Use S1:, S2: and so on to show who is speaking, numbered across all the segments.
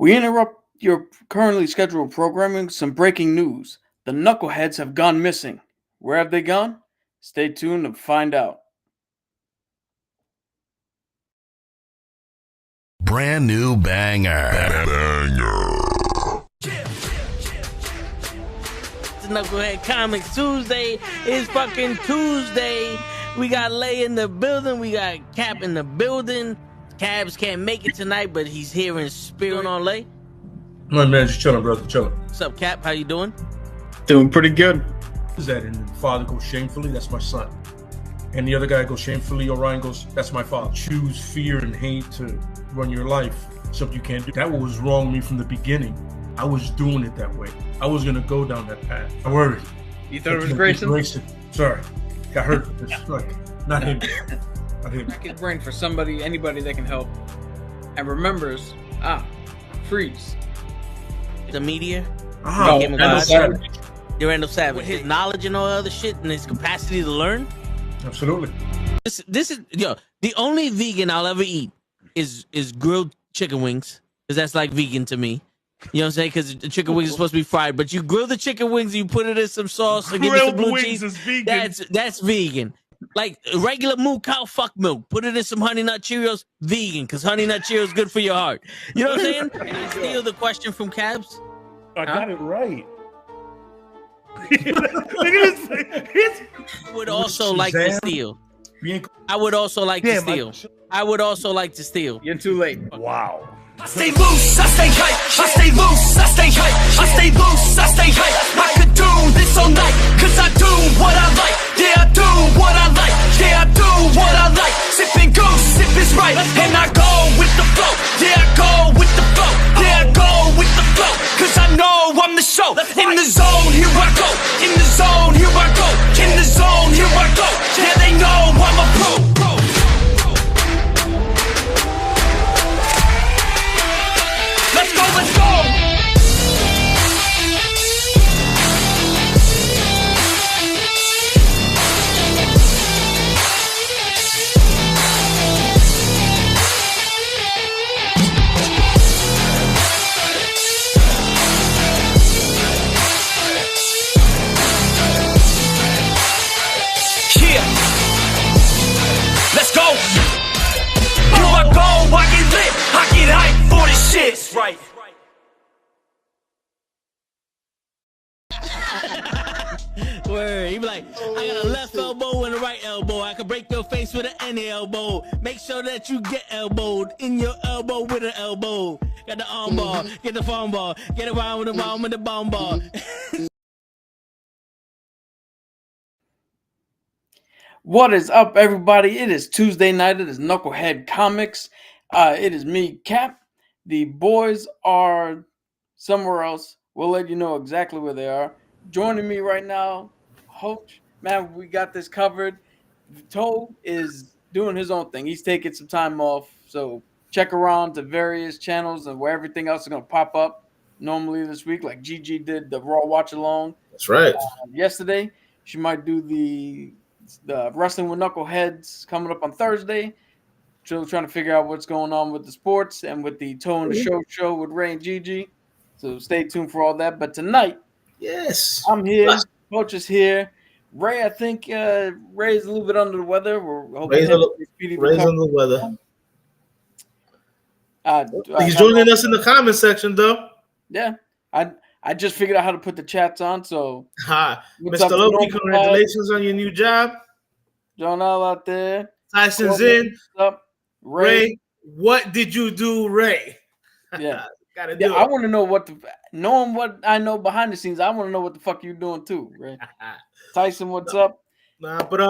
S1: We interrupt your currently scheduled programming. Some breaking news. The knuckleheads have gone missing. Where have they gone? Stay tuned to find out.
S2: Brand new banger.
S3: It's Nukkle HeDD Comics Tuesday. It's fucking Tuesday. We got Lay in the building. We got Cap in the building. Cabs can't make it tonight, but he's here in spirit. On Lay.
S4: No, man, just chilling, brother, chilling.
S3: What's up, Cap? How you doing?
S1: Doing pretty good.
S4: Is that and the father goes shamefully? That's my son. And the other guy goes shamefully. Orion goes, that's my father. Choose fear and hate to run your life. Something you can't do. That was wrong with me from the beginning. I was doing it that way. I was gonna go down that path. I worried.
S5: You thought it was Grayson?
S4: Sorry, got hurt. It's like not him. Not him.
S5: Back his brain for somebody, anybody that can help, and remembers. Freeze.
S3: The media.
S4: Randall Savage.
S3: You're Randall Savage. With his knowledge and all other shit and his capacity to learn.
S4: Absolutely.
S3: This is the only vegan I'll ever eat is grilled chicken wings, because that's like vegan to me. You know what I'm saying? Because the chicken wings are supposed to be fried, but you grill the chicken wings, you put it in some sauce, and give it some blue cheese.
S4: Is vegan.
S3: That's vegan. Like regular moo cow fuck milk, put it in some Honey Nut Cheerios, vegan, because Honey Nut Cheerios is good for your heart. You know what I'm saying? And I steal the question from Cabs.
S4: I got it right.
S3: I would also like to steal. I would also like to steal. I would also like to steal.
S5: You're too late.
S4: Wow.
S6: I stay loose, I stay hype. I stay loose, I stay hype. I stay loose, I stay hype. I could do this all night, cause I do what I like. Yeah, I do what I like. Yeah, I do what I like. Sipping goose, sip is right. And I go with the flow. Yeah, I go with the flow. Yeah, I go with the flow. Cause I know I'm the show. In the zone, here I go. In the zone, here I go. In the zone, here I go. Yeah, they know I'm a pro. Let's go, let's go! Yeah! Let's go! Here I go, I get lit, I get hyped for this shit! Right.
S3: Word. He be like, I got a left elbow and a right elbow. I can break your face with an any elbow. Make sure that you get elbowed in your elbow with an elbow. Got the arm ball, get the phone ball, get around with the bomb with the bomb ball.
S1: What is up, everybody? It is Tuesday night. It is Nukkle HeDD Comics. It is me, Cap. The boys are somewhere else. We'll let you know exactly where they are. Joining me right now, Hoach. Man, we got this covered. Toe is doing his own thing. He's taking some time off. So check around to various channels and where everything else is going to pop up normally this week. Like Gigi did the Raw Watch Along.
S4: That's right.
S1: Yesterday. She might do the Wrestling with Knuckleheads coming up on Thursday. Still trying to figure out what's going on with the sports and with the Toe and the Show with Ray and Gigi. So stay tuned for all that. But tonight,
S4: Yes.
S1: I'm here. Coach is here. Ray, I think Ray's a little bit under the weather. We're hoping
S7: Ray's under the weather.
S1: He's
S7: joining us in the comment section, though.
S1: Yeah. I just figured out how to put the chats on. So,
S7: Hi, Mr. Loki, congratulations on your new job.
S1: John L out there.
S7: Tyson's
S1: Corbin,
S7: in.
S1: what's up?
S7: Ray, what did you do, Ray?
S1: Yeah.
S7: Gotta do it.
S1: I want to know knowing what I know behind the scenes, I want to know what the fuck you're doing too, Ray. Tyson, what's up?
S7: Nah, but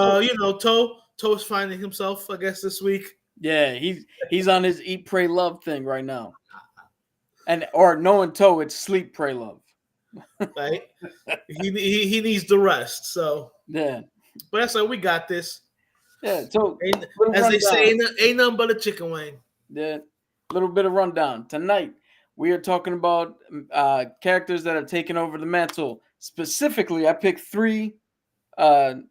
S7: Toe's finding himself, I guess, this week.
S1: Yeah, he's on his eat, pray, love thing right now. Or knowing Toe, it's sleep, pray, love.
S7: Right? he needs the rest. So
S1: yeah.
S7: But that's like we got this.
S1: Yeah, so
S7: as they say, ain't nothing but a chicken wing.
S1: Yeah, a little bit of rundown. Tonight, we are talking about characters that have taken over the mantle. Specifically, I picked three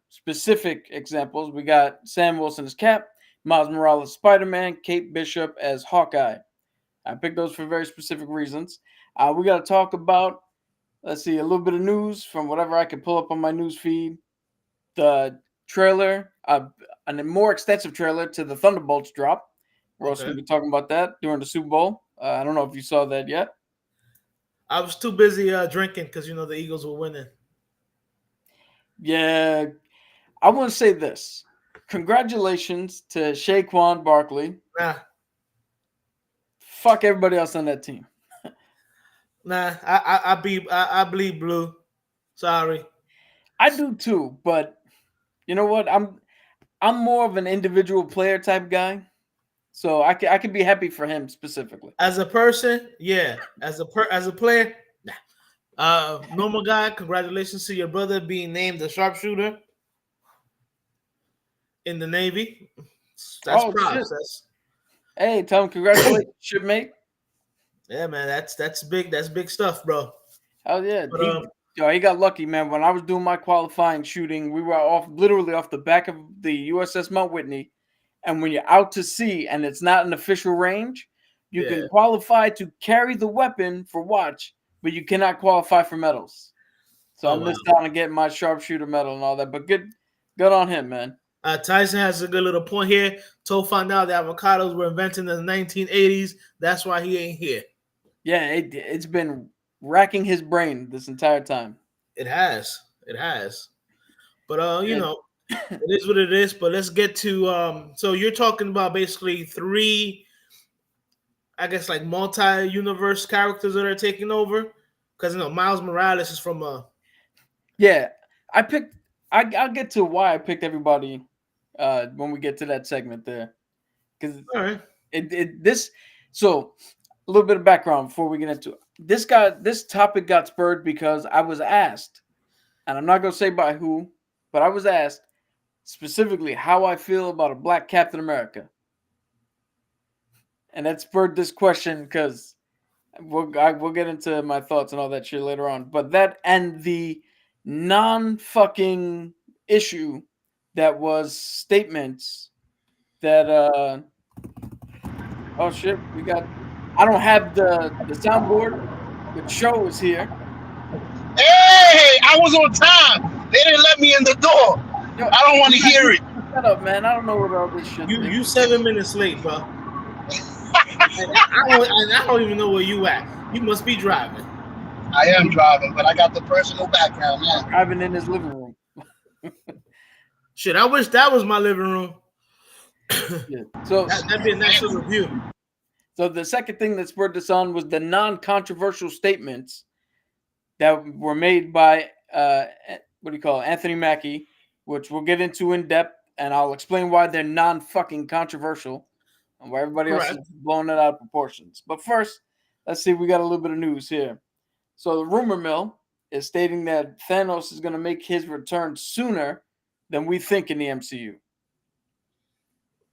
S1: specific examples. We got Sam Wilson as Cap, Miles Morales as Spider-Man, Kate Bishop as Hawkeye. I picked those for very specific reasons. We got to talk about, let's see, a little bit of news from whatever I can pull up on my news feed. The trailer, a more extensive trailer to the Thunderbolts drop. We're also going to be talking about that during the Super Bowl. I don't know if you saw that yet.
S7: I was too busy drinking because the Eagles were winning.
S1: Yeah, I want to say this. Congratulations to Saquon Barkley.
S7: Nah,
S1: Fuck everybody else on that team.
S7: I bleed blue. Sorry.
S1: I do too, but you know what? I'm more of an individual player type guy, so I can be happy for him specifically.
S7: As a person, yeah. As a player, nah. Normal guy. Congratulations to your brother being named a sharpshooter in the Navy. That's props.
S1: Hey, tell him congratulations, shipmate.
S7: Yeah, man. That's big. That's big stuff, bro.
S1: Hell yeah.
S7: But,
S1: he got lucky, man. When I was doing my qualifying shooting, we were literally off the back of the USS Mount Whitney. And when you're out to sea and it's not an official range, you can qualify to carry the weapon for watch, but you cannot qualify for medals. So I missed out on getting my sharpshooter medal and all that. But good on him, man.
S7: Tyson has a good little point here. Told found out the avocados were invented in the 1980s. That's why he ain't here.
S1: Yeah, it's been racking his brain this entire time.
S7: It has. But it is what it is. But let's get to so you're talking about basically 3, I guess, like multi-universe characters that are taking over. Because Miles Morales is from
S1: Yeah, I'll get to why I picked everybody when we get to that segment there. Because so a little bit of background before we get into it. This topic got spurred because I was asked, and I'm not going to say by who, but I was asked specifically how I feel about a black Captain America. And that spurred this question because we'll get into my thoughts and all that shit later on. But that and the non-fucking issue that was statements that oh shit, I don't have the soundboard, but Show is here.
S8: Hey, I was on time. They didn't let me in the door. Yo, I don't want to hear it.
S1: Shut up, man. I don't know what all this shit is.
S7: You 7 minutes late, bro. I don't even know where you at. You must be driving.
S8: I am driving, but I got the personal background, man.
S1: Driving in his living room.
S7: Shit, I wish that was my living room.
S1: Yeah. So
S7: that'd be a nice little view.
S1: So the second thing that spurred this on was the non-controversial statements that were made by Anthony Mackie, which we'll get into in depth, and I'll explain why they're non-fucking controversial and why everybody else is blowing it out of proportions. But first, let's see, we got a little bit of news here. So the rumor mill is stating that Thanos is going to make his return sooner than we think in the MCU.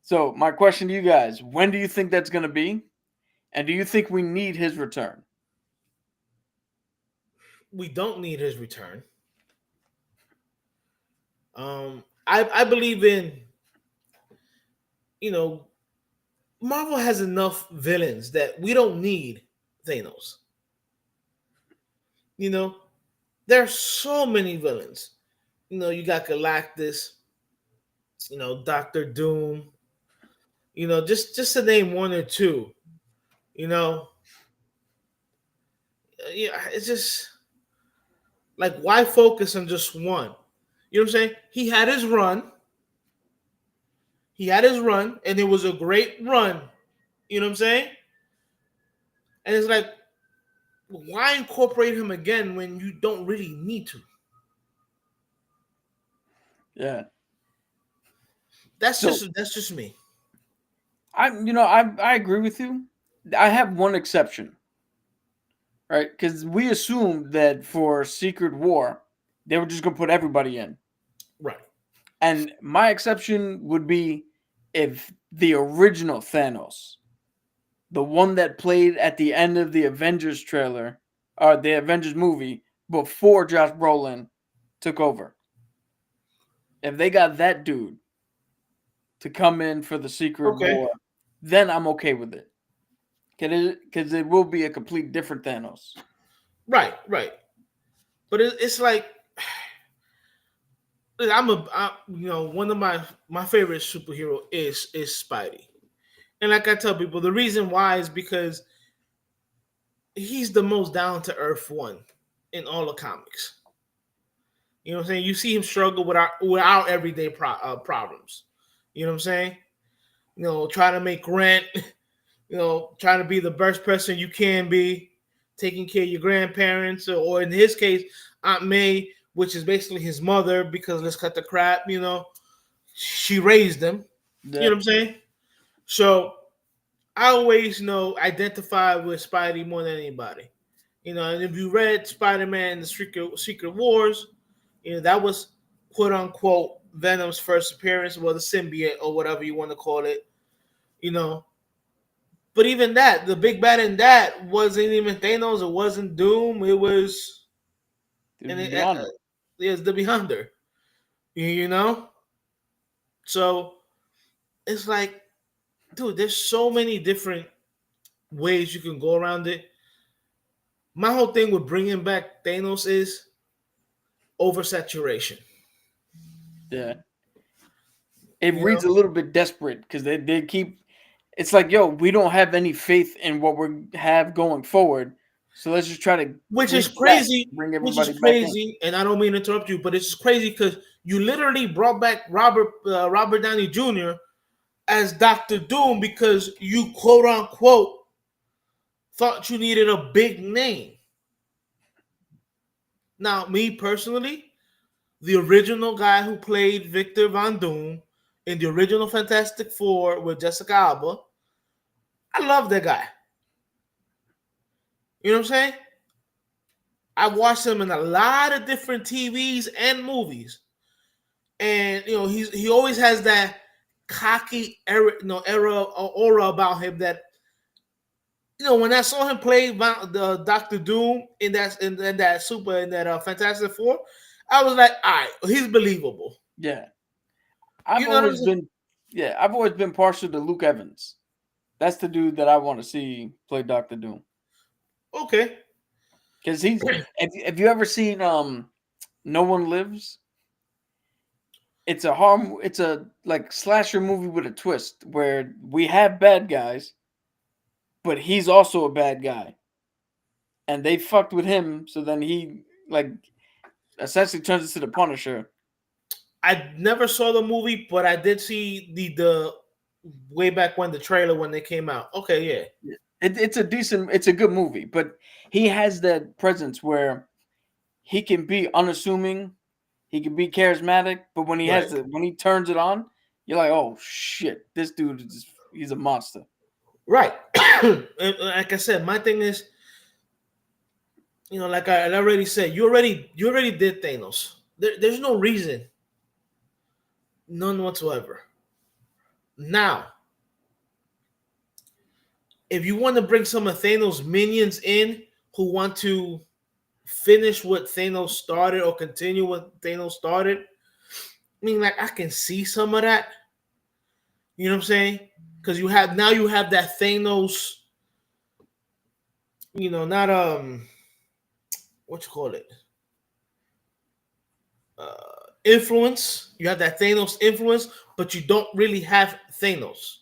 S1: So my question to you guys, when do you think that's going to be? And do you think we need his return?
S7: We don't need his return. I believe in, Marvel has enough villains that we don't need Thanos. There are so many villains. You got Galactus, Doctor Doom, just to name one or two, it's just like, why focus on just one? You know what I'm saying? He had his run, and it was a great run. You know what I'm saying? And it's like, why incorporate him again when you don't really need to?
S1: Yeah.
S7: That's just me.
S1: I agree with you. I have one exception. Right? Because we assumed that for Secret War, they were just going to put everybody in.
S7: Right.
S1: And my exception would be if the original Thanos, the one that played at the end of the Avengers trailer, or the Avengers movie, before Josh Brolin took over. If they got that dude to come in for the Secret War, then I'm okay with it. because it will be a complete different Thanos.
S7: Right. But it's like one of my favorite superhero is Spidey, and like I tell people, the reason why is because he's the most down to earth one in all the comics. You know what I'm saying? You see him struggle with our everyday problems. You know what I'm saying? Trying to make rent. Trying to be the best person you can be, taking care of your grandparents, or in his case, Aunt May, which is basically his mother, because let's cut the crap, she raised him.
S1: Yeah.
S7: You know what I'm saying? So I always identify with Spidey more than anybody. And if you read Spider-Man: The Secret Wars, that was quote unquote Venom's first appearance, or the symbiote, or whatever you want to call it. But even that, the big bad in that wasn't even Thanos. It wasn't Doom. It was the Beyonder. So it's like, dude, there's so many different ways you can go around it. My whole thing with bringing back Thanos is oversaturation.
S1: Yeah. It reads a little bit desperate because they keep. It's like, yo, we don't have any faith in what we have going forward, so let's just try to.
S7: Which is crazy.
S1: Bring everybody back in.
S7: And I don't mean to interrupt you, but it's crazy because you literally brought back Robert Downey Jr. as Dr. Doom because you quote unquote thought you needed a big name. Now, me personally, the original guy who played Victor Von Doom in the original Fantastic Four with Jessica Alba, I love that guy. You know what I'm saying? I watched him in a lot of different TVs and movies, and he always has that cocky era aura about him that when I saw him play the Dr. Doom in that Fantastic Four, I was like, all right, he's believable.
S1: Yeah, I've always been partial to Luke Evans. That's the dude that I want to see play Dr. Doom.
S7: Okay.
S1: Because he's. Have you ever seen No One Lives? It's a like slasher movie with a twist where we have bad guys, but he's also a bad guy, and they fucked with him. So then he essentially turns into the Punisher. I
S7: never saw the movie, but I did see the way back when the trailer when they came out. Okay, yeah.
S1: It's a good movie, but he has that presence where he can be unassuming, he can be charismatic, but when when he turns it on, you're like, oh shit, this dude he's a monster.
S7: Right. Like I said, my thing is, like I already said, you already did Thanos. There's no reason. None whatsoever. Now, if you want to bring some of Thanos' minions in who want to finish what Thanos started or continue what Thanos started, I can see some of that. You know what I'm saying? Because you have that Thanos, not what you call it? Influence. You have that Thanos influence, but you don't really have Thanos.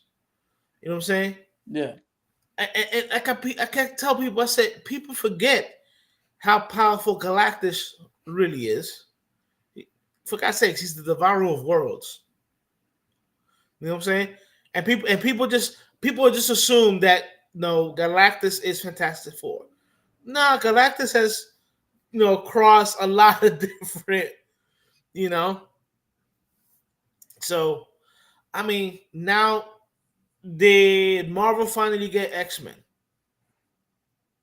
S7: You know what I'm saying?
S1: Yeah.
S7: And I can't tell people. I said people forget how powerful Galactus really is. For God's sakes, he's the devourer of worlds. You know what I'm saying? And people just assume that Galactus is Fantastic Four. No, Galactus has crossed a lot of different. So, now did Marvel finally get X-Men?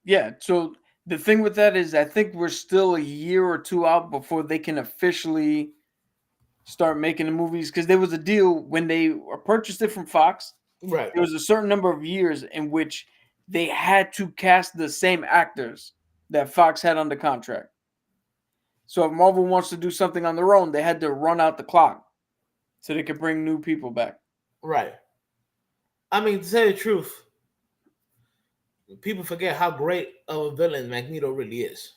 S1: Yeah, so the thing with that is I think we're still a year or two out before they can officially start making the movies, because there was a deal when they purchased it from Fox.
S7: Right.
S1: There was a certain number of years in which they had to cast the same actors that Fox had under contract. So if Marvel wants to do something on their own, they had to run out the clock so they could bring new people back.
S7: Right. To tell you the truth, people forget how great of a villain Magneto really is.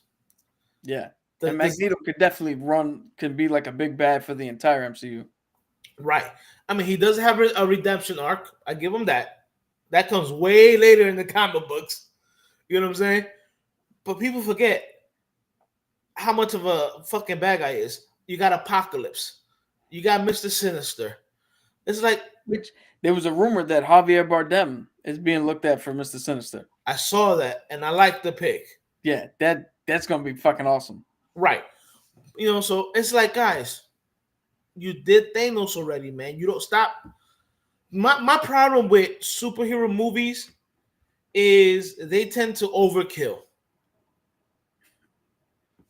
S1: Yeah.
S7: The-
S1: And
S7: this-
S1: Magneto could definitely can be like a big bad for the entire MCU.
S7: right. I mean, he does have a redemption arc. I give him that. That comes way later in the comic books. You know what I'm saying? But people forget how much of a fucking bad guy he is. You got Apocalypse. You got Mr. Sinister. It's like,
S1: Which there was a rumor that Javier Bardem is being looked at for Mr. Sinister.
S7: I saw that and I like the pick.
S1: Yeah, that's gonna be fucking awesome.
S7: Right. You know, so it's like, guys, you did Thanos already, man. You don't stop. My problem with superhero movies is they tend to overkill.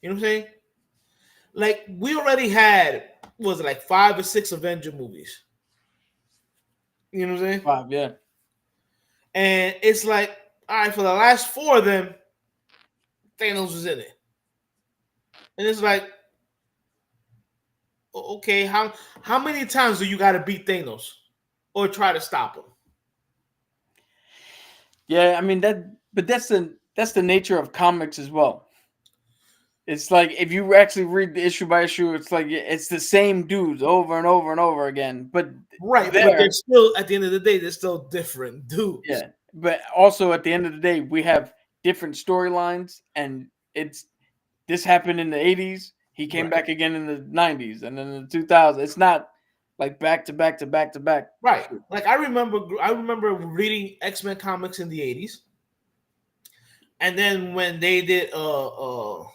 S7: You know what I'm saying? Like, we already had, was it like 5 or 6 Avenger movies? You know what I'm saying?
S1: 5, yeah.
S7: And it's like, all right, for the last 4 of them, Thanos was in it. And it's like, okay, how many times do you got to beat Thanos or try to stop him?
S1: Yeah, I mean that's the nature of comics as well. It's like if you actually read the issue by issue, it's like it's the same dudes over and over and over again. But
S7: right, but they're still, at the end of the day, they're still different dudes.
S1: Yeah, but also at the end of the day, we have different storylines, and this happened in the 80s. He came back again in the 90s, and then in the 2000s. It's not like back to back to back to back.
S7: Right. Like I remember reading X-Men comics in the 80s. And then when they did a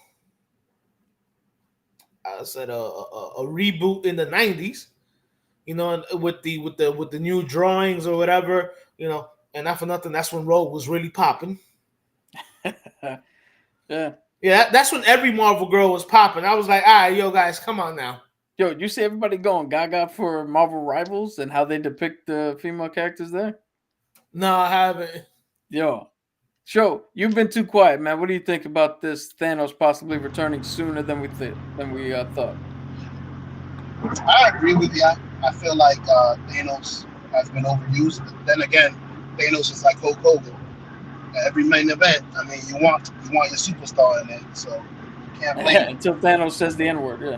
S7: reboot in the 90s, you know, with the new drawings or whatever, you know, and not for nothing, that's when Rogue was really popping. Yeah, that's when every Marvel girl was popping. I was like, all right, yo, guys, come on now.
S1: Yo, you see everybody going gaga for Marvel Rivals and how they depict the female characters there?
S7: No, I haven't.
S1: Yo, Sho, you've been too quiet, man. What do you think about this Thanos possibly returning sooner than we thought?
S8: I agree with you. I feel like Thanos has been overused. But then again, Thanos is like Hulk Hogan. At every main event, I mean, you want your superstar in it, so you can't blame him.
S1: Until Thanos says the N-word, yeah.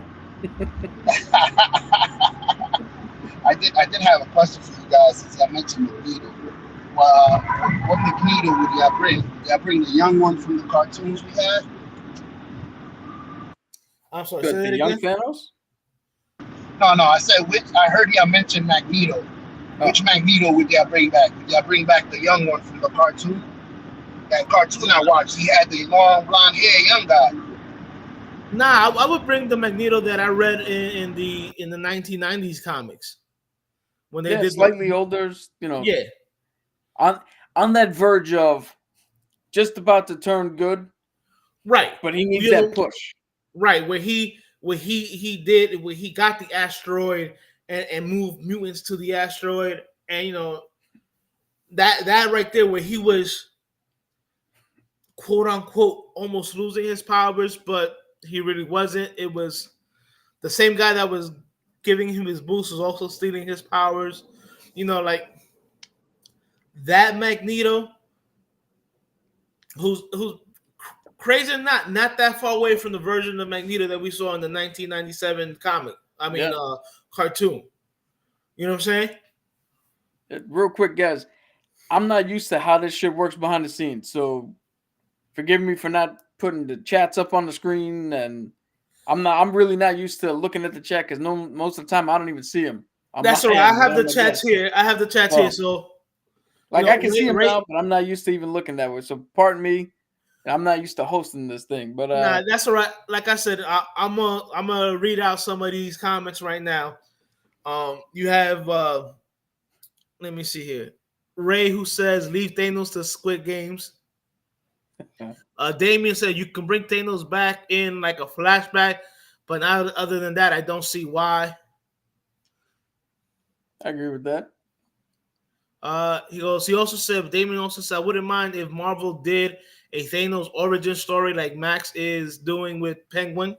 S8: I did have a question for you guys since I mentioned Magneto. What Magneto would y'all bring? Would y'all bring the young one from the cartoons we had?
S7: I'm sorry,
S1: Good,
S7: say
S1: the
S7: it
S1: young
S7: again?
S1: Thanos?
S8: No, I said I heard y'all mention Magneto. Which Magneto would y'all bring back? Would y'all bring back the young one from the cartoon? That cartoon I watched, he had the long blonde hair young guy.
S7: Nah, I would bring the Magneto that I read in the 1990s comics when they did
S1: slightly older, you know.
S7: Yeah,
S1: on that verge of just about to turn good,
S7: right.
S1: But he needs that push,
S7: right? Where he got the asteroid and moved mutants to the asteroid, and you know that right there where he was quote unquote almost losing his powers, but he really wasn't. It was the same guy that was giving him his boost was also stealing his powers. You know, like that Magneto, who's crazy or not that far away from the version of Magneto that we saw in the 1997 comic. I mean, cartoon. You know what I'm saying?
S1: Real quick, guys. I'm not used to how this shit works behind the scenes, so forgive me for not putting the chats up on the screen, and I'm really not used to looking at the chat because most of the time I don't even see them.
S7: That's all right. I have the chats here. So
S1: like I can see them now, but I'm not used to even looking that way. So pardon me. I'm not used to hosting this thing, but
S7: nah, that's all right. Like I said, I'm gonna read out some of these comments right now. You have let me see here. Ray, who says leave Thanos to Squid Games. Damien said you can bring Thanos back in like a flashback, but other than that, I don't see why.
S1: I agree with that.
S7: He also said, Damien also said, I wouldn't mind if Marvel did a Thanos origin story like Max is doing with Penguin.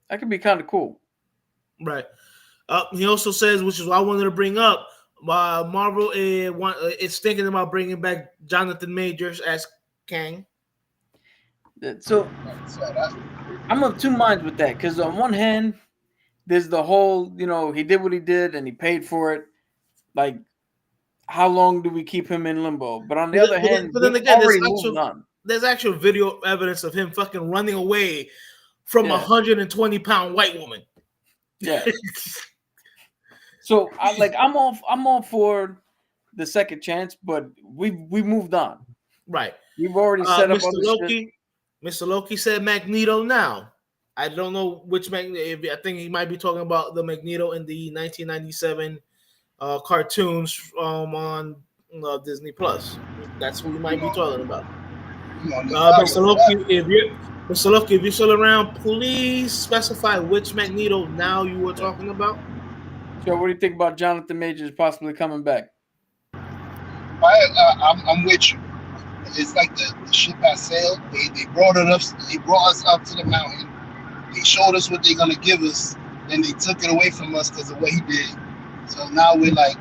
S1: That could be kind of cool.
S7: Right. He also says, which is what I wanted to bring up, Marvel is thinking about bringing back Jonathan Majors as Kang.
S1: So
S8: So that's
S1: I'm of two minds with that because on one hand, there's the whole, he did what he did and he paid for it. Like, how long do we keep him in limbo? But on the other hand,
S7: But then
S1: we've
S7: again,
S1: already moved on.
S7: there's actual video evidence of him fucking running away from a 120-pound white woman.
S1: Yeah. So I'm all for the second chance, but we moved on.
S7: Right.
S1: We've already set up
S7: Mr. Loki. Mr. Loki said Magneto now. I don't know which Magneto. I think he might be talking about the Magneto in the 1997 cartoons on Disney Plus. That's what we might be talking about. Mr. Loki, if you're still around, please specify which Magneto now you were talking about.
S1: So, what do you think about Jonathan Majors possibly coming back?
S8: I'm with you. It's like the ship has sailed. They brought it up. They brought us up to the mountain. They showed us what they're gonna give us, and they took it away from us because of what he did. So now we're like,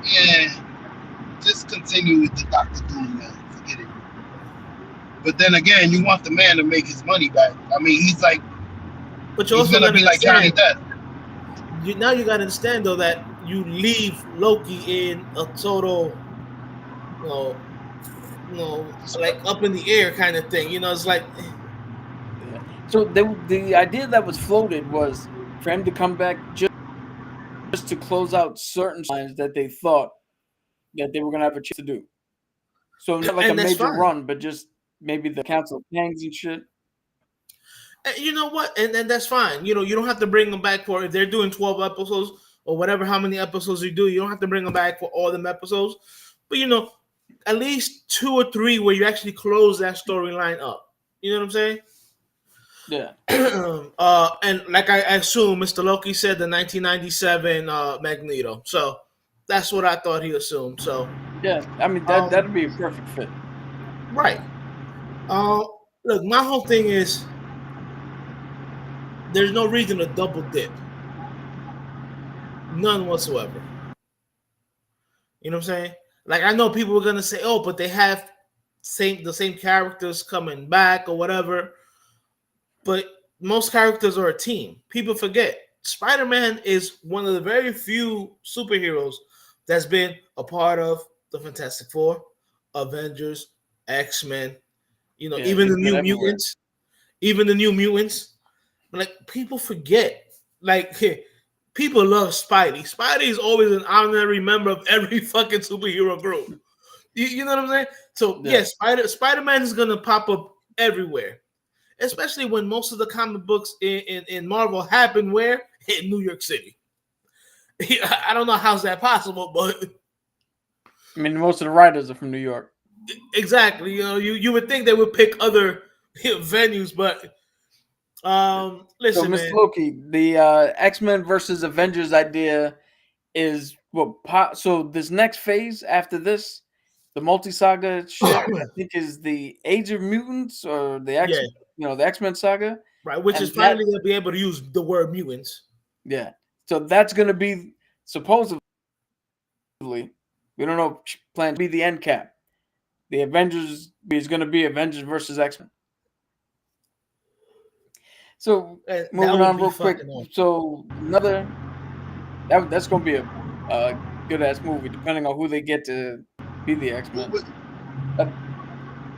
S8: just continue with the Doctor Doom, man. Forget it. But then again, you want the man to make his money back. I mean, he's like,
S7: but you're also
S8: gonna be like Johnny Depp.
S7: Now you gotta understand though that you leave Loki in a total, like up in the air kind of thing. It's like.
S1: So the idea that was floated was for him to come back just to close out certain lines that they thought that they were going to have a chance to do. So not like a major run, but just maybe the Council of Kangs and shit.
S7: You know what? And that's fine. You don't have to bring them back for if they're doing 12 episodes or whatever, how many episodes you do. You don't have to bring them back for all them episodes. But, at least 2 or 3 where you actually close that storyline up. You know what I'm saying?
S1: Yeah.
S7: And like I assume Mr. Loki said the 1997 Magneto. So that's what I thought he assumed. So
S1: yeah, I mean that'd be a perfect fit.
S7: Right. Look, my whole thing is there's no reason to double dip. None whatsoever. You know what I'm saying? Like I know people are gonna say, oh, but they have the same characters coming back or whatever. But most characters are a team. People forget. Spider-Man is one of the very few superheroes that's been a part of the Fantastic Four, Avengers, X-Men, even the New Mutants. Even the New Mutants. Like, people forget. Like, people love Spidey. Spidey is always an honorary member of every fucking superhero group. You know what I'm saying? So, yes, Spider-Man is going to pop up everywhere. Especially when most of the comic books in Marvel happen where? In New York City. I don't know how's that possible, but
S1: I mean, most of the writers are from New York.
S7: Exactly. You would think they would pick other venues, but listen,
S1: so, Mr. Loki, the X-Men versus Avengers idea is so this next phase after this, the multi-saga shit, I think is the Age of Mutants or the X-Men. The X-Men saga.
S7: Right, which is finally going to be able to use the word mutants.
S1: Yeah. So that's going to be, supposedly, we don't know, planned to be the end cap. The Avengers is going to be Avengers versus X-Men. So, moving on real quick. So, that's going to be a good-ass movie, depending on who they get to be the X-Men.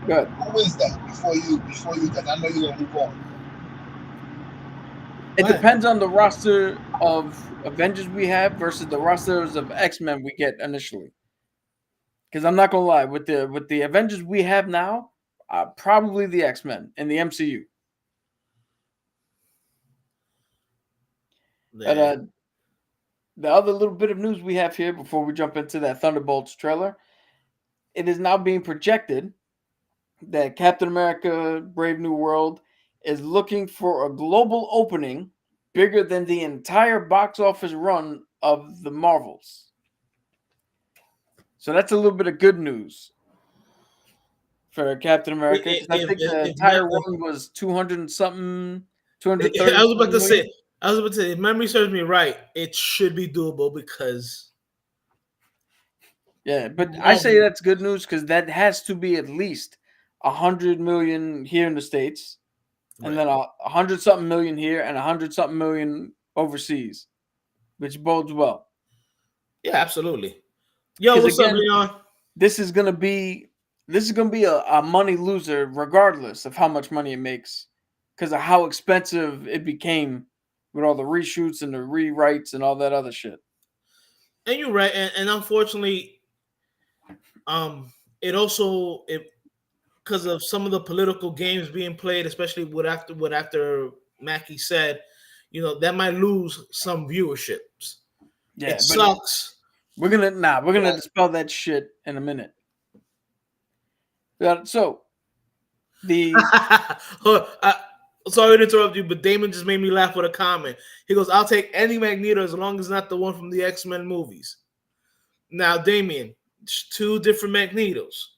S1: Good.
S8: Who is that before you? Because I know you're gonna move on.
S1: It depends on the roster of Avengers we have versus the rosters of X-Men we get initially. Because I'm not gonna lie, with the Avengers we have now, probably the X-Men in the MCU. But the other little bit of news we have here before we jump into that Thunderbolts trailer, it is now being projected that Captain America Brave New World is looking for a global opening bigger than the entire box office run of the Marvels. So that's a little bit of good news for Captain America. I think the entire run was 200 and something, 230.
S7: I was about to say, if memory serves me right, it should be doable because
S1: Yeah, but I say that's good news because that has to be at least 100 million here in the States, and then 100 something million here and 100 something million overseas, which bodes well.
S7: Yeah, absolutely. Yo,
S1: 'Cause
S7: what's up,
S1: again,
S7: Leon?
S1: This is gonna be a money loser regardless of how much money it makes, because of how expensive it became with all the reshoots and the rewrites and all that other shit.
S7: And you're right, and unfortunately, it also because of some of the political games being played, especially what after Mackie said, that might lose some viewerships.
S1: Yeah,
S7: It
S1: but
S7: sucks.
S1: we're gonna dispel that shit in a minute. So the
S7: Sorry to interrupt you, but Damon just made me laugh with a comment. He goes, "I'll take any Magneto as long as it's not the one from the X-Men movies." Now, Damien, it's two different Magnetos.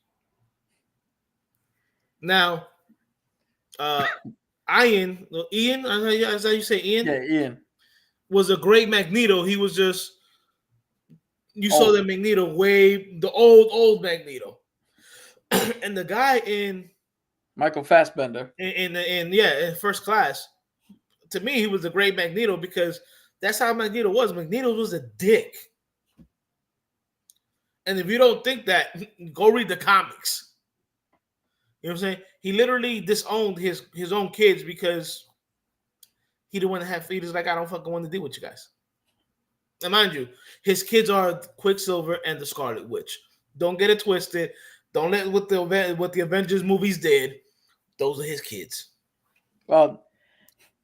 S7: Now, Ian, is how you say Ian?
S1: Yeah, Ian
S7: was a great Magneto. He was just you saw
S1: Old.
S7: the Magneto the old Magneto, and the guy in
S1: Michael Fassbender.
S7: in First Class. To me, he was a great Magneto because that's how Magneto was. Magneto was a dick. And if you don't think that, go read the comics. You know what I'm saying? He literally disowned his own kids because he didn't want to have feeders. Like, I don't fucking want to deal with you guys. And mind you, his kids are Quicksilver and the Scarlet Witch. Don't get it twisted. Don't let what the Avengers movies did. Those are his kids.
S1: Well,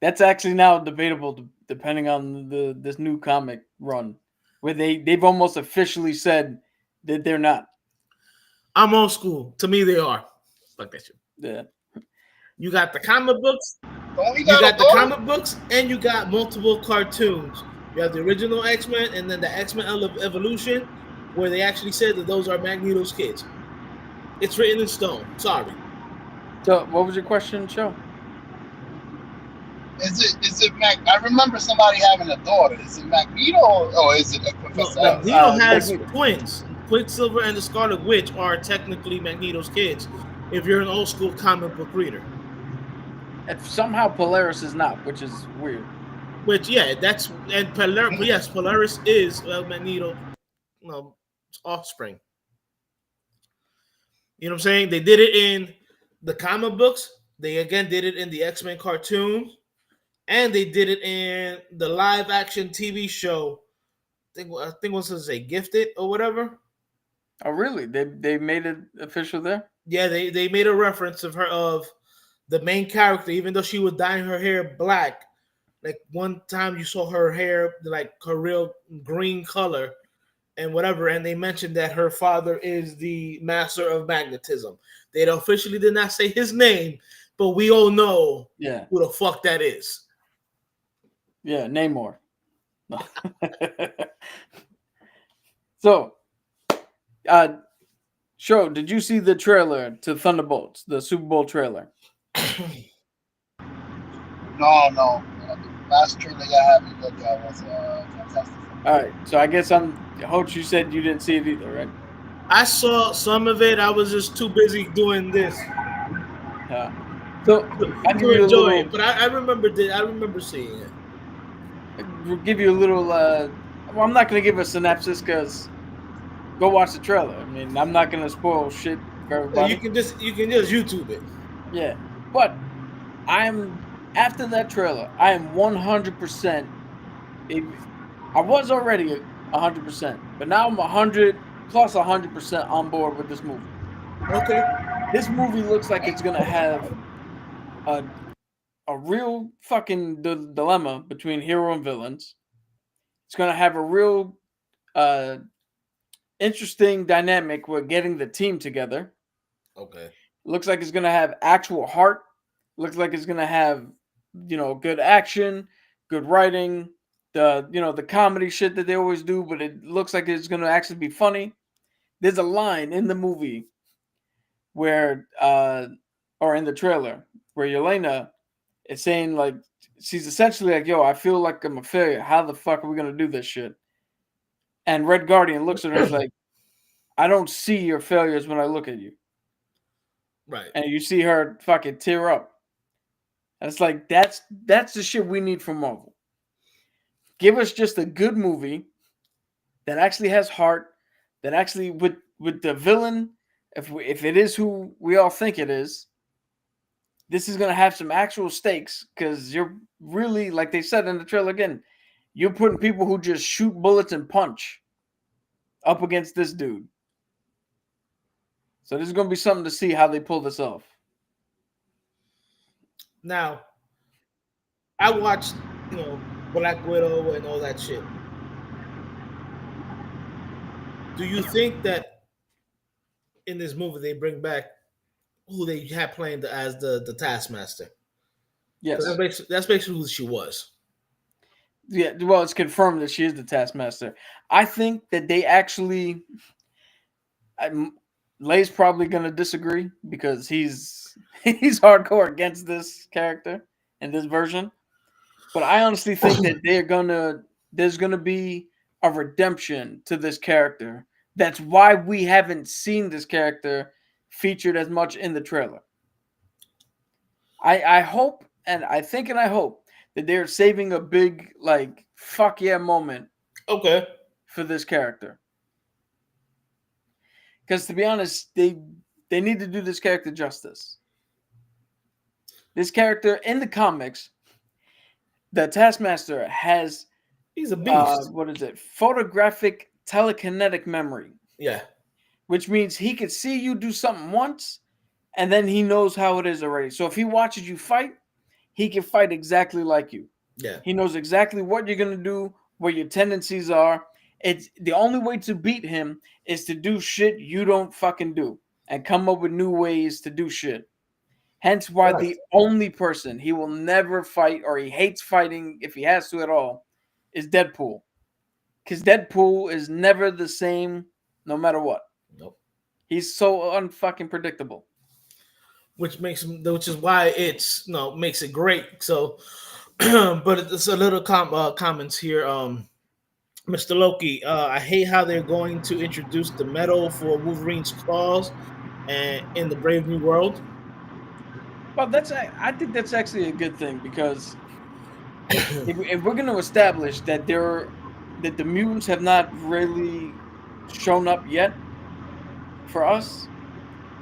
S1: that's actually now debatable depending on this new comic run, where they've almost officially said that they're not.
S7: I'm old school. To me, they are. Fuck that shit.
S1: Yeah.
S7: You got the comic books.
S8: Don't he
S7: You got
S8: a
S7: the
S8: daughter?
S7: comic books, and you got multiple cartoons. You have the original X-Men, and then the X-Men Evolution, where they actually said that those are Magneto's kids. It's written in stone. Sorry.
S1: So, what was your question, Joe?
S8: Is it Mac? I remember somebody having a daughter. Is it Magneto or is it Professor
S7: No,
S8: X?
S7: Magneto has
S1: Magneto.
S7: twins. Quicksilver and the Scarlet Witch are technically Magneto's kids. If you're an old school comic book reader,
S1: If somehow Polaris is not, which is weird.
S7: which Polaris is Magneto, offspring. You know what I'm saying? They did it in the comic books. They again did it in the X-Men cartoon, and they did it in the live action TV show. I think what's to say, Gifted or whatever.
S1: Oh, really? They made it official there?
S7: Yeah, they made a reference of the main character, even though she was dyeing her hair black. Like one time you saw her hair, like her real green color and whatever, and they mentioned that her father is the master of magnetism. They officially did not say his name, but we all know who the fuck that is.
S1: Yeah, Namor. No. So, Show, did you see the trailer to Thunderbolts, the Super Bowl trailer?
S8: No. The last trailer I haven't looked at was Fantastic.
S1: All right, so I guess Hoach, you said you didn't see it either, right?
S7: I saw some of it. I was just too busy doing this.
S1: So I
S7: to enjoy it, but I remember seeing it.
S1: We'll give you a little. Well, I'm not going to give a synopsis because go watch the trailer. I mean, I'm not going to spoil shit for everybody.
S7: You can just YouTube it.
S1: Yeah, but after that trailer, I am 100%. I was already 100%, but now I'm 100 plus 100% on board with this movie.
S7: Okay.
S1: This movie looks like it's gonna have a real fucking dilemma between hero and villains. It's gonna have a real interesting dynamic with getting the team together.
S7: Okay.
S1: Looks like it's gonna have actual heart. Looks like it's gonna have good action, good writing, the comedy shit that they always do, but it looks like it's gonna actually be funny. There's a line in the movie where or in the trailer where Yelena is saying, like, she's essentially like, yo, I feel like I'm a failure. How the fuck are we gonna do this shit? And Red Guardian looks at her and is like, I don't see your failures when I look at you.
S7: Right.
S1: And you see her fucking tear up. And it's like that's the shit we need from Marvel. Give us just a good movie that actually has heart, that actually with the villain, if it is who we all think it is, this is gonna have some actual stakes because you're really, like they said in the trailer again, you're putting people who just shoot bullets and punch up against this dude. So this is gonna be something to see how they pull this off.
S7: Now, I watched, Black Widow and all that shit. Do you think that in this movie they bring back who they had playing as the Taskmaster?
S1: Yes.
S7: That's basically who she was.
S1: Yeah, well, it's confirmed that she is the Taskmaster. I think that they actually... Lay's probably going to disagree because he's hardcore against this character in this version. But I honestly think that there's going to be a redemption to this character. That's why we haven't seen this character featured as much in the trailer. I hope and I hope that they're saving a big, like, fuck yeah moment for this character. Because to be honest, they need to do this character justice. This character in the comics, the Taskmaster has...
S7: He's a beast.
S1: What is it? Photographic telekinetic memory.
S7: Yeah.
S1: Which means he could see you do something once, and then he knows how it is already. So if he watches you fight, he can fight exactly like you.
S7: Yeah.
S1: He knows exactly what you're going to do, what your tendencies are. It's the only way to beat him is to do shit you don't fucking do and come up with new ways to do shit. Hence why the only person he will never fight, or he hates fighting if he has to at all, is Deadpool. Because Deadpool is never the same no matter what.
S7: Nope.
S1: He's so unfucking predictable.
S7: Which is why it's makes it great. So but it's a little comments here. Mr. Loki, I hate how they're going to introduce the metal for Wolverine's claws and in the Brave New World.
S1: Well, I think that's actually a good thing because if we're going to establish that the mutants have not really shown up yet for us,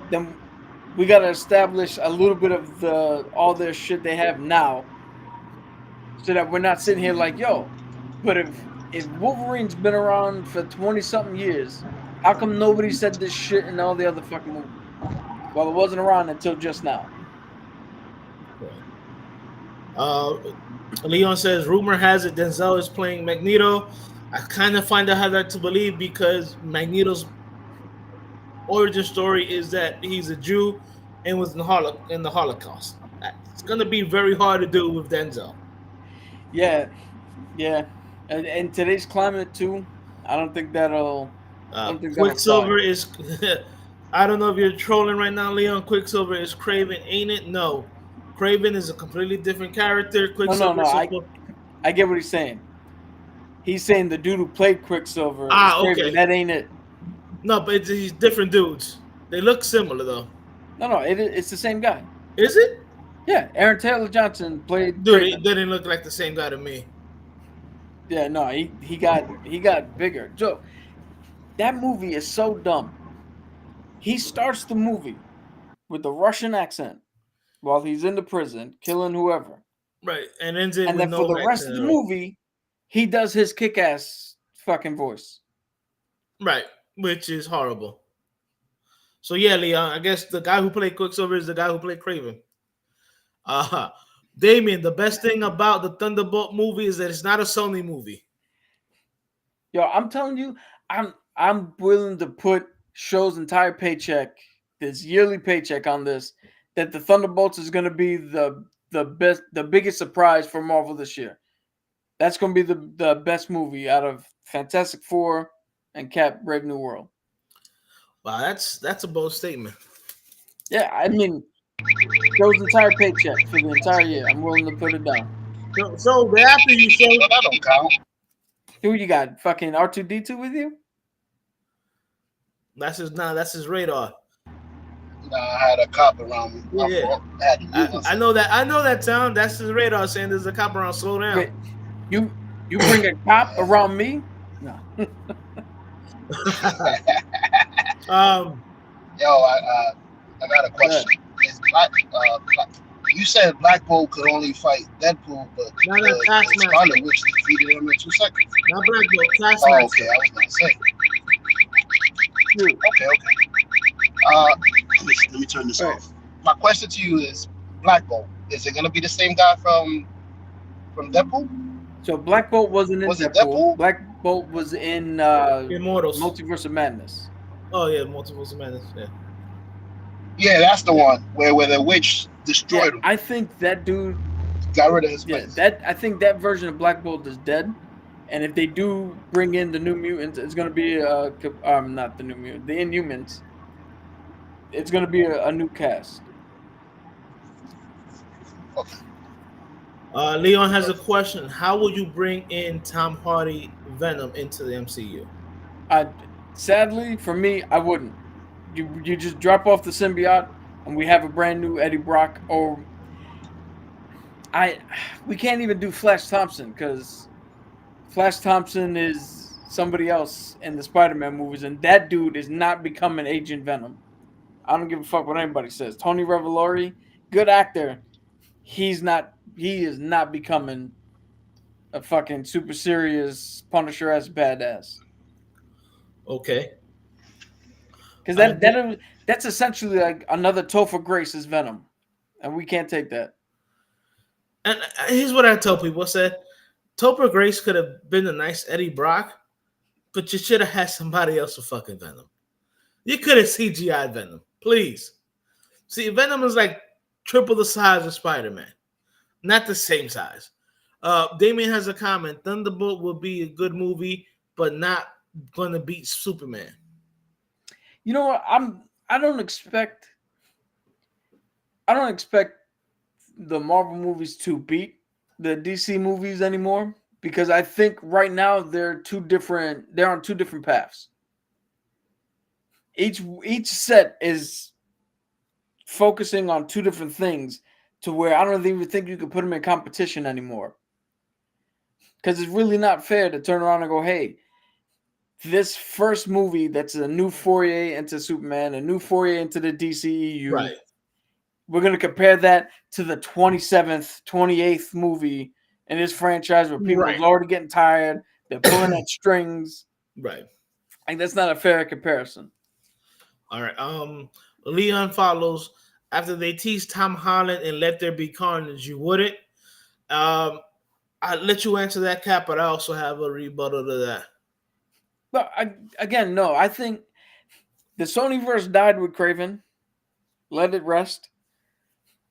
S1: then we got to establish a little bit of all their shit they have now, so that we're not sitting here like, yo, but if Wolverine's been around for 20-something years, how come nobody said this shit in all the other fucking movies? Well, it wasn't around until just now.
S7: Leon says, rumor has it Denzel is playing Magneto. I kind of find out how that to believe because Magneto's origin story is that he's a Jew and was in the Holocaust. It's going to be very hard to do with Denzel.
S1: Yeah. And today's climate too, I don't think that'll...
S7: Quicksilver is... I don't know if you're trolling right now, Leon. Quicksilver is Kraven, ain't it? No. Kraven is a completely different character. Quicksilver
S1: No. I get what he's saying. He's saying the dude who played Quicksilver is Kraven. Okay. That ain't it.
S7: No, but he's different dudes. They look similar, though.
S1: No, it's the same guy.
S7: Is it?
S1: Yeah, Aaron Taylor Johnson played...
S7: Dude, he didn't look like the same guy to me.
S1: Yeah, no, he got bigger. Joe, that movie is so dumb. He starts the movie with the Russian accent while he's in the prison, killing whoever.
S7: Right, and ends it.
S1: And then for the rest of the movie, he does his kick-ass fucking voice.
S7: Right, which is horrible. So yeah, Leon, I guess the guy who played Quicksilver is the guy who played Kraven. Damien, the best thing about the Thunderbolt movie is that it's not a Sony movie.
S1: Yo, I'm telling you, I'm willing to put Show's entire paycheck, this yearly paycheck on this, that the Thunderbolts is going to be the biggest surprise for Marvel this year. That's going to be the best movie out of Fantastic Four and Cap Brave New World.
S7: Wow, that's a bold statement.
S1: Yeah, I mean, Show's entire paycheck for the entire year. I'm willing to put it down.
S7: So after you say
S8: that don't count.
S1: Who you got? Fucking R2D2 with you?
S7: That's his radar.
S8: Nah, I had a cop around me. My
S7: Yeah.
S8: fault. I had to mute
S7: I
S8: myself.
S7: know that sound. That's his radar saying there's a cop around. Slow down.
S1: Wait, you bring a cop around me? No.
S8: Yo, I got a question. Is you said Black Bolt could only fight Deadpool, but
S7: No, no, Taskmaster.
S8: Scarlet Witch defeated him in 2 seconds.
S7: Not Black Bolt,
S8: Oh,
S7: Taskmaster.
S8: okay. I was gonna say. Okay. Let me turn this off. My question to you is, Black Bolt, is it gonna be the same guy from Deadpool?
S1: So Black Bolt wasn't in
S8: Was it
S1: Deadpool.
S8: Deadpool?
S1: Black Bolt was in
S7: Immortals.
S1: Multiverse of Madness.
S7: Oh yeah, Multiverse of Madness. Yeah.
S8: Yeah, that's the one where the witch destroyed him.
S1: I think that dude
S8: Got rid of his
S1: Yeah,
S8: face.
S1: I think that version of Black Bolt is dead. And if they do bring in the New Mutants, it's going to be not the New Mutants, the Inhumans. It's going to be a new cast.
S8: Okay.
S7: Leon has a question. How will you bring in Tom Hardy Venom into the MCU?
S1: Sadly, for me, I wouldn't. You just drop off the symbiote, and we have a brand new Eddie Brock. Or we can't even do Flash Thompson because Flash Thompson is somebody else in the Spider-Man movies, and that dude is not becoming Agent Venom. I don't give a fuck what anybody says. Tony Revolori, good actor. He is not becoming a fucking super serious Punisher-ass badass.
S7: Okay.
S1: Because that's essentially like another Topher Grace's Venom, and we can't take that.
S7: And here's what I tell people: I said, Topher Grace could have been a nice Eddie Brock, but you should have had somebody else with fucking Venom. You could have CGI'd Venom, please. See, Venom is like triple the size of Spider-Man, not the same size. Damien has a comment: Thunderbolt will be a good movie, but not gonna beat Superman.
S1: You know what? I don't expect the Marvel movies to beat the DC movies anymore because I think right now they're on two different paths. Each set is focusing on two different things to where I don't even think you could put them in competition anymore. Because it's really not fair to turn around and go, hey, this first movie that's a new foray into Superman, a new foray into the DCEU.
S7: Right.
S1: We're going to compare that to the 27th, 28th movie in this franchise where people are already getting tired. They're pulling at strings.
S7: Right.
S1: And that's not a fair comparison.
S7: All right. Leon follows. After they tease Tom Holland and Let There Be Carnage, you wouldn't? I'll let you answer that, Cap, but I also have a rebuttal to that.
S1: But no. I think the Sonyverse died with Kraven. Let it rest.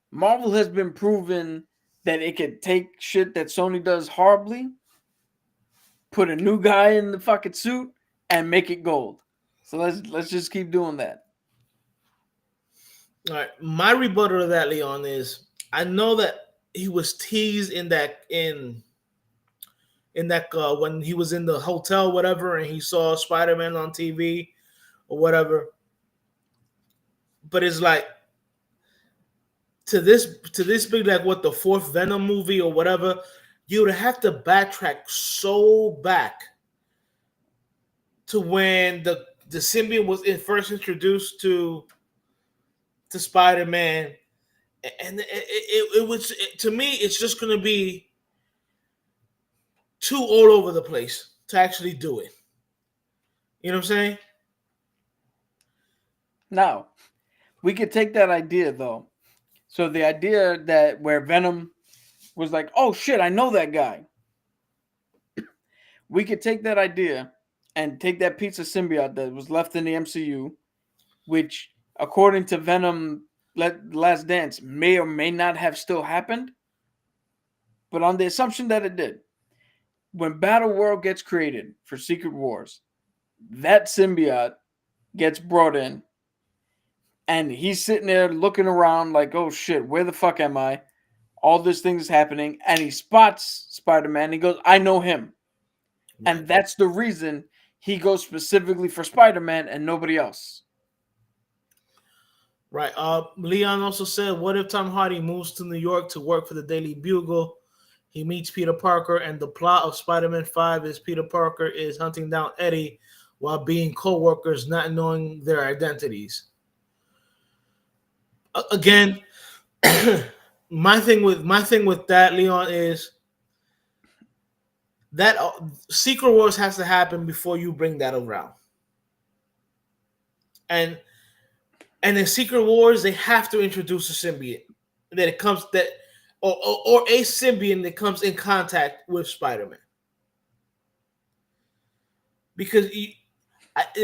S1: Marvel has been proven that it can take shit that Sony does horribly, put a new guy in the fucking suit, and make it gold. So let's just keep doing that.
S7: All right. My rebuttal to that, Leon, is I know that he was teased in that when he was in the hotel, whatever, and he saw Spider-Man on TV or whatever. But it's like to this big, like what, the fourth Venom movie or whatever, you would have to backtrack so back to when the symbiote was first introduced to Spider-Man, and it was, to me, it's just going to be too all over the place to actually do it. You know what I'm saying?
S1: Now, we could take that idea though. So the idea that where Venom was like, oh shit, I know that guy. We could take that idea and take that piece of symbiote that was left in the MCU, which according to Venom Last Dance may or may not have still happened. But on the assumption that it did, when Battle World gets created for Secret Wars, that symbiote gets brought in. And he's sitting there looking around like, oh shit, where the fuck am I? All this thing is happening. And he spots Spider-Man. He goes, I know him. Right. And that's the reason he goes specifically for Spider-Man and nobody else.
S7: Right. Leon also said, what if Tom Hardy moves to New York to work for the Daily Bugle? He meets Peter Parker, and the plot of Spider-Man 5 is Peter Parker is hunting down Eddie while being co-workers, not knowing their identities. Again, my thing with that, Leon, is that Secret Wars has to happen before you bring that around. And in Secret Wars, they have to introduce a symbiote that it comes that or a symbiote that comes in contact with Spider-Man. Because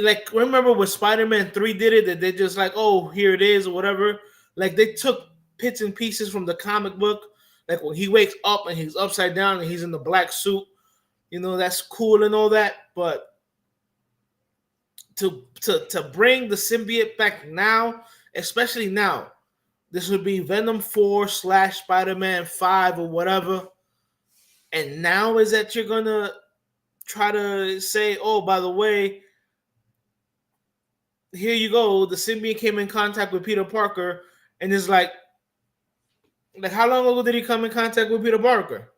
S7: like remember when Spider-Man 3 did it, that they just like, oh, here it is or whatever. Like they took bits and pieces from the comic book. Like when he wakes up and he's upside down and he's in the black suit, you know, that's cool and all that. But to bring the symbiote back now, especially now, this would be Venom 4 / Spider-Man 5 or whatever. And now is that you're gonna try to say, oh, by the way, here you go. The symbiote came in contact with Peter Parker, and it's like how long ago did he come in contact with Peter Parker?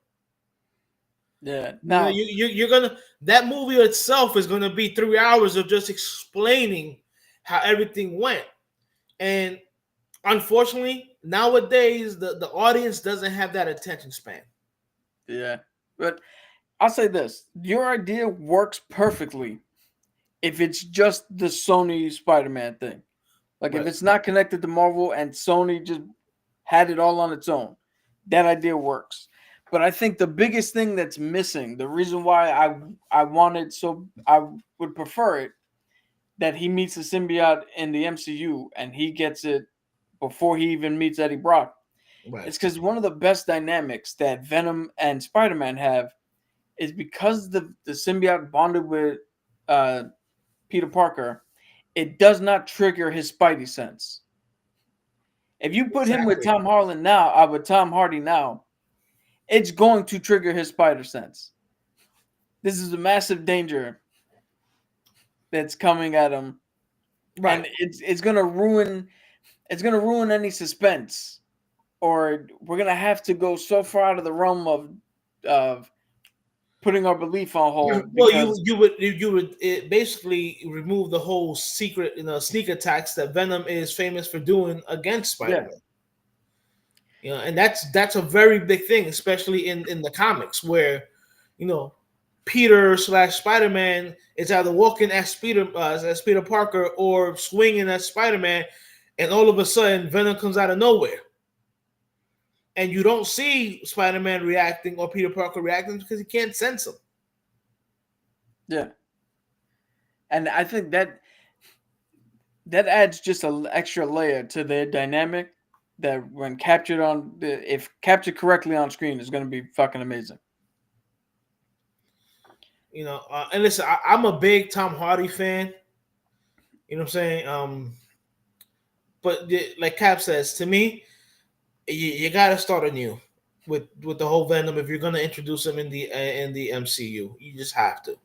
S1: Yeah. Now
S7: you're gonna that movie itself is gonna be 3 hours of just explaining how everything went. And unfortunately, nowadays the audience doesn't have that attention span.
S1: Yeah. But I'll say this. Your idea works perfectly if it's just the Sony Spider-Man thing. Like if it's not connected to Marvel and Sony just had it all on its own, that idea works. But I think the biggest thing that's missing, the reason why I wanted, so I would prefer it, that he meets the symbiote in the MCU and he gets it before he even meets Eddie Brock. Right. It's because one of the best dynamics that Venom and Spider-Man have is because the symbiote bonded with Peter Parker, it does not trigger his Spidey sense. If you put him with Tom Hardy now, it's going to trigger his spider sense. This is a massive danger that's coming at him, right? And it's gonna ruin any suspense, or we're gonna have to go so far out of the realm of putting our belief on hold.
S7: Well, you would basically remove the whole secret, sneak attacks that Venom is famous for doing against Spider-Man. Yeah. You know, and that's a very big thing, especially in the comics, where Peter / Spider-Man is either walking as Peter Parker or swinging as Spider-Man, and all of a sudden Venom comes out of nowhere, and you don't see Spider-Man reacting or Peter Parker reacting because he can't sense him. Yeah,
S1: and I think that adds just an extra layer to their dynamic. That when if captured correctly on screen is going to be fucking amazing.
S7: And listen, I'm a big Tom Hardy fan. You know what I'm saying? But like Cap says, to me, you got to start anew with the whole Venom if you're going to introduce him in the MCU. You just have to.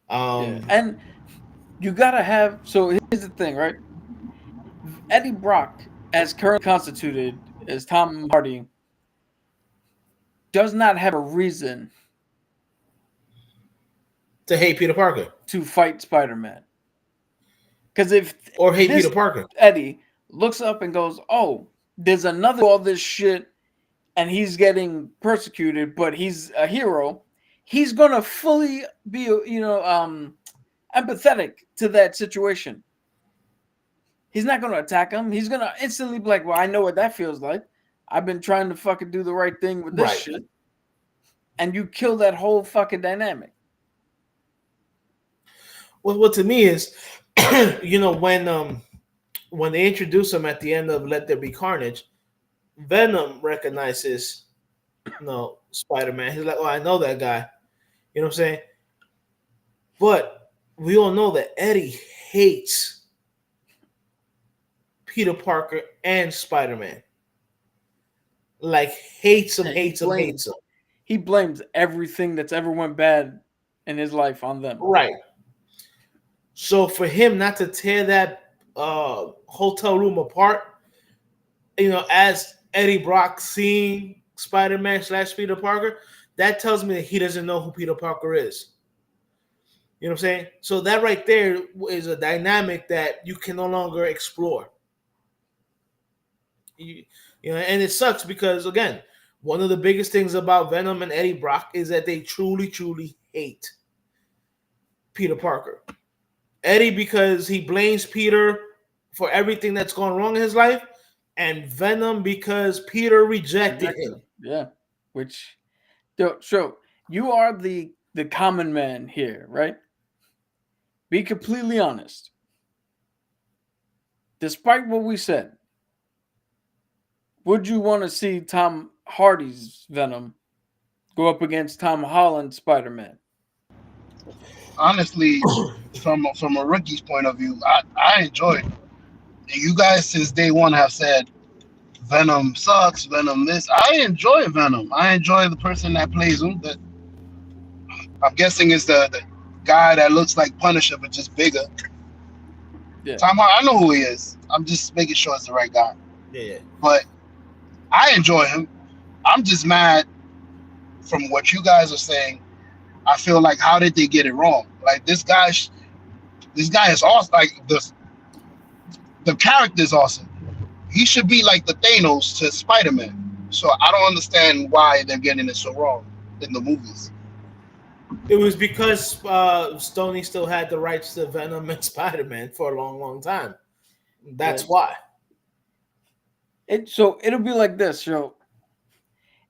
S1: And you got to have. So here's the thing, right? Eddie Brock, as currently constituted as Tom Hardy, does not have a reason
S7: to hate Peter Parker,
S1: to fight Spider-Man. Because
S7: hate Peter Parker,
S1: Eddie looks up and goes, "Oh, there's another all this shit, and he's getting persecuted, but he's a hero." He's gonna fully be, empathetic to that situation. He's not going to attack him. He's going to instantly be like, well, I know what that feels like. I've been trying to fucking do the right thing with this shit. And you kill that whole fucking dynamic.
S7: Well, what to me is, when they introduce him at the end of Let There Be Carnage, Venom recognizes, Spider-Man. He's like, oh, I know that guy. You know what I'm saying? But we all know that Eddie hates Peter Parker and Spider-Man. Like, hates him.
S1: He blames everything that's ever went bad in his life on them.
S7: Right. So for him not to tear that hotel room apart, as Eddie Brock seeing Spider-Man / Peter Parker, that tells me that he doesn't know who Peter Parker is. You know what I'm saying? So that right there is a dynamic that you can no longer explore. And it sucks because, again, one of the biggest things about Venom and Eddie Brock is that they truly, truly hate Peter Parker. Eddie because he blames Peter for everything that's gone wrong in his life, and Venom because Peter rejected him.
S1: Yeah, which, so you are the common man here, right? Be completely honest. Despite what we said, would you want to see Tom Hardy's Venom go up against Tom Holland's Spider-Man?
S8: Honestly, from a rookie's point of view, I enjoyed. You guys since day one have said Venom sucks, Venom this. I enjoy Venom. I enjoy the person that plays him. That I'm guessing is the guy that looks like Punisher but just bigger.
S1: Yeah.
S8: Tom, I know who he is. I'm just making sure it's the right guy.
S7: Yeah.
S8: But I enjoy him. I'm just mad from what you guys are saying. I feel like, how did they get it wrong? Like this guy is awesome. Like the character is awesome. He should be like the Thanos to Spider-Man. So I don't understand why they're getting it so wrong in the movies.
S7: It was because Stoney still had the rights to Venom and Spider-Man for a long, long time. That's why.
S1: So it'll be like this, It'll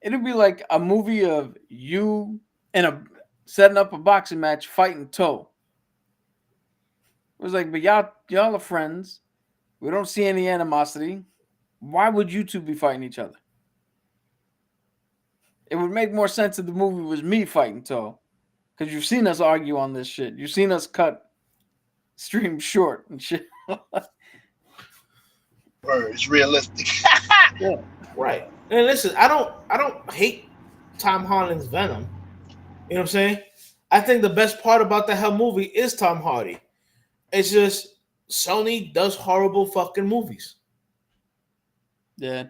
S1: be like a movie of you and setting up a boxing match fighting Toe. It was like, but y'all are friends. We don't see any animosity. Why would you two be fighting each other? It would make more sense if the movie was me fighting Toe. Because you've seen us argue on this shit. You've seen us cut streams short and shit.
S8: It's realistic.
S7: Yeah, right. And listen, I don't hate Tom Holland's Venom. You know what I'm saying? I think the best part about the hell movie is Tom Hardy. It's just Sony does horrible fucking movies.
S1: Yeah.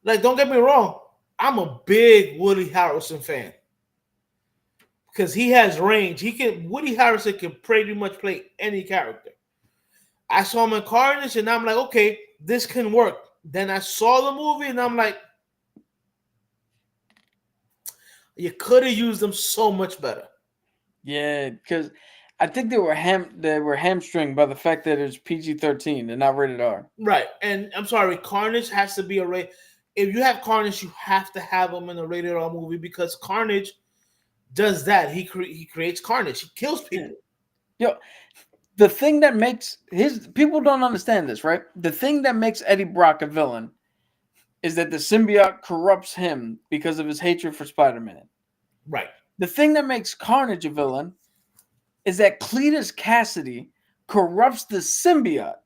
S7: Like, don't get me wrong. I'm a big Woody Harrelson fan. Because he has range. Woody Harrelson can pretty much play any character. I saw him in Carnage and I'm like, okay, this can work. Then I saw the movie and I'm like, you could have used them so much better.
S1: Yeah, because I think they were hamstringed by the fact that it's PG-13 and not rated R.
S7: Right. And I'm sorry, Carnage has to be a rated. If you have Carnage, you have to have him in a rated R movie because Carnage does that. He creates carnage. He kills people.
S1: Yo, the thing that makes people don't understand this, right? The thing that makes Eddie Brock a villain is that the symbiote corrupts him because of his hatred for Spider-Man.
S7: Right.
S1: The thing that makes Carnage a villain is that Cletus Cassidy corrupts the symbiote.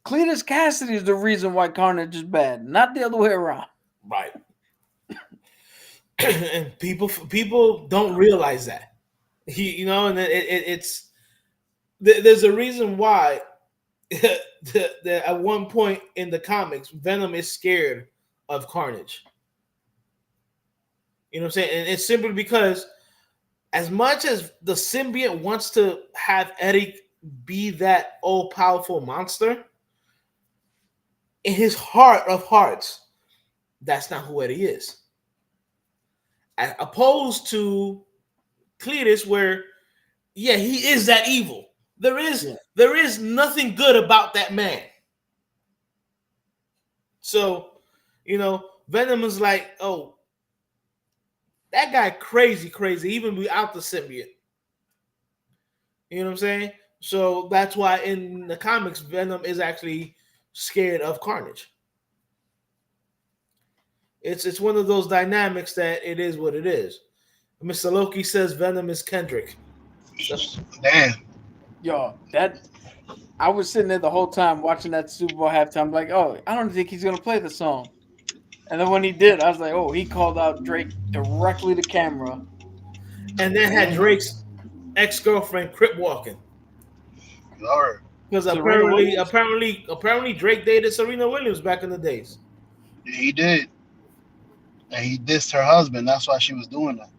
S1: Cletus Cassidy is the reason why Carnage is bad, not the other way around.
S7: Right. And people don't realize that. And it's there's a reason why at one point in the comics, Venom is scared of Carnage. You know what I'm saying? And it's simply because as much as the symbiote wants to have Eddie be that all-powerful monster, in his heart of hearts, that's not who Eddie is. As opposed to Cletus, where, yeah, he is that evil. There is nothing good about that man. So, Venom is like, oh, that guy crazy, even without the symbiote. You know what I'm saying? So that's why in the comics, Venom is actually scared of Carnage. It's one of those dynamics that it is what it is. Mr. Loki says Venom is Kendrick.
S8: Damn.
S1: Yo, I was sitting there the whole time watching that Super Bowl halftime, like, oh, I don't think he's gonna play the song. And then when he did, I was like, oh, he called out Drake directly to camera.
S7: And then had Drake's ex-girlfriend crip walking.
S8: Lord.
S7: Because
S1: Serena Williams?
S7: apparently Drake dated Serena Williams back in the days.
S8: Yeah, he did. And he dissed her husband. That's why she was doing that.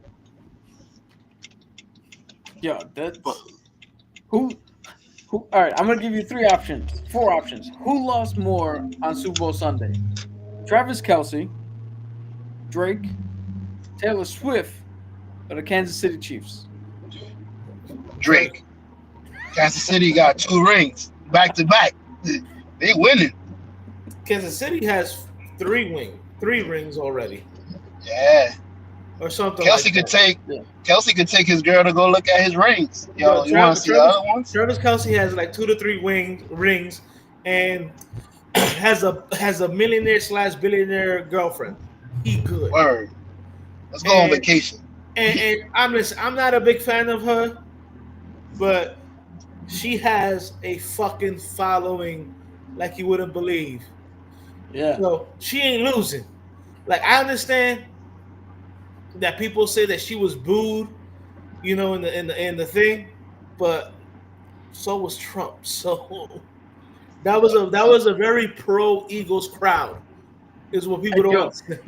S1: Yeah, that's who. All right, I'm gonna give you four options. Who lost more on Super Bowl Sunday? Travis Kelce, Drake, Taylor Swift, or the Kansas City Chiefs?
S8: Drake. Kansas City got 2 rings back to back. They winning.
S7: Kansas City has 3 rings already,
S8: Yeah.
S7: or something.
S8: Kelsey
S7: like
S8: could
S7: that.
S8: take
S1: Yeah.
S8: Kelsey could take his girl to go look at his rings. Yo, you want to see the other ones?
S7: Travis Kelce has like 2 to 3 rings, and has a millionaire/billionaire girlfriend. He good.
S8: Word. Let's go on vacation.
S7: And I'm not a big fan of her, but she has a fucking following like you wouldn't believe.
S1: Yeah.
S7: So she ain't losing. Like, I understand that people say that she was booed, in the thing, but so was Trump. So that was a very pro Eagles crowd, is what people don't understand.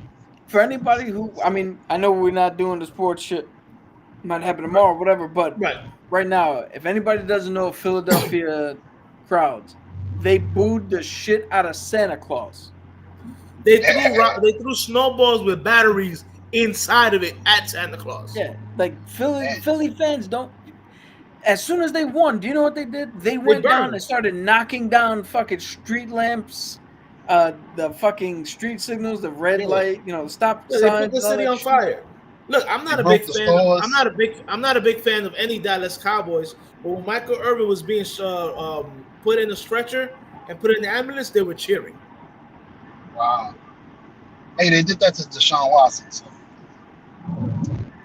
S1: For anybody who, I know we're not doing the sports shit, might happen tomorrow, whatever, but right now, if anybody doesn't know Philadelphia crowds, they booed the shit out of Santa Claus.
S7: They threw snowballs with batteries inside of it at Santa Claus.
S1: Yeah, like Philly fans don't. As soon as they won, do you know what they did? They went down and started knocking down fucking street lamps, the fucking street signals, the red light, stop signs.
S7: They put the city on fire. Look, I'm not a big fan. I'm not a big fan of any Dallas Cowboys. But when Michael Irvin was being put in a stretcher and put in the ambulance, they were cheering.
S8: Wow. Hey, they did that to Deshaun Watson. So.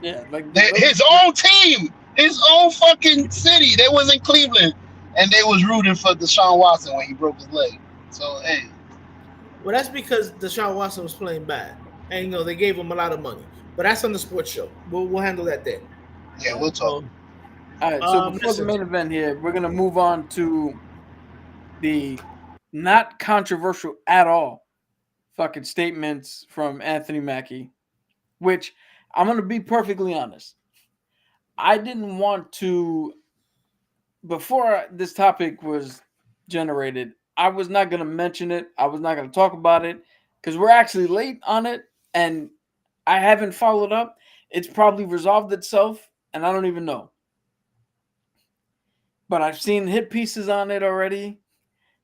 S1: Yeah, like
S8: his own team, his own fucking city. They was in Cleveland, and they was rooting for Deshaun Watson when he broke his leg. So hey.
S7: Well, that's because Deshaun Watson was playing bad, and they gave him a lot of money. But that's on the sports show. We'll handle that then.
S8: Yeah, we'll talk.
S1: All right, so before the main event here, we're gonna move on to the not controversial at all fucking statements from Anthony Mackie, which I'm gonna be perfectly honest. I didn't want to, before this topic was generated, I was not gonna mention it. I was not gonna talk about it because we're actually late on it, and I haven't followed up. It's probably resolved itself, and I don't even know. But I've seen hit pieces on it already,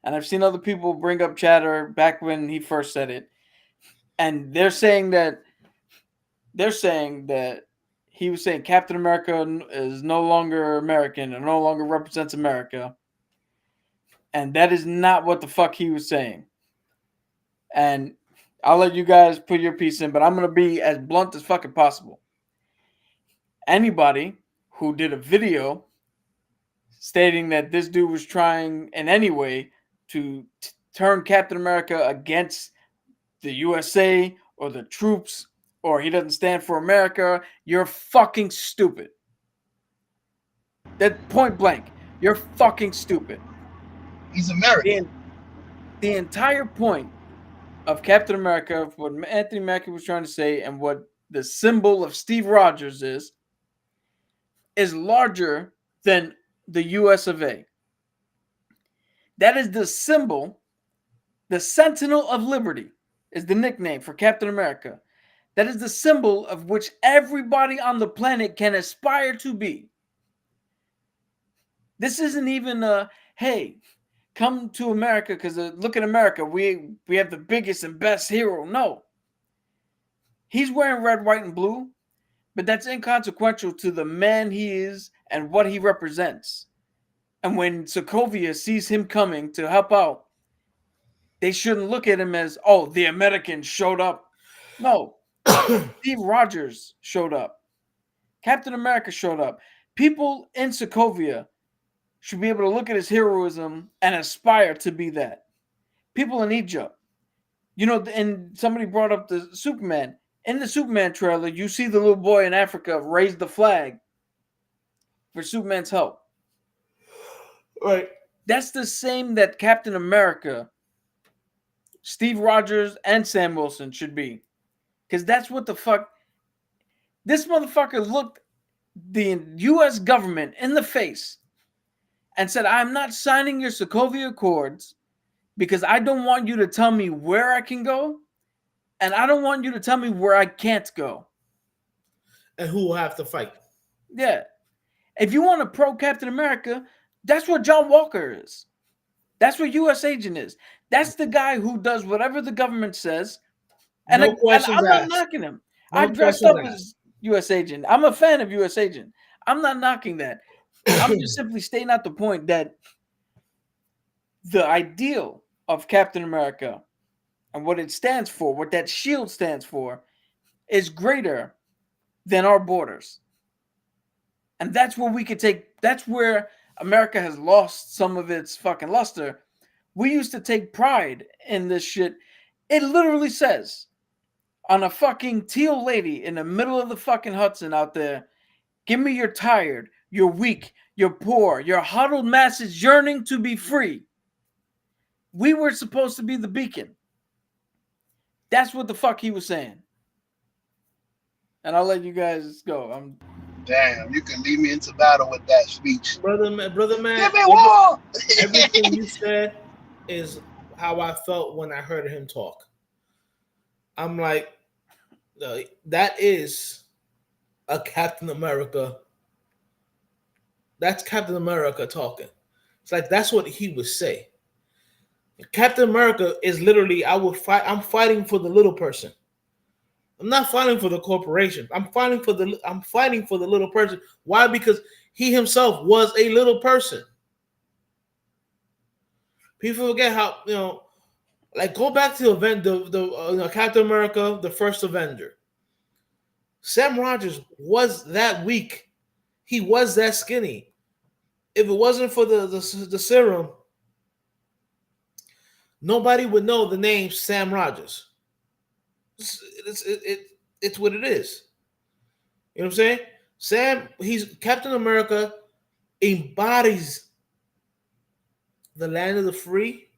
S1: and I've seen other people bring up chatter back when he first said it. And they're saying that he was saying Captain America is no longer American and no longer represents America. And that is not what the fuck he was saying. And I'll let you guys put your piece in, but I'm going to be as blunt as fucking possible. Anybody who did a video stating that this dude was trying in any way to turn Captain America against the USA or the troops, or he doesn't stand for America, you're fucking stupid. That point blank. You're fucking stupid.
S8: He's American.
S1: The entire point of Captain America, what Anthony Mackie was trying to say, and what the symbol of Steve Rogers is larger than the US of A. That is the symbol. The Sentinel of Liberty is the nickname for Captain America. That is the symbol of which everybody on the planet can aspire to be. This isn't even a, hey, come to America because look at America. We have the biggest and best hero. No. He's wearing red, white, and blue, but that's inconsequential to the man he is and what he represents. And when Sokovia sees him coming to help out, they shouldn't look at him as, oh, the Americans showed up. No. Steve Rogers showed up. Captain America showed up. People in Sokovia should be able to look at his heroism and aspire to be that. People in Egypt. And somebody brought up the Superman. In the Superman trailer, you see the little boy in Africa raise the flag for Superman's help.
S7: Right.
S1: That's the same that Captain America, Steve Rogers, and Sam Wilson should be. Because that's what the fuck. This motherfucker looked the U.S. government in the face and said, I'm not signing your Sokovia Accords because I don't want you to tell me where I can go, and I don't want you to tell me where I can't go.
S7: And who will have to fight?
S1: Yeah. If you want a pro Captain America, that's what John Walker is. That's what U.S. agent is. That's the guy who does whatever the government says. And,
S7: No questions
S1: I'm not
S7: asked.
S1: knocking him.
S7: No
S1: I dressed
S7: questions
S1: up
S7: asked.
S1: as U.S. agent. I'm a fan of U.S. agent. I'm not knocking that. I'm just simply stating out the point that the ideal of Captain America and what it stands for, what that shield stands for, is greater than our borders. And that's where we could take, that's where America has lost some of its fucking luster. We used to take pride in this shit. It literally says on a fucking teal lady in the middle of the fucking Hudson out there, give me your tired, you're weak, you're poor, your huddled masses yearning to be free. We were supposed to be the beacon. That's what the fuck he was saying. And I'll let you guys go.
S8: Damn, you can lead me into battle with that speech.
S7: Brother man,
S8: Give me war!
S7: everything you said is how I felt when I heard him talk. I'm like, that is a Captain America. That's Captain America talking. It's like that's what he would say. Captain America is literally, I'm fighting for the little person. I'm not fighting for the corporation. I'm fighting for the little person. Why? Because he himself was a little person. People forget how, like go back to the event, the Captain America, the first Avenger. Sam Rogers was that weak. He was that skinny. If it wasn't for the serum, nobody would know the name Sam Rogers. It's what it is. You know what I'm saying? He's Captain America, embodies the land of the free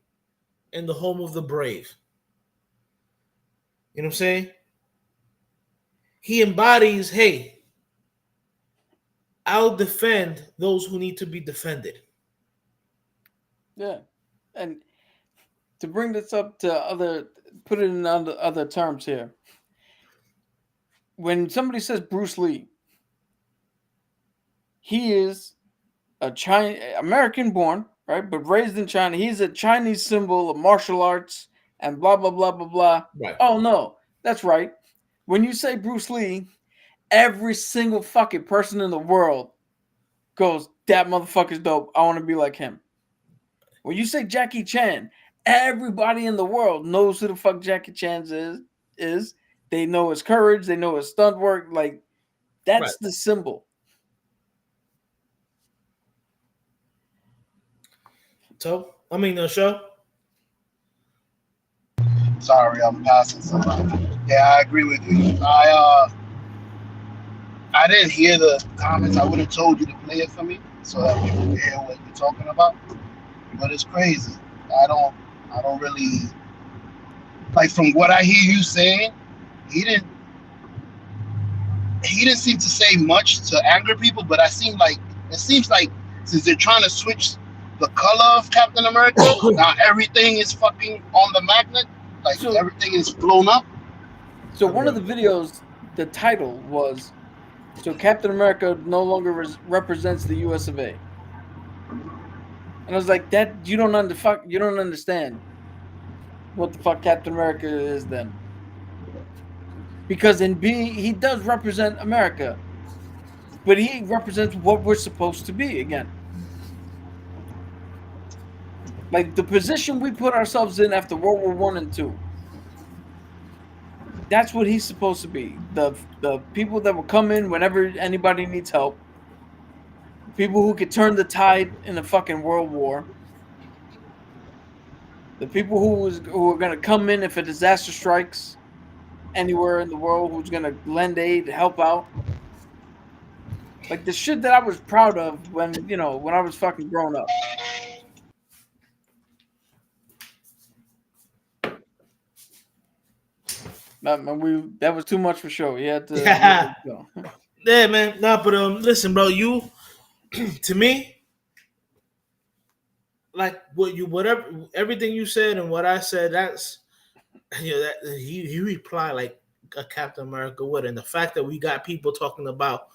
S7: and the home of the brave. You know what I'm saying? He embodies, hey, I'll defend those who need to be defended.
S1: Yeah. And to bring this up to put it in other terms here. When somebody says Bruce Lee, he is a American born, right? But raised in China. He's a Chinese symbol of martial arts and blah, blah, blah, blah, blah.
S7: Right.
S1: Oh, no, that's right. When you say Bruce Lee, every single fucking person in the world goes, that motherfucker's dope. I want to be like him. When you say Jackie Chan, everybody in the world knows who the fuck Jackie Chan is. They know his courage. They know his stunt work. Like, that's
S7: Right.
S1: the symbol.
S7: So, show.
S8: Sorry, I'm passing somebody. Yeah, I agree with you. I didn't hear the comments. I would have told you to play it for me so that people can hear what you're talking about. But it's crazy. I don't really like, from what I hear you saying, he didn't seem to say much to anger people, but it seems like since they're trying to switch the color of Captain America, now everything is fucking on the magnet. Like,
S1: So-
S8: everything is blown up.
S1: So one of the videos, the title was, so Captain America no longer represents the US of A. And I was like, that you don't understand what the fuck Captain America is then. Because in B, he does represent America. But he represents what we're supposed to be again. Like the position we put ourselves in after World War I and II. That's what he's supposed to be. The people that will come in whenever anybody needs help. People who could turn the tide in a fucking world war. The people who are going to come in if a disaster strikes anywhere in the world, who's going to lend aid, help out. Like the shit that I was proud of when when I was fucking grown up. That was too much for show. You had to let it go.
S7: Yeah, man. Nah, but listen, bro. You, to me, like whatever, everything you said and what I said. That's that he replied like a Captain America would, and the fact that we got people talking about,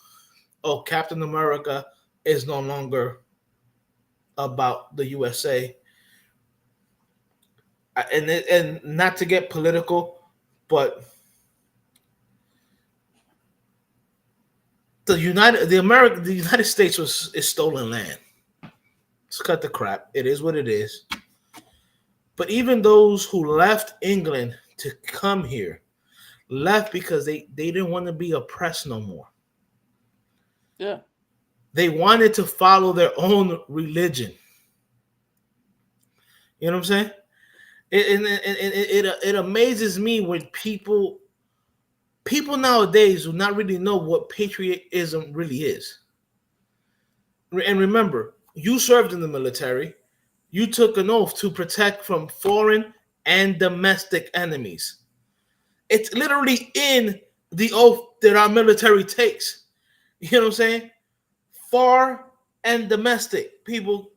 S7: oh, Captain America is no longer about the USA, and not to get political, but the United States is stolen land. Let's cut the crap. It is what it is. But even those who left England to come here left because they didn't want to be oppressed no more.
S1: Yeah.
S7: They wanted to follow their own religion. You know what I'm saying? It amazes me when people nowadays do not really know what patriotism really is. And remember, you served in the military. You took an oath to protect from foreign and domestic enemies. It's literally in the oath that our military takes. You know what I'm saying? Foreign and domestic. People,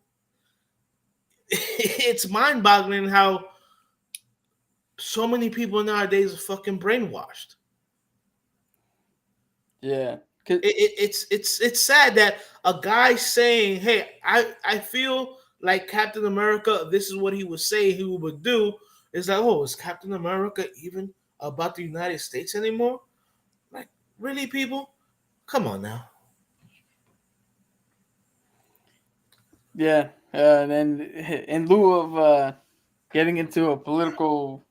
S7: it's mind-boggling how so many people nowadays are fucking brainwashed.
S1: Yeah.
S7: It's sad that a guy saying, hey, I feel like Captain America, this is what he would say he would do. It's like, oh, is Captain America even about the United States anymore? Like, really, people? Come on now.
S1: Yeah. And then in lieu of getting into a political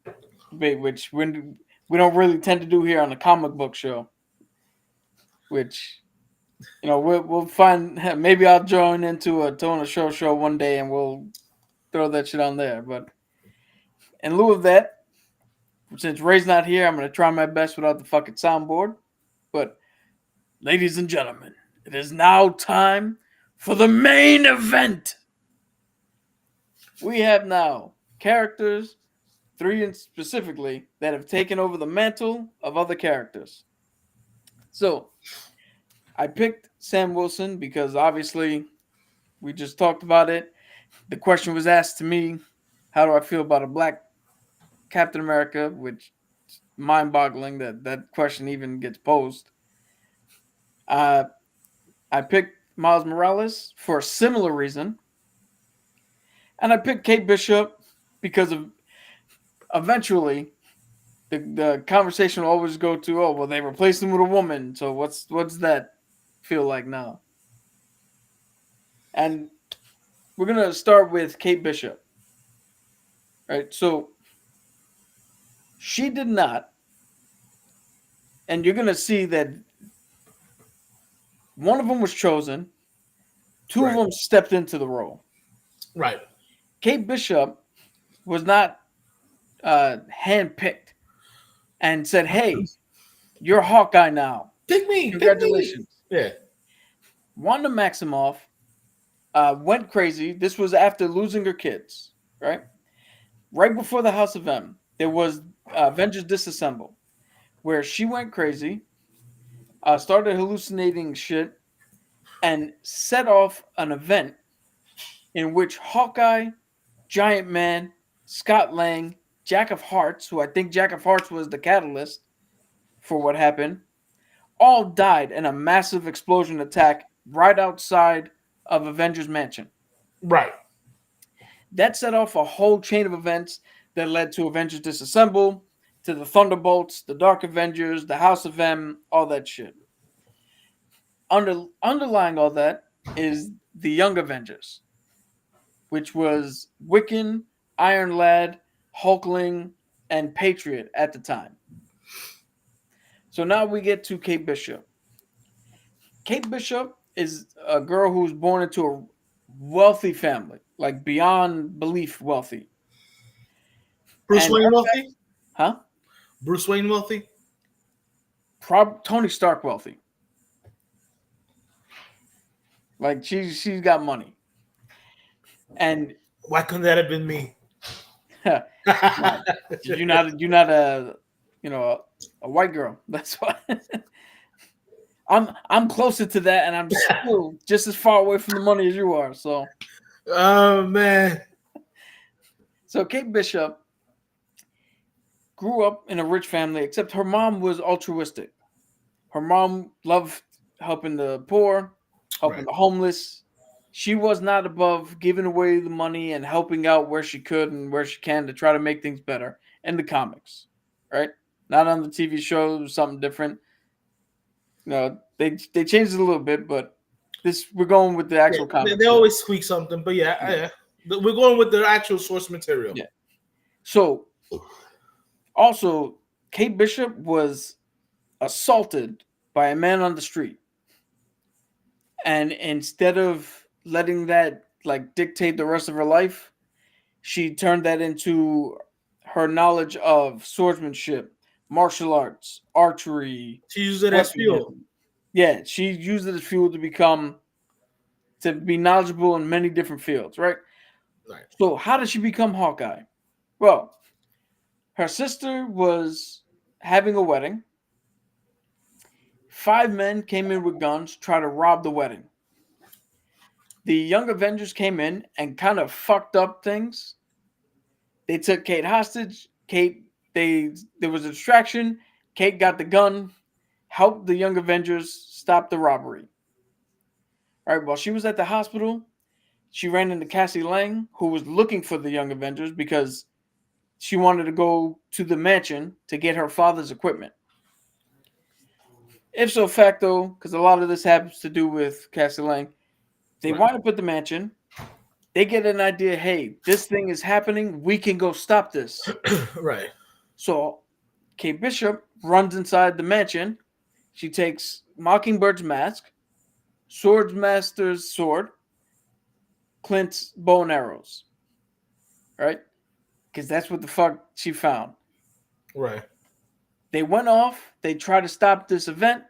S1: debate, which we don't really tend to do here on the comic book show, which we'll find. Maybe I'll join into a Tona show one day, and we'll throw that shit on there. But in lieu of that, since Ray's not here, I'm gonna try my best without the fucking soundboard. But ladies and gentlemen, it is now time for the main event. We have now characters, 3 specifically, that have taken over the mantle of other characters. So I picked Sam Wilson because obviously we just talked about it. The question was asked to me, how do I feel about a black Captain America, which is mind-boggling that question even gets posed. I picked Miles Morales for a similar reason. And I picked Kate Bishop because of eventually the conversation will always go to, oh, well, they replaced him with a woman. So what's that feel like now? And we're going to start with Kate Bishop. Right? So she did not. And you're going to see that one of them was chosen. 2 of them stepped into the role.
S7: Right.
S1: Kate Bishop was not handpicked and said, hey, you're Hawkeye now.
S7: Pick me.
S1: Congratulations.
S7: Pick me. Yeah.
S1: Wanda Maximoff went crazy. This was after losing her kids, right? Right before the House of M, there was Avengers Disassemble, where she went crazy, started hallucinating shit, and set off an event in which Hawkeye, Giant Man, Scott Lang, Jack of Hearts, who I think Jack of Hearts was the catalyst for what happened, all died in a massive explosion attack right outside of Avengers Mansion.
S7: Right.
S1: That set off a whole chain of events that led to Avengers Disassemble, to the Thunderbolts, the Dark Avengers, the House of M, all that shit. Underlying all that is the Young Avengers, which was Wiccan, Iron Lad, Hulkling, and Patriot at the time. So now we get to Kate Bishop. Kate Bishop is a girl who was born into a wealthy family, like beyond belief wealthy.
S7: Bruce Wayne wealthy?
S1: Huh?
S7: Bruce Wayne wealthy?
S1: Tony Stark wealthy. Like she's got money, and
S7: Why couldn't that have been me?
S1: you're not a a white girl. That's why. I'm closer to that, and I'm still just as far away from the money as you are. So,
S7: Oh man.
S1: so Kate Bishop grew up in a rich family, except her mom was altruistic. Her mom loved helping the poor, helping the homeless. She was not above giving away the money and helping out where she could and where she can to try to make things better in the comics, right? Not on the TV show, something different. No, they changed it a little bit, but we're going with the actual comics.
S7: They always tweak something, but yeah. We're going with the actual source material.
S1: Yeah. So, also, Kate Bishop was assaulted by a man on the street, and instead of letting that like dictate the rest of her life, she turned that into her knowledge of swordsmanship, martial arts, archery.
S7: She used it as fuel.
S1: Yeah, she used it as fuel to be knowledgeable in many different fields, right?
S7: Right.
S1: So how did she become Hawkeye? Well, her sister was having a wedding. 5 men came in with guns, try to rob the wedding. The Young Avengers came in and kind of fucked up things. They took Kate hostage. There was a distraction. Kate got the gun, helped the Young Avengers stop the robbery. All right, while she was at the hospital, she ran into Cassie Lang, who was looking for the Young Avengers because she wanted to go to the mansion to get her father's equipment. Ipso facto, because a lot of this happens to do with Cassie Lang, they wind up at the mansion. They get an idea, hey, this thing is happening. We can go stop this.
S7: Right.
S1: So Kate Bishop runs inside the mansion. She takes Mockingbird's mask, Swordsmaster's sword, Clint's bow and arrows. Right? Because that's what the fuck she found.
S7: Right.
S1: They went off. They tried to stop this event.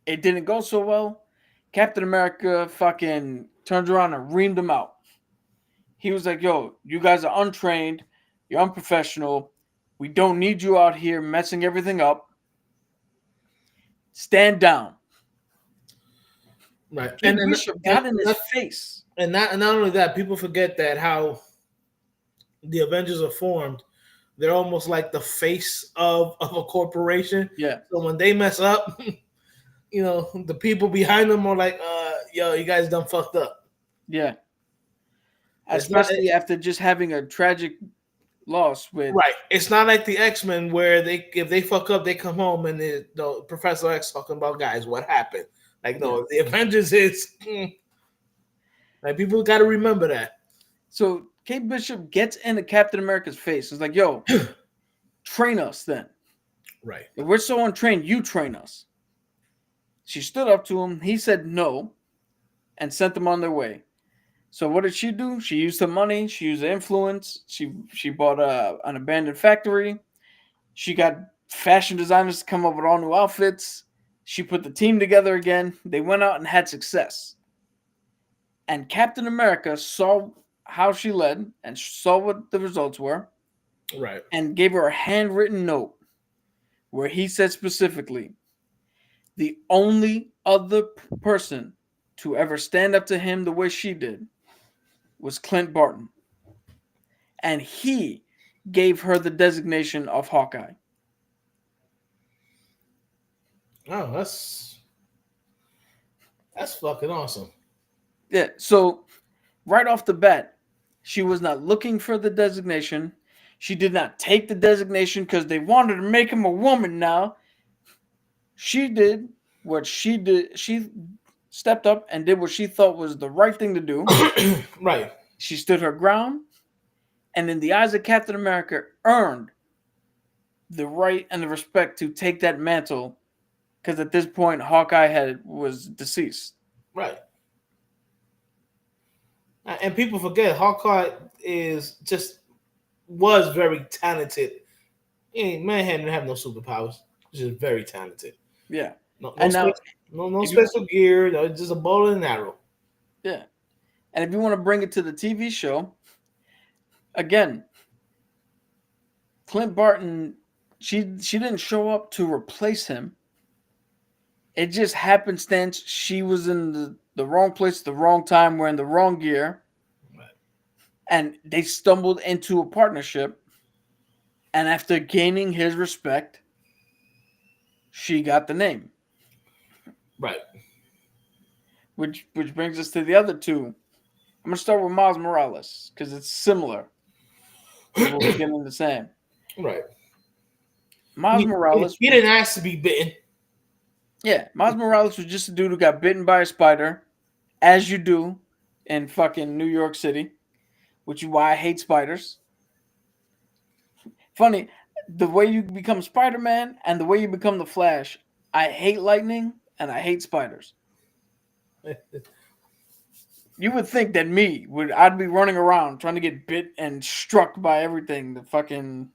S1: It didn't go so well. Captain America fucking turns around and reamed them out. He was like, yo, you guys are untrained. You're unprofessional. We don't need you out here messing everything up. Stand down.
S7: Right.
S1: And Bishop got in his face.
S7: And not only that, people forget that how the Avengers are formed. They're almost like the face of a corporation.
S1: Yeah.
S7: So when they mess up, the people behind them are like, yo, you guys done fucked up.
S1: Yeah. Especially after just having a tragic loss with.
S7: Right. It's not like the X-Men where if they fuck up, they come home and Professor X talking about, guys, what happened? Like, no, the Avengers is like, people got to remember that.
S1: So Kate Bishop gets into Captain America's face. It's like, yo, train us then.
S7: Right.
S1: If we're so untrained, you train us. She stood up to him. He said no and sent them on their way. So what did she do? She used her money. She used her influence. She bought an abandoned factory. She got fashion designers to come up with all new outfits. She put the team together again. They went out and had success. And Captain America saw how she led and saw what the results were.
S7: Right.
S1: And gave her a handwritten note where he said specifically, the only other person to ever stand up to him the way she did was Clint Barton. And he gave her the designation of Hawkeye.
S7: Oh, that's fucking awesome.
S1: Yeah, so right off the bat, she was not looking for the designation. She did not take the designation because they wanted to make him a woman now. She did what she did. She stepped up and did what she thought was the right thing to do.
S7: Right.
S1: She stood her ground, and in the eyes of Captain America, earned the right and the respect to take that mantle, because at this point, Hawkeye was deceased.
S7: Right. And people forget Hawkeye was very talented. Man didn't have no superpowers. Just very talented.
S1: Yeah.
S7: No special gear. Just a bow and an arrow.
S1: Yeah. And if you want to bring it to the TV show, again, Clint Barton, she didn't show up to replace him. It just happenstance she was in the wrong place at the wrong time, wearing the wrong gear.
S7: Right.
S1: And they stumbled into a partnership. And after gaining his respect, she got the name.
S7: Right.
S1: Which brings us to the other two. I'm gonna start with Miles Morales because it's similar to what we're getting the same.
S7: Right.
S1: Miles Morales.
S7: He didn't ask to be bitten.
S1: Yeah, Miles Morales was just a dude who got bitten by a spider, as you do in fucking New York City, which is why I hate spiders. Funny, the way you become Spider-Man and the way you become the Flash. I hate lightning and I hate spiders. You would think that I'd be running around trying to get bit and struck by everything. The fucking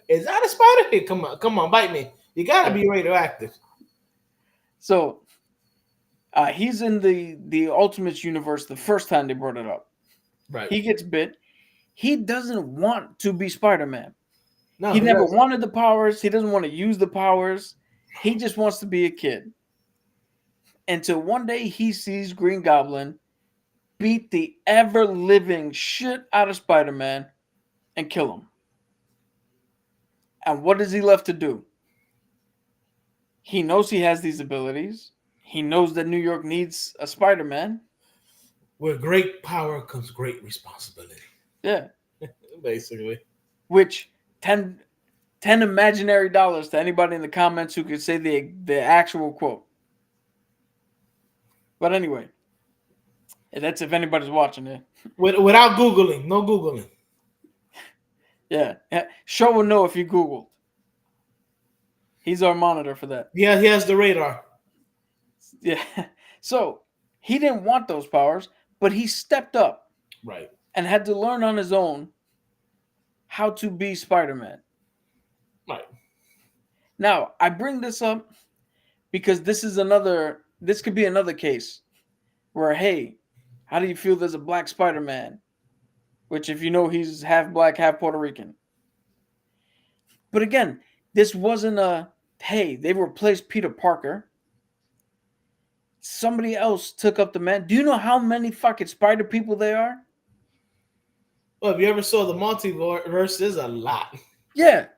S7: Is that a spider? Hey, come on, bite me. You gotta be radioactive.
S1: So he's in the Ultimates universe the first time they brought it up.
S7: Right.
S1: He gets bit. He doesn't want to be Spider-Man.
S7: No,
S1: he never wanted the powers. He doesn't want to use the powers. He just wants to be a kid. Until one day he sees Green Goblin beat the ever-living shit out of Spider-Man and kill him. And what is he left to do? He knows he has these abilities. He knows that New York needs a Spider-Man.
S7: With great power comes great responsibility.
S1: Yeah.
S7: Basically.
S1: Which 10 imaginary dollars to anybody in the comments who could say the actual quote. But anyway, that's if anybody's watching it.
S7: Without Googling. No Googling.
S1: Yeah. Show will know if you Googled. He's our monitor for that.
S7: Yeah, he has the radar.
S1: Yeah. So he didn't want those powers, but he stepped up.
S7: Right.
S1: And had to learn on his own how to be Spider-Man.
S7: Right.
S1: Now, I bring this up because this could be another case where, hey, how do you feel there's a black Spider-Man? Which, if you know, he's half black, half Puerto Rican. But again, this wasn't hey, they replaced Peter Parker. Somebody else took up the man. Do you know how many fucking spider people there are?
S7: Well, if you ever saw the multiverse, there's a lot.
S1: Yeah.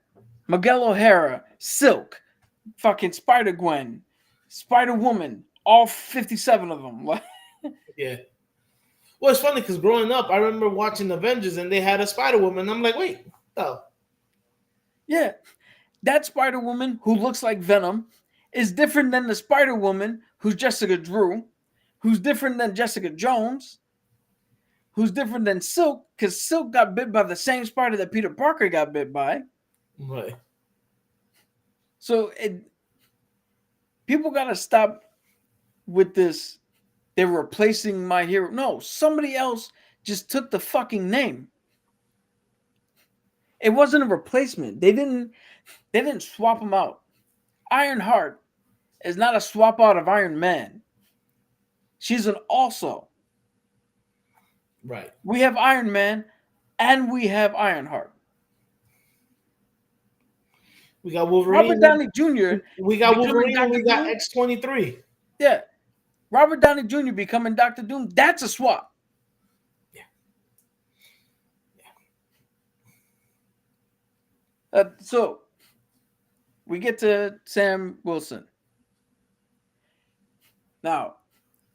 S1: Miguel O'Hara, Silk, fucking Spider-Gwen, Spider-Woman, all 57 of them.
S7: Yeah. Well, it's funny because growing up, I remember watching Avengers and they had a Spider-Woman. I'm like, wait, oh.
S1: Yeah. That Spider-Woman who looks like Venom is different than the Spider-Woman who's Jessica Drew, who's different than Jessica Jones, who's different than Silk, because Silk got bit by the same spider that Peter Parker got bit by.
S7: Right.
S1: So people got to stop with this. They're replacing my hero. No, somebody else just took the fucking name. It wasn't a replacement. They didn't swap them out. Ironheart is not a swap out of Iron Man. She's an also.
S7: Right.
S1: We have Iron Man and we have Ironheart.
S7: We got Wolverine.
S1: Robert Downey Jr.
S7: We got Wolverine and we got X-23.
S1: Yeah. Robert Downey Jr. becoming Dr. Doom. That's a swap. Yeah. So we get to Sam Wilson. Now,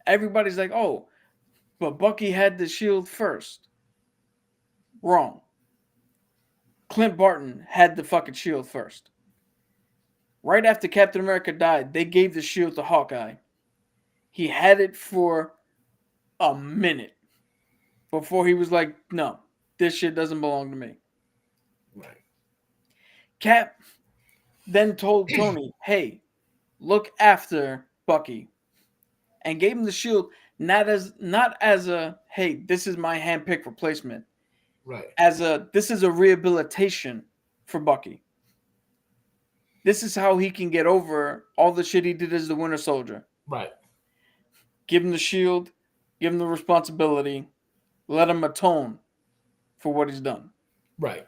S1: everybody's like, oh, but Bucky had the shield first. Wrong. Clint Barton had the fucking shield first. Right after Captain America died, they gave the shield to Hawkeye. He had it for a minute before he was like, no, this shit doesn't belong to me.
S7: Right.
S1: Cap then told Tony, hey, look after Bucky. And gave him the shield not as a, hey, this is my handpicked replacement.
S7: Right.
S1: This is a rehabilitation for Bucky. This is how he can get over all the shit he did as the Winter Soldier.
S7: Right.
S1: Give him the shield. give him the responsibility, let him atone for what he's done.
S7: Right.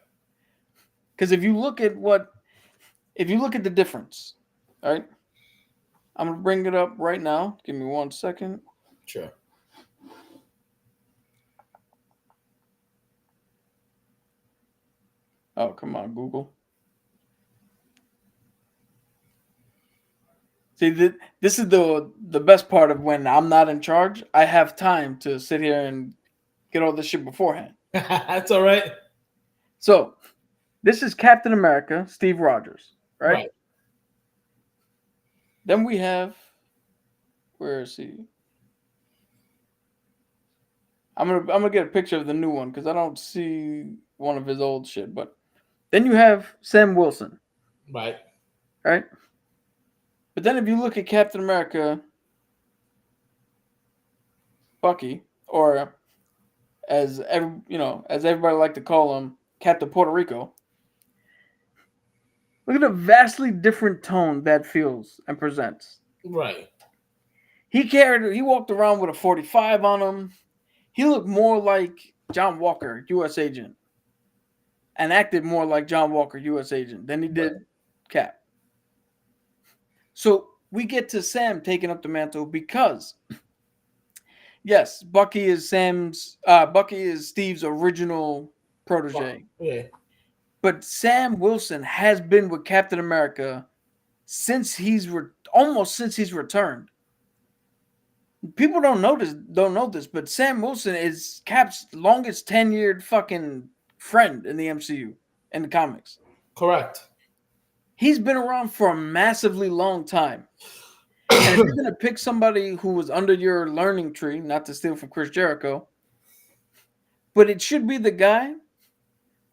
S1: Because if you look at the difference, all right, I'm gonna bring it up right now. Give me 1 second.
S7: Sure.
S1: Oh, come on, Google. See, this is the best part of when I'm not in charge. I have time to sit here and get all this shit beforehand.
S7: That's all right.
S1: So, this is Captain America, Steve Rogers, right?
S7: Right.
S1: Then we have, where is he? I'm gonna get a picture of the new one because I don't see one of his old shit. But then you have Sam Wilson,
S7: Right.
S1: right? But then if you look at Captain America, Bucky, or as everybody like to call him, Captain Puerto Rico. Look at the vastly different tone that feels and presents.
S7: Right.
S1: He walked around with a 45 on him. He looked more like John Walker, U.S. agent, and acted more like John Walker, U.S. agent, than he did Cap. So we get to Sam taking up the mantle because, yes, Bucky is Steve's original protege.
S7: Yeah.
S1: But Sam Wilson has been with Captain America since he's returned. People don't know this, but Sam Wilson is Cap's longest tenured fucking friend in the MCU, in the comics.
S7: Correct.
S1: He's been around for a massively long time. And if you're going to pick somebody who was under your learning tree, not to steal from Chris Jericho, but it should be the guy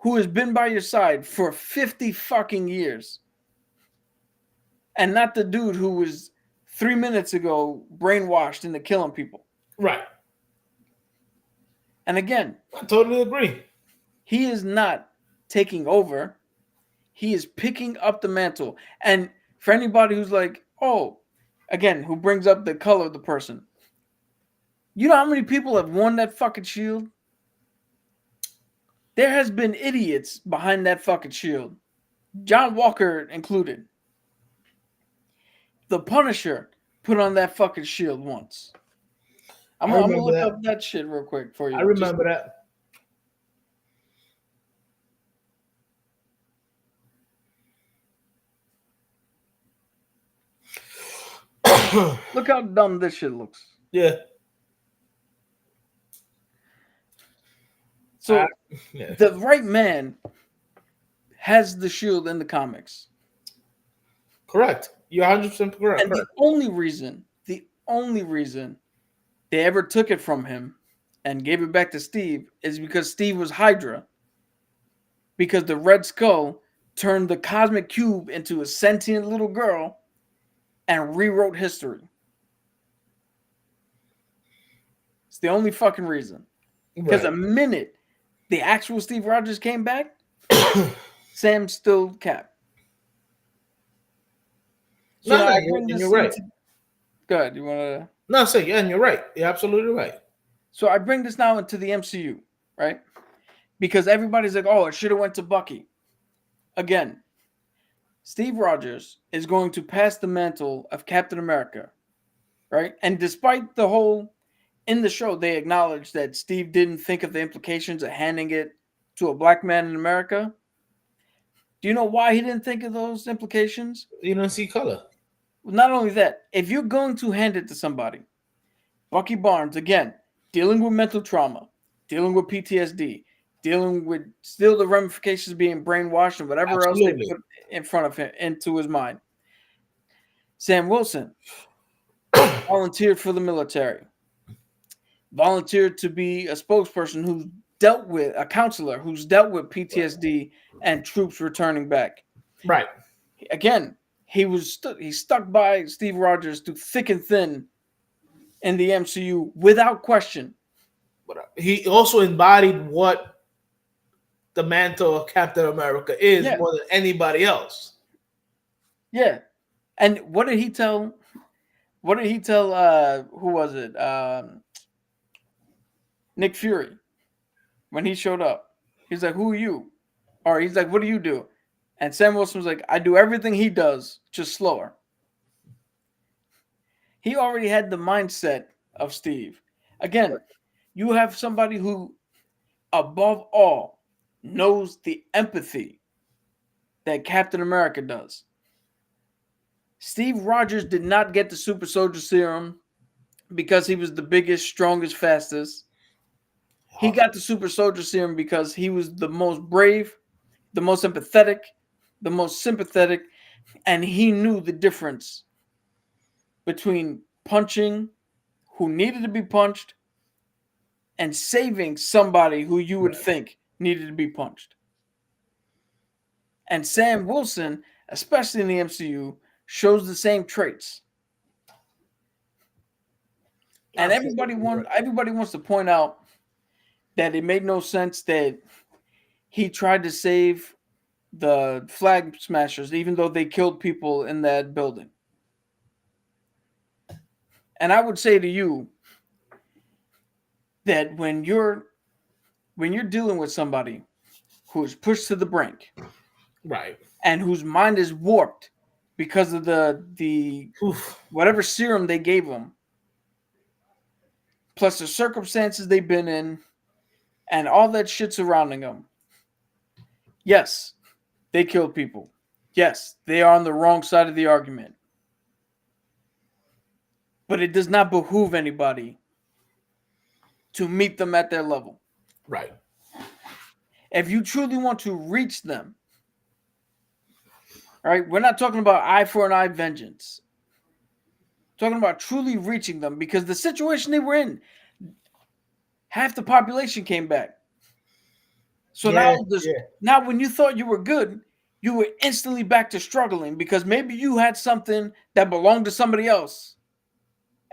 S1: who has been by your side for 50 fucking years. And not the dude who was 3 minutes ago brainwashed into killing people.
S7: Right.
S1: And again,
S7: I totally agree.
S1: he is not taking over. He is picking up the mantle. And for anybody who's like, oh, again, who brings up the color of the person. You know how many people have worn that fucking shield? There has been idiots behind that fucking shield. John Walker included. The Punisher put on that fucking shield once. I'm gonna look up that shit real quick for you.
S7: I remember that.
S1: Look how dumb this shit looks.
S7: Yeah.
S1: So the right man has the shield in the comics.
S7: Correct. You're 100% correct.
S1: And the only reason they ever took it from him and gave it back to Steve is because Steve was Hydra. Because the Red Skull turned the cosmic cube into a sentient little girl and rewrote history. It's the only fucking reason. Because the minute the actual Steve Rogers came back, Sam's still Cap. So
S7: you're right.
S1: Go ahead. You want to?
S7: No, so yeah, and you're right. You're absolutely right.
S1: So I bring this now into the MCU, right? Because everybody's like, oh, it should have went to Bucky. Again, Steve Rogers is going to pass the mantle of Captain America, right? And despite the whole, in the show, they acknowledge that Steve didn't think of the implications of handing it to a black man in America. Do you know why he didn't think of those implications?
S7: You don't see color.
S1: Not only that, if you're going to hand it to somebody, Bucky Barnes, again, dealing with mental trauma, dealing with PTSD, dealing with still the ramifications of being brainwashed and whatever else they put in front of him into his mind. Sam Wilson volunteered for the military, volunteered to be a spokesperson who's dealt with, a counselor who's dealt with PTSD and troops returning back.
S7: Right.
S1: Again, he stuck by Steve Rogers through thick and thin in the MCU without question.
S7: But he also embodied what the mantle of Captain America is more than anybody else.
S1: Yeah. And what did he tell who was it? Nick Fury, when he showed up, he's like, "Who are you?" Or he's like, "What do you do?" And Sam Wilson was like, "I do everything he does, just slower." He already had the mindset of Steve. Again, you have somebody who, above all, knows the empathy that Captain America does. Steve Rogers did not get the super soldier serum because he was the biggest, strongest, fastest. He got the super soldier serum because he was the most brave, the most empathetic, the most sympathetic, and he knew the difference between punching who needed to be punched and saving somebody who you would think needed to be punched. And Sam Wilson, especially in the MCU, shows the same traits. And everybody wants to point out that it made no sense that he tried to save the flag smashers, even though they killed people in that building. And I would say to you that when you're dealing with somebody who is pushed to the brink,
S7: right,
S1: and whose mind is warped because of the whatever serum they gave them, plus the circumstances they've been in, and all that shit surrounding them. Yes, they killed people. Yes, they are on the wrong side of the argument. But it does not behoove anybody to meet them at their level.
S7: Right.
S1: If you truly want to reach them, right? We're not talking about eye for an eye vengeance. We're talking about truly reaching them, because the situation they were in, half the population came back. So now when you thought you were good, you were instantly back to struggling because maybe you had something that belonged to somebody else.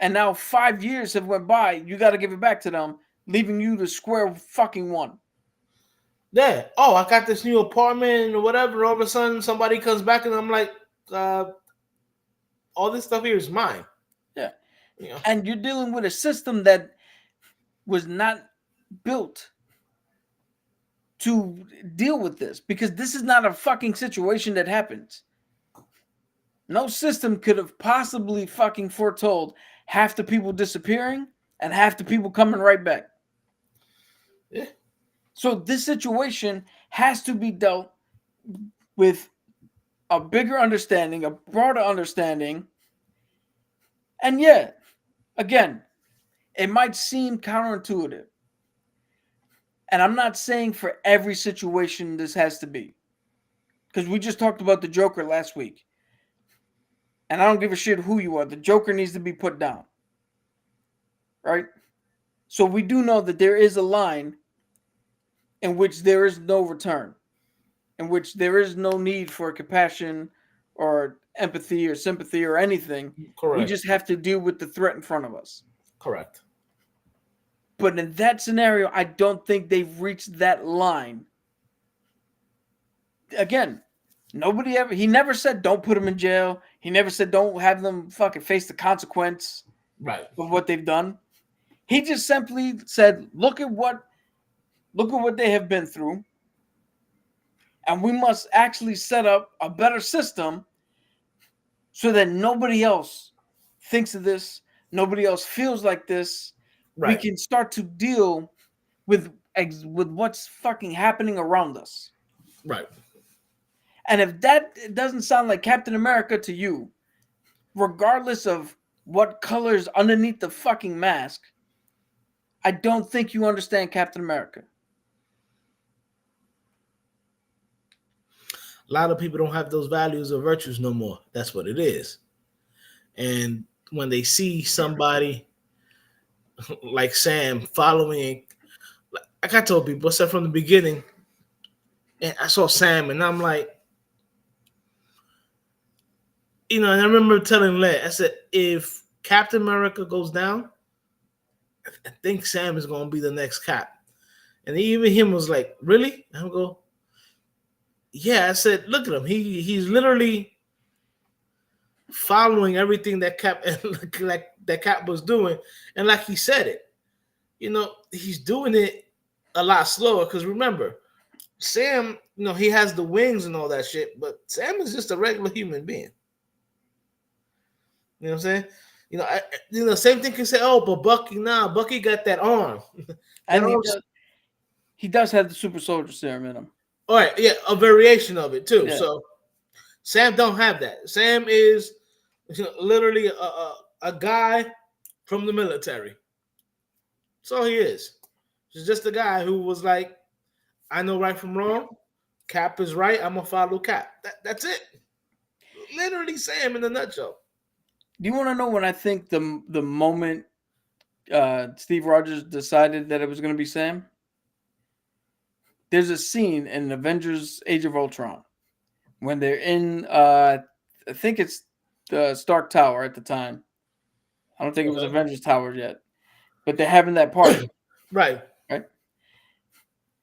S1: And now 5 years have went by, you got to give it back to them, leaving you to square fucking one.
S7: Yeah. Oh, I got this new apartment or whatever. All of a sudden, somebody comes back and I'm like, all this stuff here is mine.
S1: Yeah. And you're dealing with a system that was not built to deal with this, because this is not a fucking situation that happens. No system could have possibly fucking foretold half the people disappearing and half the people coming right back.
S7: Yeah.
S1: So this situation has to be dealt with a bigger understanding, a broader understanding. And yeah, again, it might seem counterintuitive. And I'm not saying for every situation this has to be. Because we just talked about the Joker last week. And I don't give a shit who you are. The Joker needs to be put down. Right? So we do know that there is a line in which there is no return. In which there is no need for compassion or empathy or sympathy or anything.
S7: Correct.
S1: We just have to deal with the threat in front of us.
S7: Correct.
S1: But in that scenario, I don't think they've reached that line. Again, he never said don't put them in jail. He never said don't have them fucking face the consequence
S7: of
S1: what they've done. He just simply said, look at what they have been through. And we must actually set up a better system so that nobody else thinks of this, nobody else feels like this. Right. We can start to deal with what's fucking happening around us.
S7: Right.
S1: And if that doesn't sound like Captain America to you, regardless of what color's underneath the fucking mask, I don't think you understand Captain America.
S7: A lot of people don't have those values or virtues no more. That's what it is. And when they see somebody like Sam following, like I told people, I said from the beginning, and I saw Sam and I'm like, and I remember telling Led, I said, if Captain America goes down, I think Sam is going to be the next Cap. And even him was like, really? And I go, yeah. I said, look at him. He's literally following everything that Cap was doing. And like he said it, he's doing it a lot slower. Because remember, Sam, he has the wings and all that shit, but Sam is just a regular human being. You know what I'm saying? Same thing can say, oh, but Bucky got that arm.
S1: And he does have the super soldier serum in him.
S7: All right, yeah, a variation of it too.
S1: Yeah.
S7: So Sam don't have that. Sam is literally a guy from the military. That's all he is. He's just a guy who was like, I know right from wrong. Cap is right. I'm gonna follow Cap. That's it. Literally Sam in a nutshell.
S1: Do you want to know when I think the moment Steve Rogers decided that it was going to be Sam? There's a scene in Avengers Age of Ultron when they're in, I think it's the Stark Tower at the time. I don't think it was Avengers Tower yet. But they're having that party.
S7: Right.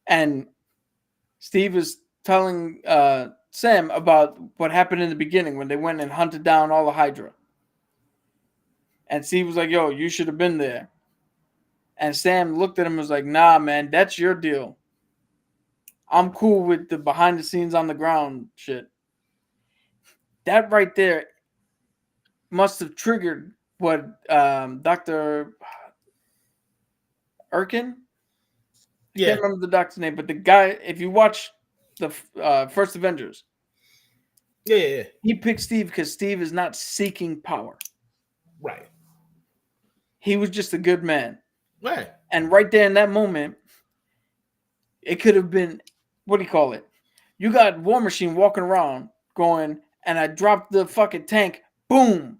S1: And Steve is telling Sam about what happened in the beginning when they went and hunted down all the Hydra. And Steve was like, yo, you should have been there. And Sam looked at him and was like, nah, man, that's your deal. I'm cool with the behind the scenes on the ground shit. That right there must have triggered what Dr. Erkin? I can't remember the doctor's name, but the guy, if you watch the first Avengers, he picked Steve because Steve is not seeking power.
S7: Right.
S1: He was just a good man.
S7: Right.
S1: And right there in that moment, it could have been, what do you call it? You got War Machine walking around going, and I dropped the fucking tank, boom.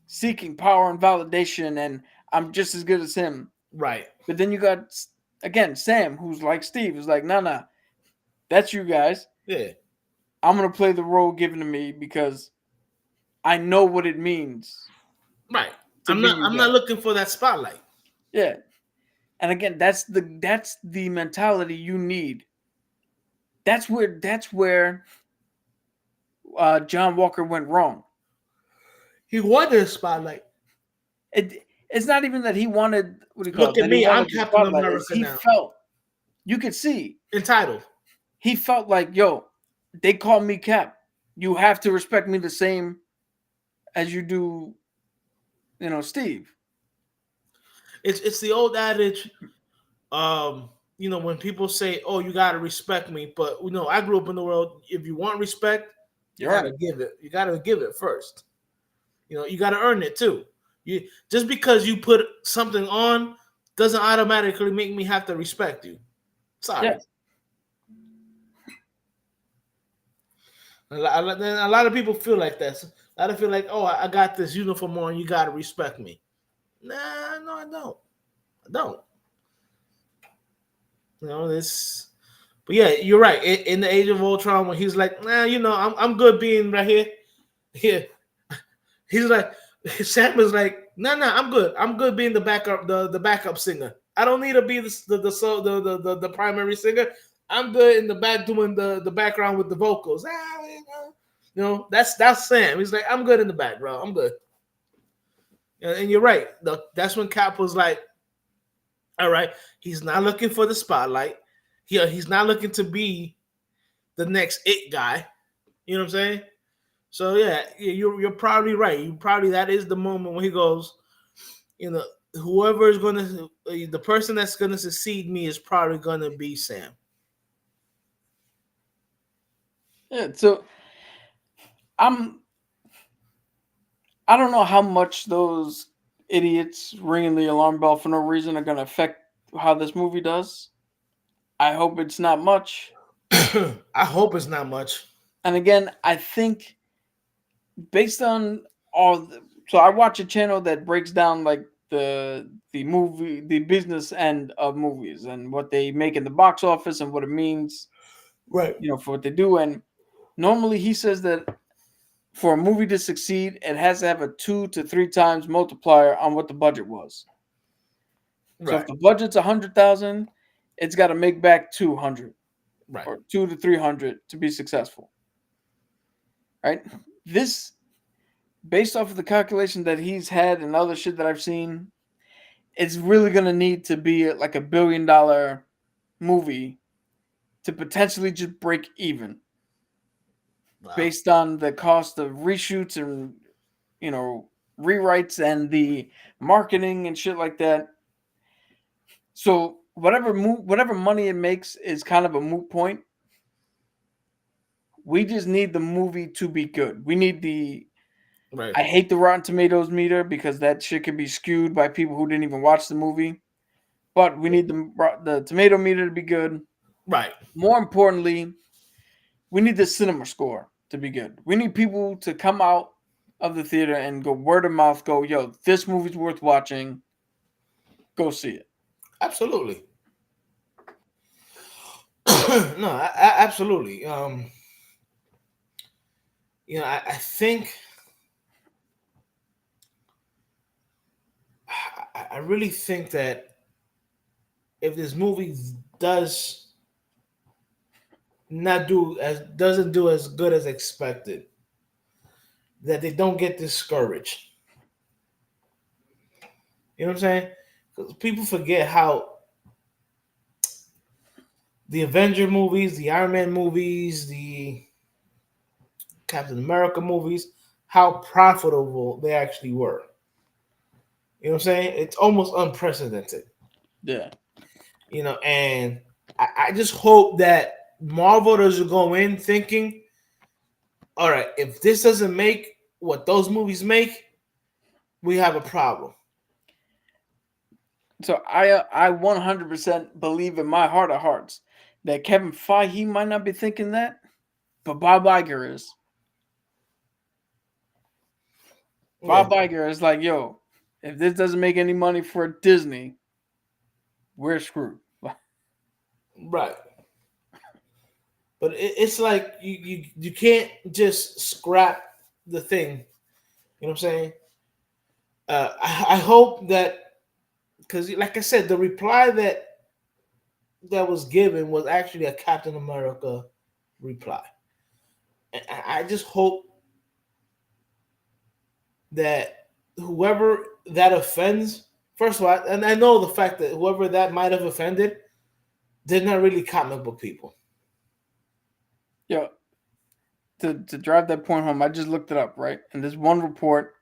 S1: Seeking power and validation, and I'm just as good as him.
S7: Right.
S1: But then you got, again, Sam, who's like Steve, who's like, nah, that's you guys.
S7: Yeah.
S1: I'm going to play the role given to me because I know what it means.
S7: Right. I'm not looking for that spotlight.
S1: Yeah. And again, that's the mentality you need. That's where John Walker went wrong.
S7: He wanted a spotlight.
S1: It's not even that he wanted, what do you call
S7: Look
S1: it?
S7: at me, I'm Captain America
S1: he
S7: now.
S1: felt, you could see.
S7: Entitled.
S1: He felt like, yo, they call me Cap. You have to respect me the same as you do, Steve.
S7: It's the old adage, when people say, "Oh, you gotta respect me," but I grew up in the world. If you want respect, you gotta give it. You gotta give it first. You gotta earn it too. You just because you put something on doesn't automatically make me have to respect you. Sorry.
S1: Yeah.
S7: A lot of people feel like that. A lot of feel like, oh, I got this uniform on, you gotta respect me. Nah, no, I don't. This. But yeah, you're right. In the Age of Ultron, when he's like, nah, I'm good being right here. Yeah, he's like, Sam is like, nah, I'm good. I'm good being the backup, the backup singer. I don't need to be the primary singer. I'm good in the back doing the background with the vocals. That's Sam. He's like, I'm good in the back, bro. I'm good. And you're right. That's when Cap was like, all right, he's not looking for the spotlight. He's not looking to be the next it guy. You know what I'm saying? So yeah, you're probably right. That is the moment when he goes, whoever is the person that's gonna succeed me is probably gonna be Sam.
S1: Yeah, so I don't know how much those idiots ringing the alarm bell for no reason are going to affect how this movie does. I hope it's not much.
S7: I hope it's not much.
S1: And again, I think based on so I watch a channel that breaks down like the business end of movies and what they make in the box office and what it means,
S7: right?
S1: For what they do. And normally he says that for a movie to succeed, it has to have a 2 to 3 times multiplier on what the budget was. Right. So if the budget's 100,000, it's got to make back 200,
S7: right,
S1: or 2 to 300 to be successful. Right? This, based off of the calculation that he's had and other shit that I've seen, it's really gonna need to be like $1 billion movie to potentially just break even, based on the cost of reshoots and rewrites and the marketing and shit like that. So whatever money it makes is kind of a moot point. We just need the movie to be good. We need the
S7: Right.
S1: I hate the Rotten Tomatoes meter because that shit can be skewed by people who didn't even watch the movie. But we need the tomato meter to be good.
S7: Right.
S1: More importantly, we need the cinema score to be good. We need people to come out of the theater and go word of mouth, go, yo, this movie's worth watching. Go see it.
S7: Absolutely. No, absolutely. I think I really think that if this movie doesn't do as good as expected, that they don't get discouraged. You know what I'm saying? Because people forget how the Avenger movies, the Iron Man movies, the Captain America movies, how profitable they actually were. You know what I'm saying? It's almost unprecedented.
S1: Yeah.
S7: And I just hope that Marvel doesn't go in thinking, all right, if this doesn't make what those movies make, we have a problem.
S1: So I 100% believe in my heart of hearts that Kevin Feige might not be thinking that, but Bob Iger is. Bob Iger is like, yo, if this doesn't make any money for Disney, we're screwed.
S7: Right. But it's like you can't just scrap the thing. You know what I'm saying? I hope that, because like I said, the reply that was given was actually a Captain America reply. And I just hope that whoever that offends, first of all, and I know the fact that whoever that might have offended, they're not really comic book people.
S1: Yeah. To drive that point home, I just looked it up, right? And this one report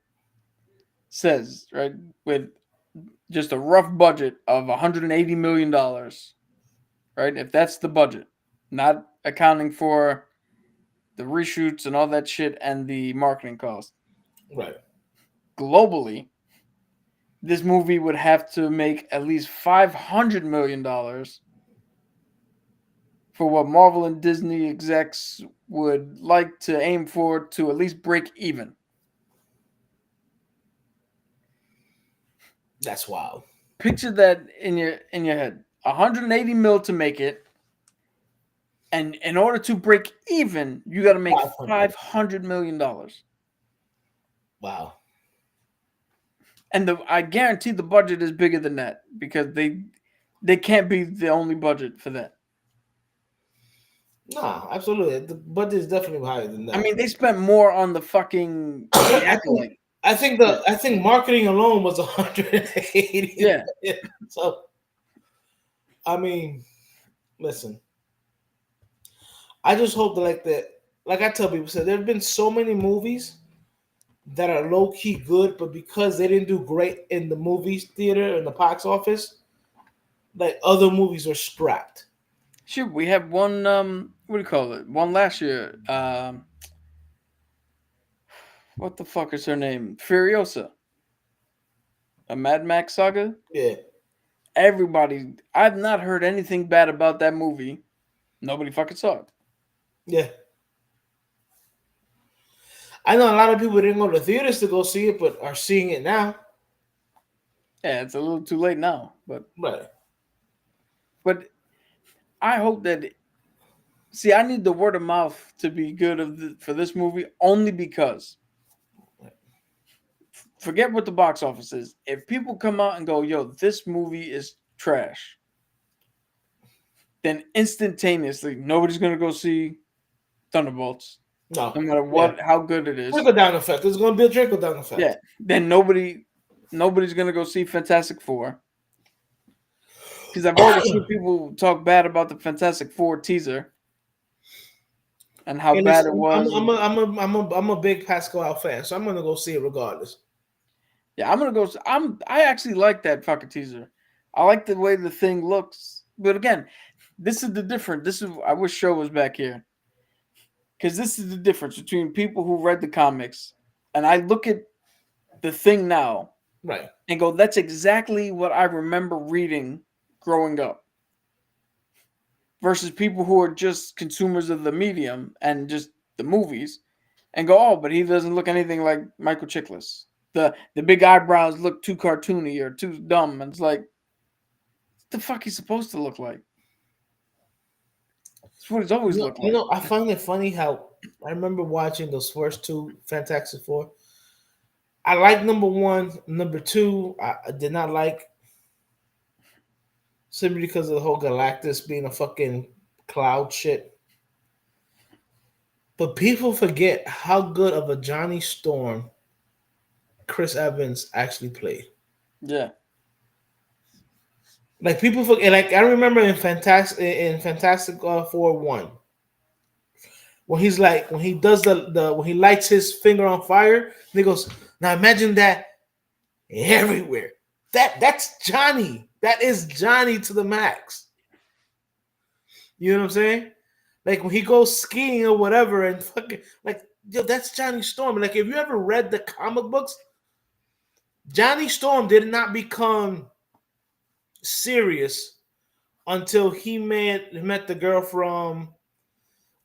S1: says, right, with just a rough budget of $180 million, right? If that's the budget, not accounting for the reshoots and all that shit and the marketing cost.
S7: Right.
S1: Globally, this movie would have to make at least $500 million for what Marvel and Disney execs would like to aim for to at least break even.
S7: That's wild.
S1: Picture that in your head. 180 mil to make it. And in order to break even, you got to make $500 million.
S7: Wow.
S1: And I guarantee the budget is bigger than that, because they can't be the only budget for that.
S7: No, absolutely. The budget is definitely higher than that.
S1: I mean, they spent more on the fucking acolyte.
S7: I think marketing alone was 180.
S1: Yeah.
S7: So, I mean, listen. I just hope that like I tell people, there have been so many movies that are low key good, but because they didn't do great in the movies theater and the box office, like other movies are scrapped.
S1: Sure, we have one. What do you call it? One last year. What the fuck is her name? Furiosa. A Mad Max saga.
S7: Yeah.
S1: Everybody. I've not heard anything bad about that movie. Nobody fucking saw it.
S7: Yeah. I know a lot of people didn't go to theaters to go see it, but are seeing it now.
S1: Yeah, it's a little too late now, but
S7: right.
S1: But I hope that. See, I need the word of mouth to be good for this movie, only because. Forget what the box office is. If people come out and go, "Yo, this movie is trash," then instantaneously nobody's gonna go see Thunderbolts.
S7: No
S1: matter what, how good it is.
S7: Trickle down effect. There's going to be a trickle down effect.
S1: Yeah. Then nobody's gonna go see Fantastic Four. because I've already seen people talk bad about the Fantastic Four teaser and how
S7: And
S1: bad it
S7: I'm
S1: was.
S7: I'm a big Pascal fan, so I'm gonna go see it regardless.
S1: Yeah, I'm gonna go. I actually like that fucking teaser. I like the way the thing looks. But again, this is the difference. This is I wish Show was back here. Because this is the difference between people who read the comics and I look at the thing now
S7: Right.
S1: and go, that's exactly what I remember reading growing up. Versus people who are just consumers of the medium and just the movies and go, oh, but he doesn't look anything like Michael Chiklis. The big eyebrows look too cartoony or too dumb. And it's like, what the fuck he's supposed to look like? That's what he's always looked like.
S7: I find it funny how I remember watching those first two Fantastic Four. I like number one. Number two, I did not like simply because of the whole Galactus being a fucking cloud shit. But people forget how good of a Johnny Storm Chris Evans actually played.
S1: Yeah.
S7: Like people forget. Like I remember in Fantastic Four 1. When he's like, when he does when he lights his finger on fire, and he goes, now imagine that everywhere. That's Johnny. That is Johnny to the max. You know what I'm saying? Like when he goes skiing or whatever, and fucking like, yo, that's Johnny Storm. And like, if you ever read the comic books, Johnny Storm did not become serious until he met the girl from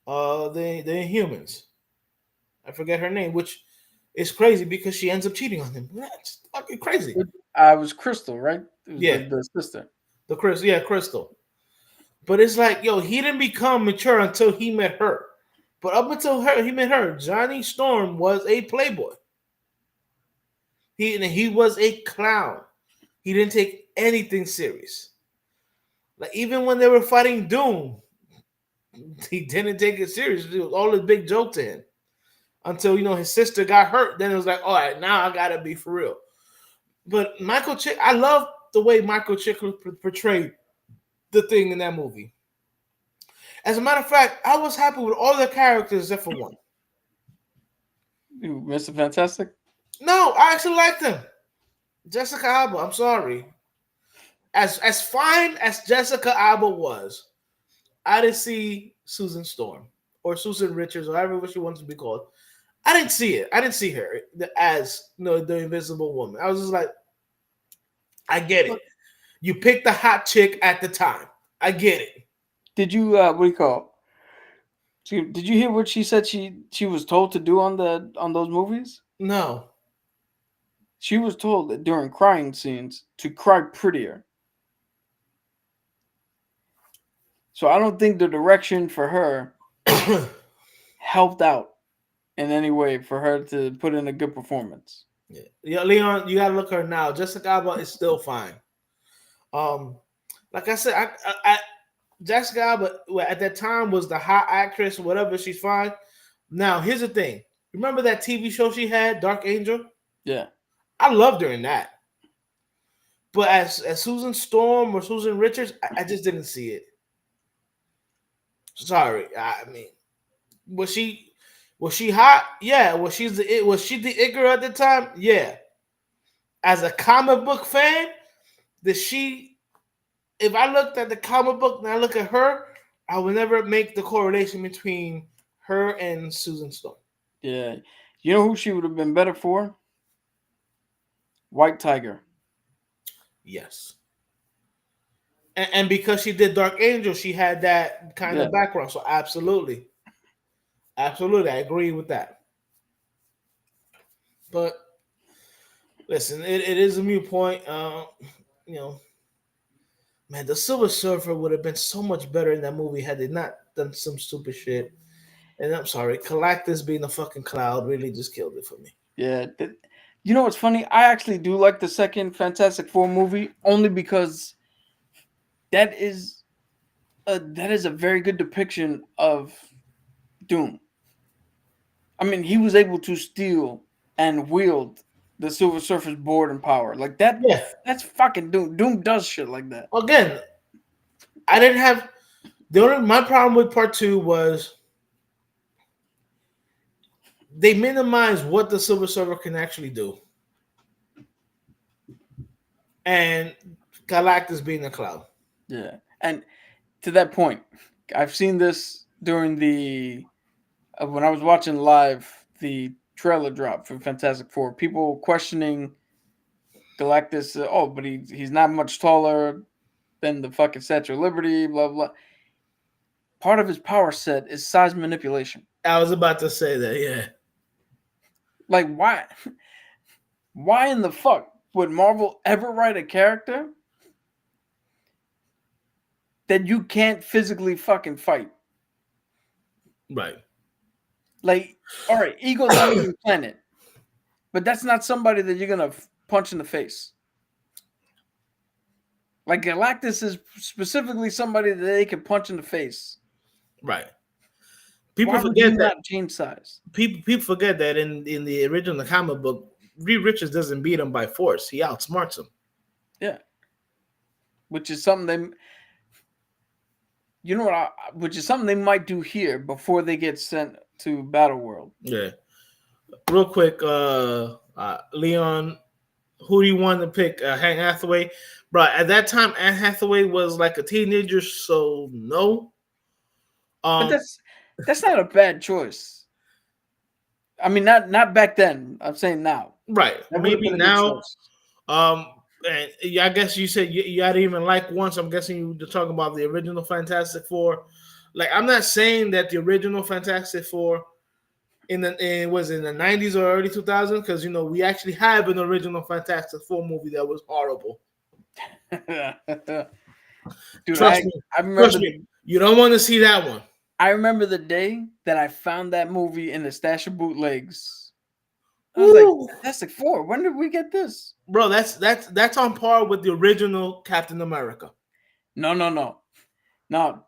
S7: the Inhumans. I forget her name, which is crazy because she ends up cheating on him. That's fucking crazy.
S1: I was Crystal, right? It was
S7: Yeah.
S1: the sister.
S7: Crystal. But it's like, yo, he didn't become mature until he met her. But up until he met her, Johnny Storm was a playboy. He was a clown. He didn't take anything serious. Like even when they were fighting Doom, he didn't take it serious. It was all a big joke to him. Until his sister got hurt, then it was like, all right, now I gotta be for real. But I love the way Michael Chiklis portrayed the Thing in that movie. As a matter of fact, I was happy with all the characters except for one.
S1: Mr. Fantastic?
S7: No, I actually liked him. Jessica Alba. I'm sorry. As fine as Jessica Alba was, I didn't see Susan Storm or Susan Richards or however she wants to be called. I didn't see it. I didn't see her as the Invisible Woman. I was just like, I get it. You picked the hot chick at the time. I get it.
S1: Did you what do you call? Did you hear what she said she was told to do on those movies?
S7: No.
S1: She was told that during crying scenes to cry prettier. So I don't think the direction for her helped out in any way for her to put in a good performance.
S7: Yeah, Leon, you gotta look at her now. Jessica Alba is still fine. Like I said, I Jessica Alba at that time was the hot actress, whatever. She's fine. Now here's the thing. Remember that TV show she had, Dark Angel?
S1: Yeah,
S7: I loved her in that. But as Susan Storm or Susan Richards, I just didn't see it. Sorry, I mean, was she hot? Yeah. Was she the it girl at the time? Yeah. As a comic book fan, if I looked at the comic book and I look at her, I would never make the correlation between her and Susan Storm.
S1: Yeah. You know who she would have been better for? White Tiger.
S7: Yes. And because she did Dark Angel, she had that kind of background. So absolutely. Absolutely. I agree with that. But listen, it is a moot point. Man, the Silver Surfer would have been so much better in that movie had they not done some stupid shit. And I'm sorry, Galactus being a fucking cloud really just killed it for me.
S1: Yeah. You know what's funny? I actually do like the second Fantastic Four movie only because that is a very good depiction of Doom. I mean, he was able to steal and wield the Silver Surfer's board and power. Like that.
S7: Yeah.
S1: That's fucking Doom. Doom does shit like that.
S7: Again, I didn't have my problem with part 2 was they minimized what the Silver Surfer can actually do, and Galactus being a cloud.
S1: Yeah, and to that point, I've seen this during the when I was watching live the trailer drop for Fantastic Four. People questioning Galactus. But he's not much taller than the fucking Statue of Liberty. Blah blah. Part of his power set is size manipulation.
S7: I was about to say that. Yeah.
S1: Like why? Why in the fuck would Marvel ever write a character that you can't physically fucking fight?
S7: Right.
S1: Like, all right, Eagle's on the planet, but that's not somebody that you're gonna punch in the face. Like Galactus is specifically somebody that they can punch in the face.
S7: Right. People
S1: Why would
S7: forget
S1: you
S7: that.
S1: not change size?
S7: People forget that in the original comic book, Reed Richards doesn't beat him by force; he outsmarts him.
S1: Yeah, which is something which is something they might do here before they get sent to Battle World.
S7: Yeah. Real quick, Leon, who do you want to pick? Anne Hathaway, bro. At that time, Anne Hathaway was like a teenager, so no.
S1: But that's not a bad choice. I mean, not back then. I'm saying now.
S7: Right.
S1: That would've
S7: Maybe
S1: been a good
S7: now.
S1: choice.
S7: And I guess you said you didn't even like one, so I'm guessing you were talking about the original Fantastic Four. Like, I'm not saying that the original Fantastic Four was in the 90s or early 2000s, because we actually have an original Fantastic Four movie that was horrible.
S1: Dude,
S7: Trust me, you don't want to see that one.
S1: I remember the day that I found that movie in the stash of bootlegs. I was like, Fantastic Four. When did we get this?
S7: Bro, that's on par with the original Captain America.
S1: No,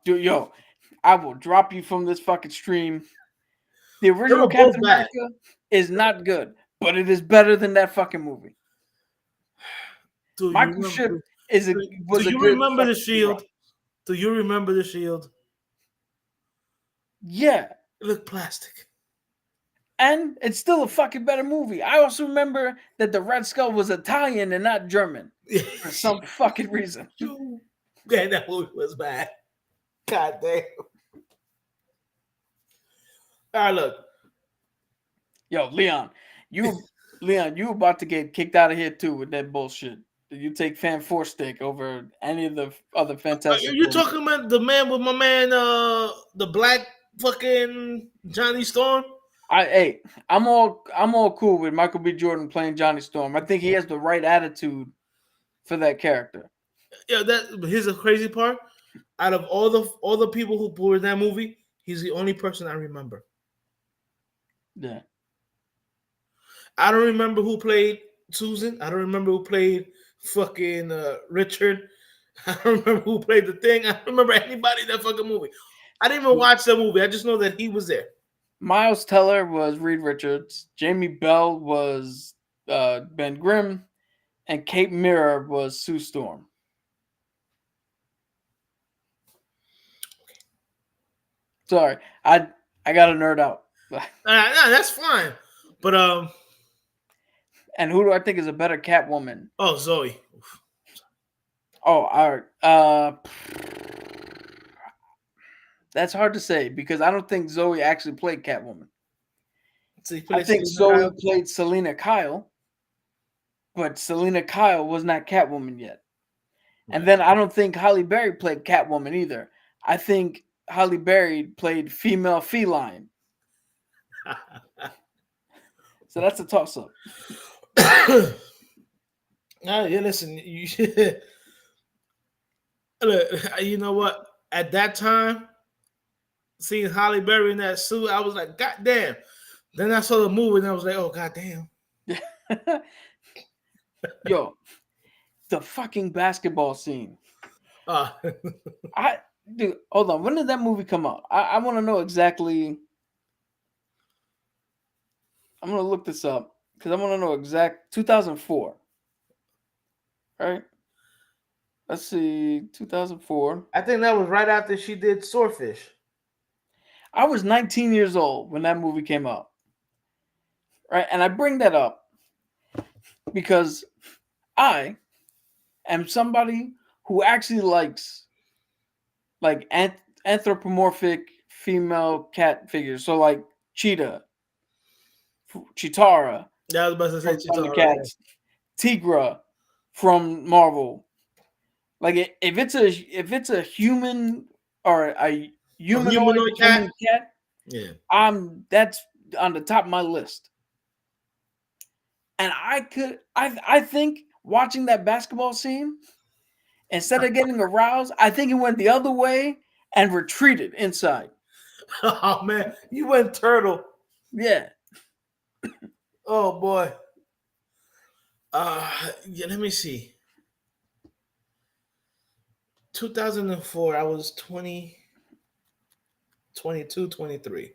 S1: dude, yo, I will drop you from this fucking stream. The original Captain America is not good, but it is better than that fucking movie.
S7: Dude,
S1: Michael Ship was a good.
S7: Do you remember the Shield? Do you remember the Shield?
S1: Yeah.
S7: It looked plastic.
S1: And it's still a fucking better movie. I also remember that the Red Skull was Italian and not German for some fucking reason.
S7: Yeah, that movie was bad. God damn. All right, look.
S1: Yo, Leon, you about to get kicked out of here too with that bullshit. You take Fan Four Stick over any of the other Fantastic.
S7: You're talking about the man with my man, the black fucking Johnny Storm.
S1: I'm all cool with Michael B. Jordan playing Johnny Storm. I think he has the right attitude for that character.
S7: Yeah, here's the crazy part. Out of all the people who were in that movie, he's the only person I remember.
S1: Yeah.
S7: I don't remember who played Susan. I don't remember who played fucking Richard. I don't remember who played the Thing. I don't remember anybody in that fucking movie. I didn't even watch that movie. I just know that he was there.
S1: Miles Teller was Reed Richards. Jamie Bell was Ben Grimm. And Kate Mira was Sue Storm. Sorry, I got to nerd out.
S7: No, that's fine. But
S1: and who do I think is a better Catwoman?
S7: Oh, Zoe.
S1: Oh, all right. That's hard to say because I don't think Zoe actually played Catwoman.
S7: So
S1: I think Zoe played Selena Kyle, but Selena Kyle was not Catwoman yet. And then I don't think Halle Berry played Catwoman either. I think Halle Berry played female feline. So that's a toss-up.
S7: Yeah, listen, look, you know what? At that time, seeing Halle Berry in that suit, I was like, God damn. Then I saw the movie and I was like, oh, God damn.
S1: Yo, the fucking basketball scene. Dude, hold on. When did that movie come out? I want to know exactly. I'm going to look this up because I want to know exact 2004. Right? let's see, 2004.
S7: I think that was right after she did Swordfish.
S1: I was 19 years old when that movie came out. Right? And I bring that up because I am somebody who actually likes like anthropomorphic female cat figures. So like Cheetah, Chitara
S7: Yeah, I was about to say
S1: from
S7: Chitara.
S1: Thundercats, Tigra from Marvel. Like if it's a human or a humanoid woman cat,
S7: Yeah.
S1: that's on the top of my list. And I think watching that basketball scene, instead of getting aroused, I think it went the other way and retreated inside.
S7: Oh man, you went turtle.
S1: Yeah.
S7: Oh boy. Yeah, let me see. 2004, I was 20, 22, 23.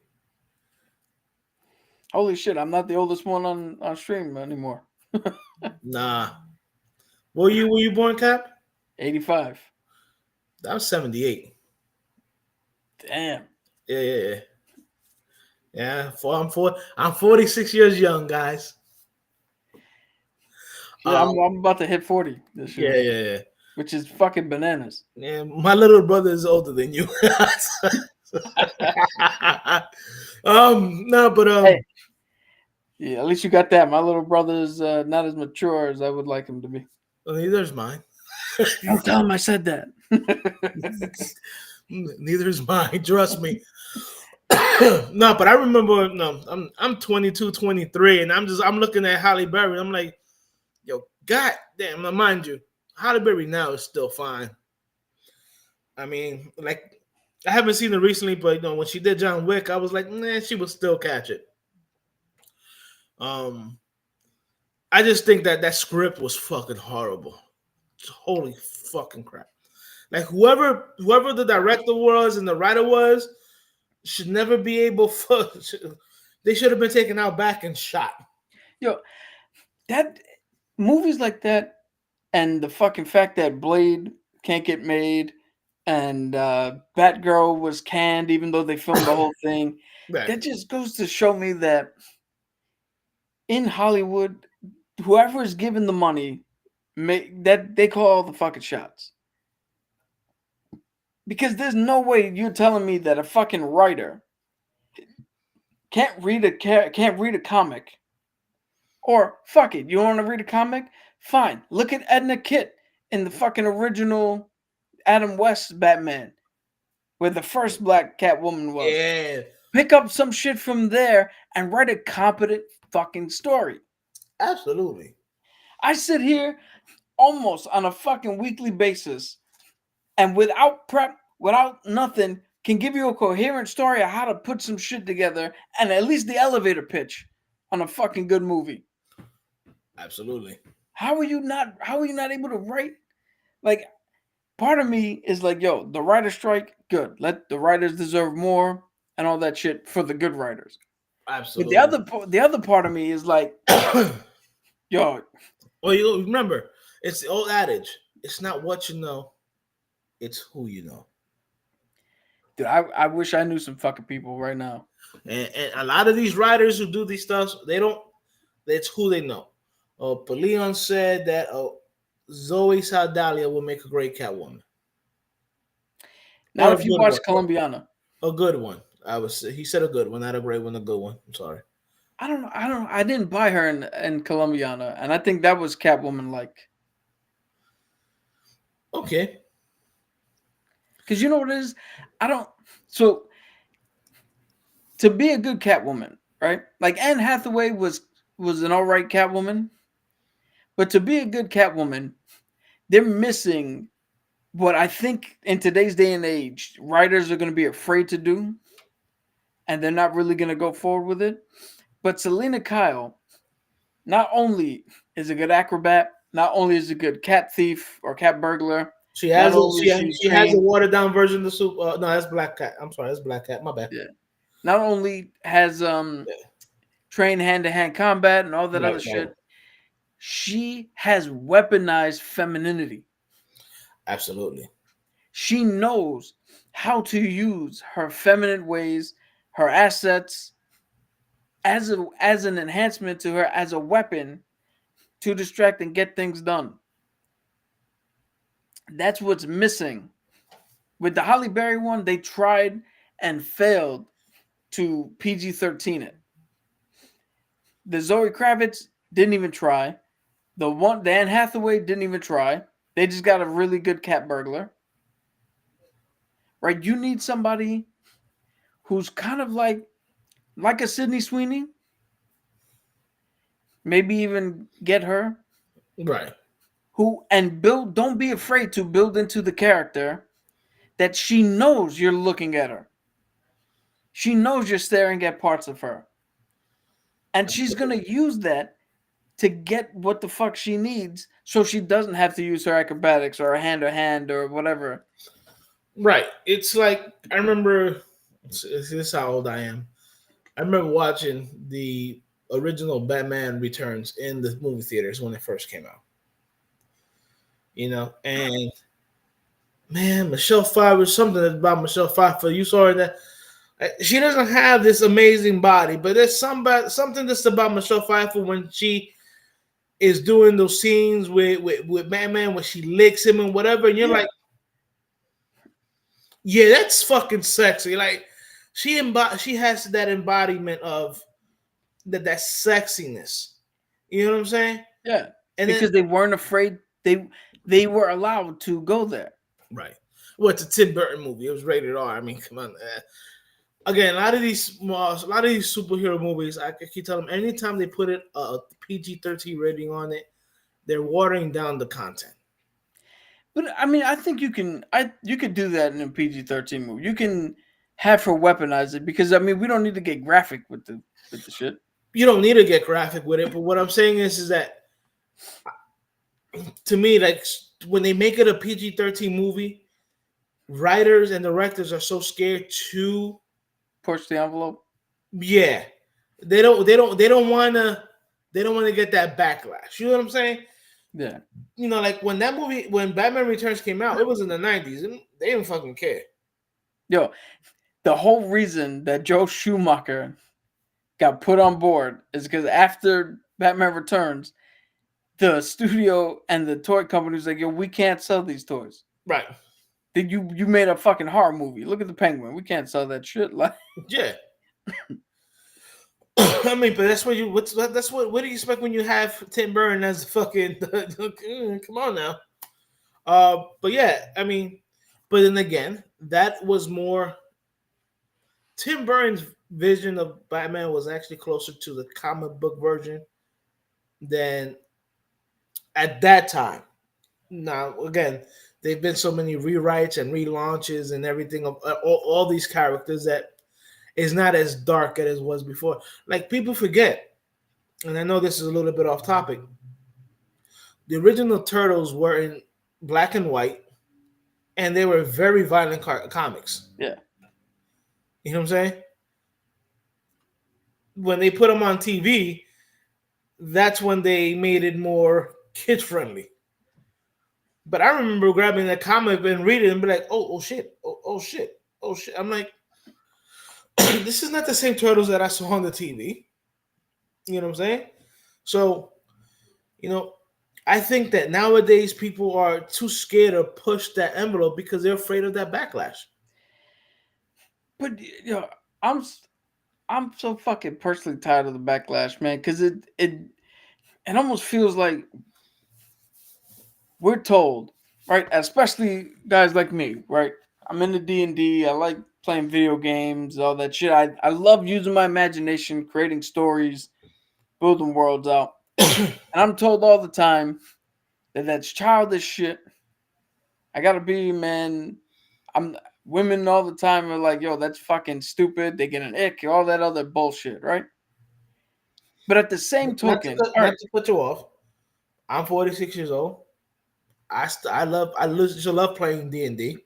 S1: Holy shit, I'm not the oldest one on stream anymore.
S7: Nah. Were you born, Cap?
S1: 85.
S7: That was 78.
S1: Damn.
S7: Yeah. Yeah, I'm 46 years young, guys.
S1: Yeah, I'm about to hit 40 this year.
S7: Yeah.
S1: Which is fucking bananas.
S7: Yeah, my little brother is older than you. No, but
S1: Hey. Yeah, at least you got that. My little brother's not as mature as I would like him to be.
S7: Well, neither's mine.
S1: Don't tell him I said that.
S7: Neither is mine. Trust me. No, but I remember. No, I'm 22, 23, and I'm looking at Halle Berry. I'm like, yo, god damn. Now, mind you, Halle Berry now is still fine. I mean, like, I haven't seen her recently, but when she did John Wick, I was like, man, she would still catch it. I just think that script was fucking horrible. Holy fucking crap! Like whoever the director was and the writer was should never be able. They should have been taken out back and shot.
S1: Yo, that movies like that, and the fucking fact that Blade can't get made, and Batgirl was canned even though they filmed the whole thing.
S7: Right.
S1: That just goes to show me that in Hollywood, whoever is given the money, that they call all the fucking shots. Because there's no way you're telling me that a fucking writer can't read a comic. Or fuck it, you want to read a comic? Fine. Look at Edna Kitt in the fucking original Adam West Batman, where the first black Catwoman was.
S7: Yeah.
S1: Pick up some shit from there and write a competent fucking story.
S7: Absolutely.
S1: I sit here almost on a fucking weekly basis and without prep, without nothing, can give you a coherent story of how to put some shit together and at least the elevator pitch on a fucking good movie.
S7: Absolutely.
S1: How are you not able to write? Like, part of me is like, yo, the writer strike, good. Let the writers deserve more and all that shit for the good writers.
S7: Absolutely.
S1: But the other part of me is like, yo.
S7: Well, you remember, it's the old adage. It's not what you know, it's who you know.
S1: Dude, I wish I knew some fucking people right now.
S7: And a lot of these writers who do these stuff, it's who they know. Leon said that Zoe Saldana will make a great Catwoman.
S1: Not if you watch Colombiana.
S7: A good one. He said a good one, not a great one, a good one. I'm sorry.
S1: I don't know. I didn't buy her in Colombiana, and I think that was Catwoman like.
S7: Okay.
S1: Because you know what it is? So to be a good Catwoman, right? Like Anne Hathaway was an all right Catwoman. But to be a good Catwoman, they're missing what I think in today's day and age, writers are going to be afraid to do. And they're not really going to go forward with it. But Selena Kyle not only is a good acrobat, not only is a good cat thief or cat burglar.
S7: She has a watered down version of the soup. No, that's Black Cat. I'm sorry, that's Black Cat. My bad.
S1: Yeah. Not only has trained hand-to-hand combat and all that other shit, she has weaponized femininity.
S7: Absolutely.
S1: She knows how to use her feminine ways, her assets as an enhancement to her, as a weapon to distract and get things done. That's what's missing. With the Halle Berry one, they tried and failed to PG-13 it. The Zoe Kravitz didn't even the Anne Hathaway didn't even try. They just got a really good cat burglar. Right? You need somebody who's kind of like a Sydney Sweeney. Maybe even get her.
S7: Right.
S1: Don't be afraid to build into the character that she knows you're looking at her. She knows you're staring at parts of her. And she's going to use that to get what the fuck she needs so she doesn't have to use her acrobatics or her hand or whatever.
S7: Right. It's like, I remember, this is how old I am. I remember watching the original Batman Returns in the movie theaters when it first came out. And man, Michelle Pfeiffer, something about Michelle Pfeiffer. You saw her that she doesn't have this amazing body, but there's something that's about Michelle Pfeiffer when she is doing those scenes with Batman when she licks him and whatever, and you're like, yeah, that's fucking sexy. Like she has that embodiment of that sexiness. You know what I'm saying?
S1: Yeah. And because they weren't afraid, they were allowed to go there.
S7: Right. Well, it's a Tim Burton movie. It was rated R. I mean, come on. Again, a lot of these superhero movies, I keep telling them, anytime they put a PG-13 rating on it, they're watering down the content.
S1: But I mean, I think you could do that in a PG-13 movie. You can have her weaponize it because I mean, we don't need to get graphic with the shit.
S7: You don't need to get graphic with it, but what I'm saying is that to me, like when they make it a PG-13 movie, writers and directors are so scared to
S1: push the envelope.
S7: Yeah, they don't want to get that backlash. You know what I'm saying?
S1: Yeah.
S7: Like when Batman Returns came out, it was in the 90s, and they didn't fucking care.
S1: Yo, the whole reason that Joe Schumacher got put on board is because after Batman Returns, the studio and the toy company was like, yo, we can't sell these toys.
S7: Right.
S1: You made a fucking horror movie. Look at the Penguin. We can't sell that shit. Like,
S7: yeah. I mean, but that's what do you expect when you have Tim Burton as fucking come on now. But yeah, I mean, but then again, that was more Tim Burton's vision of Batman was actually closer to the comic book version than at that time. Now, again, there've been so many rewrites and relaunches and everything of all these characters that is not as dark as it was before. Like people forget, and I know this is a little bit off topic. The original Turtles were in black and white, and they were very violent comics.
S1: Yeah.
S7: You know what I'm saying? When they put them on TV, that's when they made it more kid-friendly. But I remember grabbing that comic and reading it and be like, oh shit, oh shit. I'm like, this is not the same Turtles that I saw on the TV. You know what I'm saying? So, I think that nowadays people are too scared to push that envelope because they're afraid of that backlash.
S1: But I'm so fucking personally tired of the backlash, man, because it almost feels like we're told, right? Especially guys like me, right? I'm into D&D. I like playing video games, all that shit. I love using my imagination, creating stories, building worlds out. And I'm told all the time that that's childish shit. I gotta be, man. Women all the time are like, yo, that's fucking stupid. They get an ick, all that other bullshit, right? But at the same token,
S7: not to put you off, I'm 46 years old. I love playing D&D.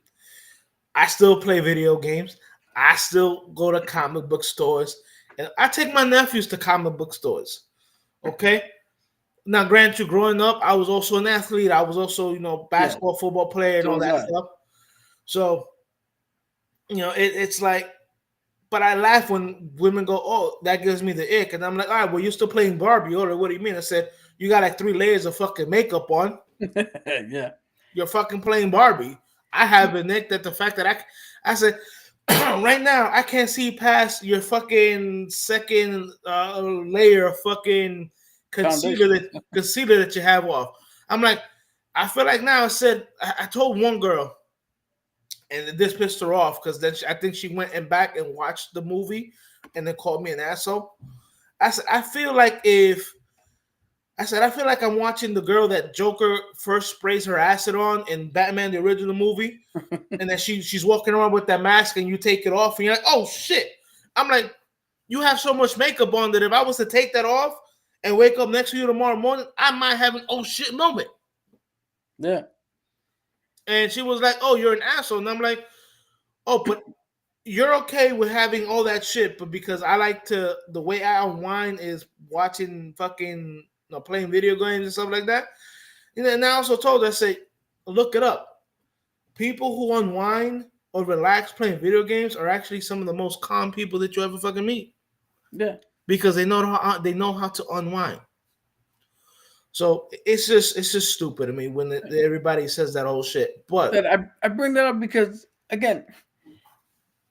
S7: I still play video games. I still go to comic book stores, and I take my nephews to comic book stores. Okay, Now, granted, you growing up, I was also an athlete. I was also, basketball, football player, and
S1: So
S7: all
S1: was
S7: that
S1: I.
S7: stuff. So, it's like, but I laugh when women go, "Oh, that gives me the ick," and I'm like, "All right, well, you're still playing Barbie." Or what do you mean? I said, "You got like 3 layers of fucking makeup on.
S1: Yeah.
S7: You're fucking playing Barbie." I have an ick that the fact that I said, right now, I can't see past your fucking second layer of fucking concealer that you have off. I'm like, I feel like now. I told one girl, and this pissed her off because then I think she went and back and watched the movie, and then called me an asshole. I said, I feel like I'm watching the girl that Joker first sprays her acid on in Batman the original movie, and then she's walking around with that mask, and you take it off, and you're like, oh shit. I'm like, you have so much makeup on that if I was to take that off and wake up next to you tomorrow morning, I might have an oh shit moment.
S1: Yeah.
S7: And she was like, oh, you're an asshole. And I'm like, oh, but you're okay with having all that shit, but because I like to, the way I unwind is watching fucking, playing video games and stuff like that. And I also told her, I say, look it up. People who unwind or relax playing video games are actually some of the most calm people that you ever fucking meet.
S1: Yeah.
S7: Because they know how to unwind. So it's just stupid. I mean, when everybody says that whole shit. But
S1: I bring that up because, again,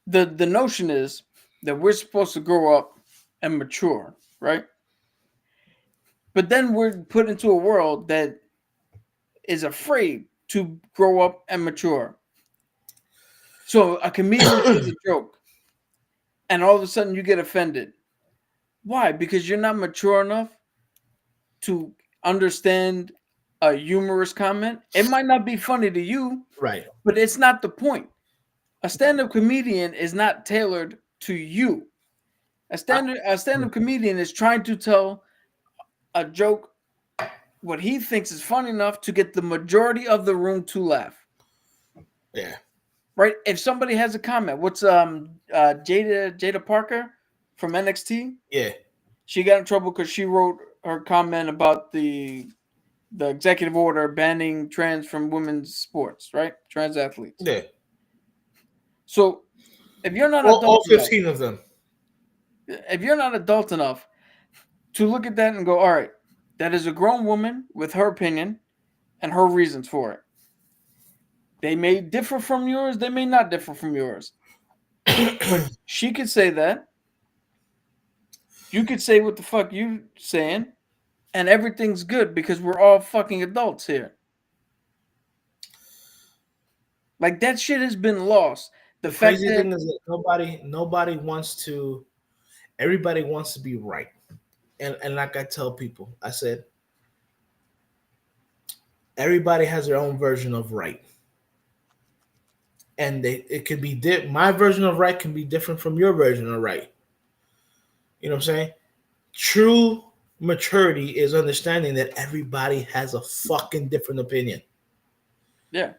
S1: the notion is that we're supposed to grow up and mature, right? But then we're put into a world that is afraid to grow up and mature. So a comedian says a joke, and all of a sudden you get offended. Why? Because you're not mature enough to understand a humorous comment. It might not be funny to you,
S7: right,
S1: but it's not the point. A stand-up comedian is not tailored to you. A stand-up comedian is trying to tell a joke what he thinks is funny enough to get the majority of the room to laugh.
S7: Yeah.
S1: Right? If somebody has a comment, what's Jada Parker from NXT?
S7: Yeah.
S1: She got in trouble because she wrote her comment about the executive order banning trans from women's sports, right? Trans athletes.
S7: Yeah.
S1: So if you're not
S7: all 15 of them.
S1: If you're not adult enough to look at that and go, all right, that is a grown woman with her opinion and her reasons for it. They may differ from yours. They may not differ from yours. But she could say that. You could say what the fuck you saying, and everything's good because we're all fucking adults here. Like, that shit has been lost. The fact
S7: crazy thing is that nobody wants to. Everybody wants to be right, and like I tell people, I said, everybody has their own version of right. And it could be my version of right can be different from your version of right. You know what I'm saying? True maturity is understanding that everybody has a fucking different opinion.
S1: Yeah.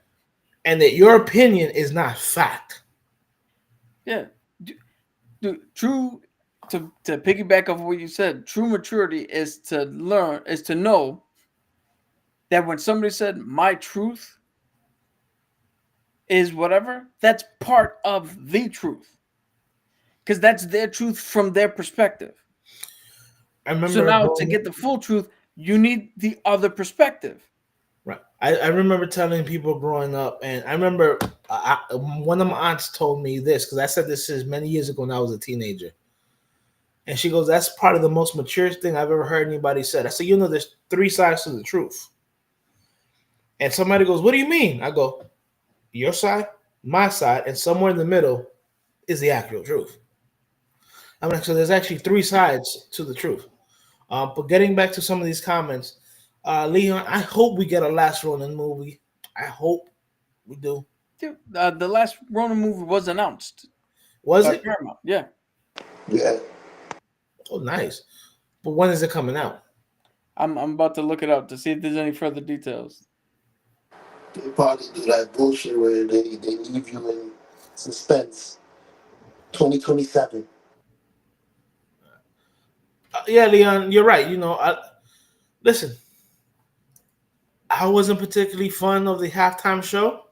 S7: And that your opinion is not fact.
S1: Yeah. True, to piggyback off what you said, true maturity is to know that when somebody said my truth is whatever, that's part of the truth. Because that's their truth from their perspective.
S7: I remember.
S1: So now to get the full truth, you need the other perspective.
S7: Right. I remember telling people growing up, and I remember one of my aunts told me this, because I said this is many years ago when I was a teenager. And she goes, that's part of the most mature thing I've ever heard anybody said. I said, there's 3 sides to the truth. And somebody goes, what do you mean? I go, your side, my side, and somewhere in the middle is the actual truth. I'm like, so there's actually 3 sides to the truth. But getting back to some of these comments, Leon, I hope we get a last Ronin movie. I hope we do.
S1: Dude, the last Ronin movie was announced.
S7: Was it?
S1: Paramount. Yeah.
S8: Yeah.
S7: Oh, nice. But when is it coming out?
S1: I'm about to look it up to see if there's any further details.
S8: They probably do that bullshit where they leave you in suspense. 2027.
S7: Yeah, Leon, you're right. Listen, I wasn't particularly fond of the halftime show.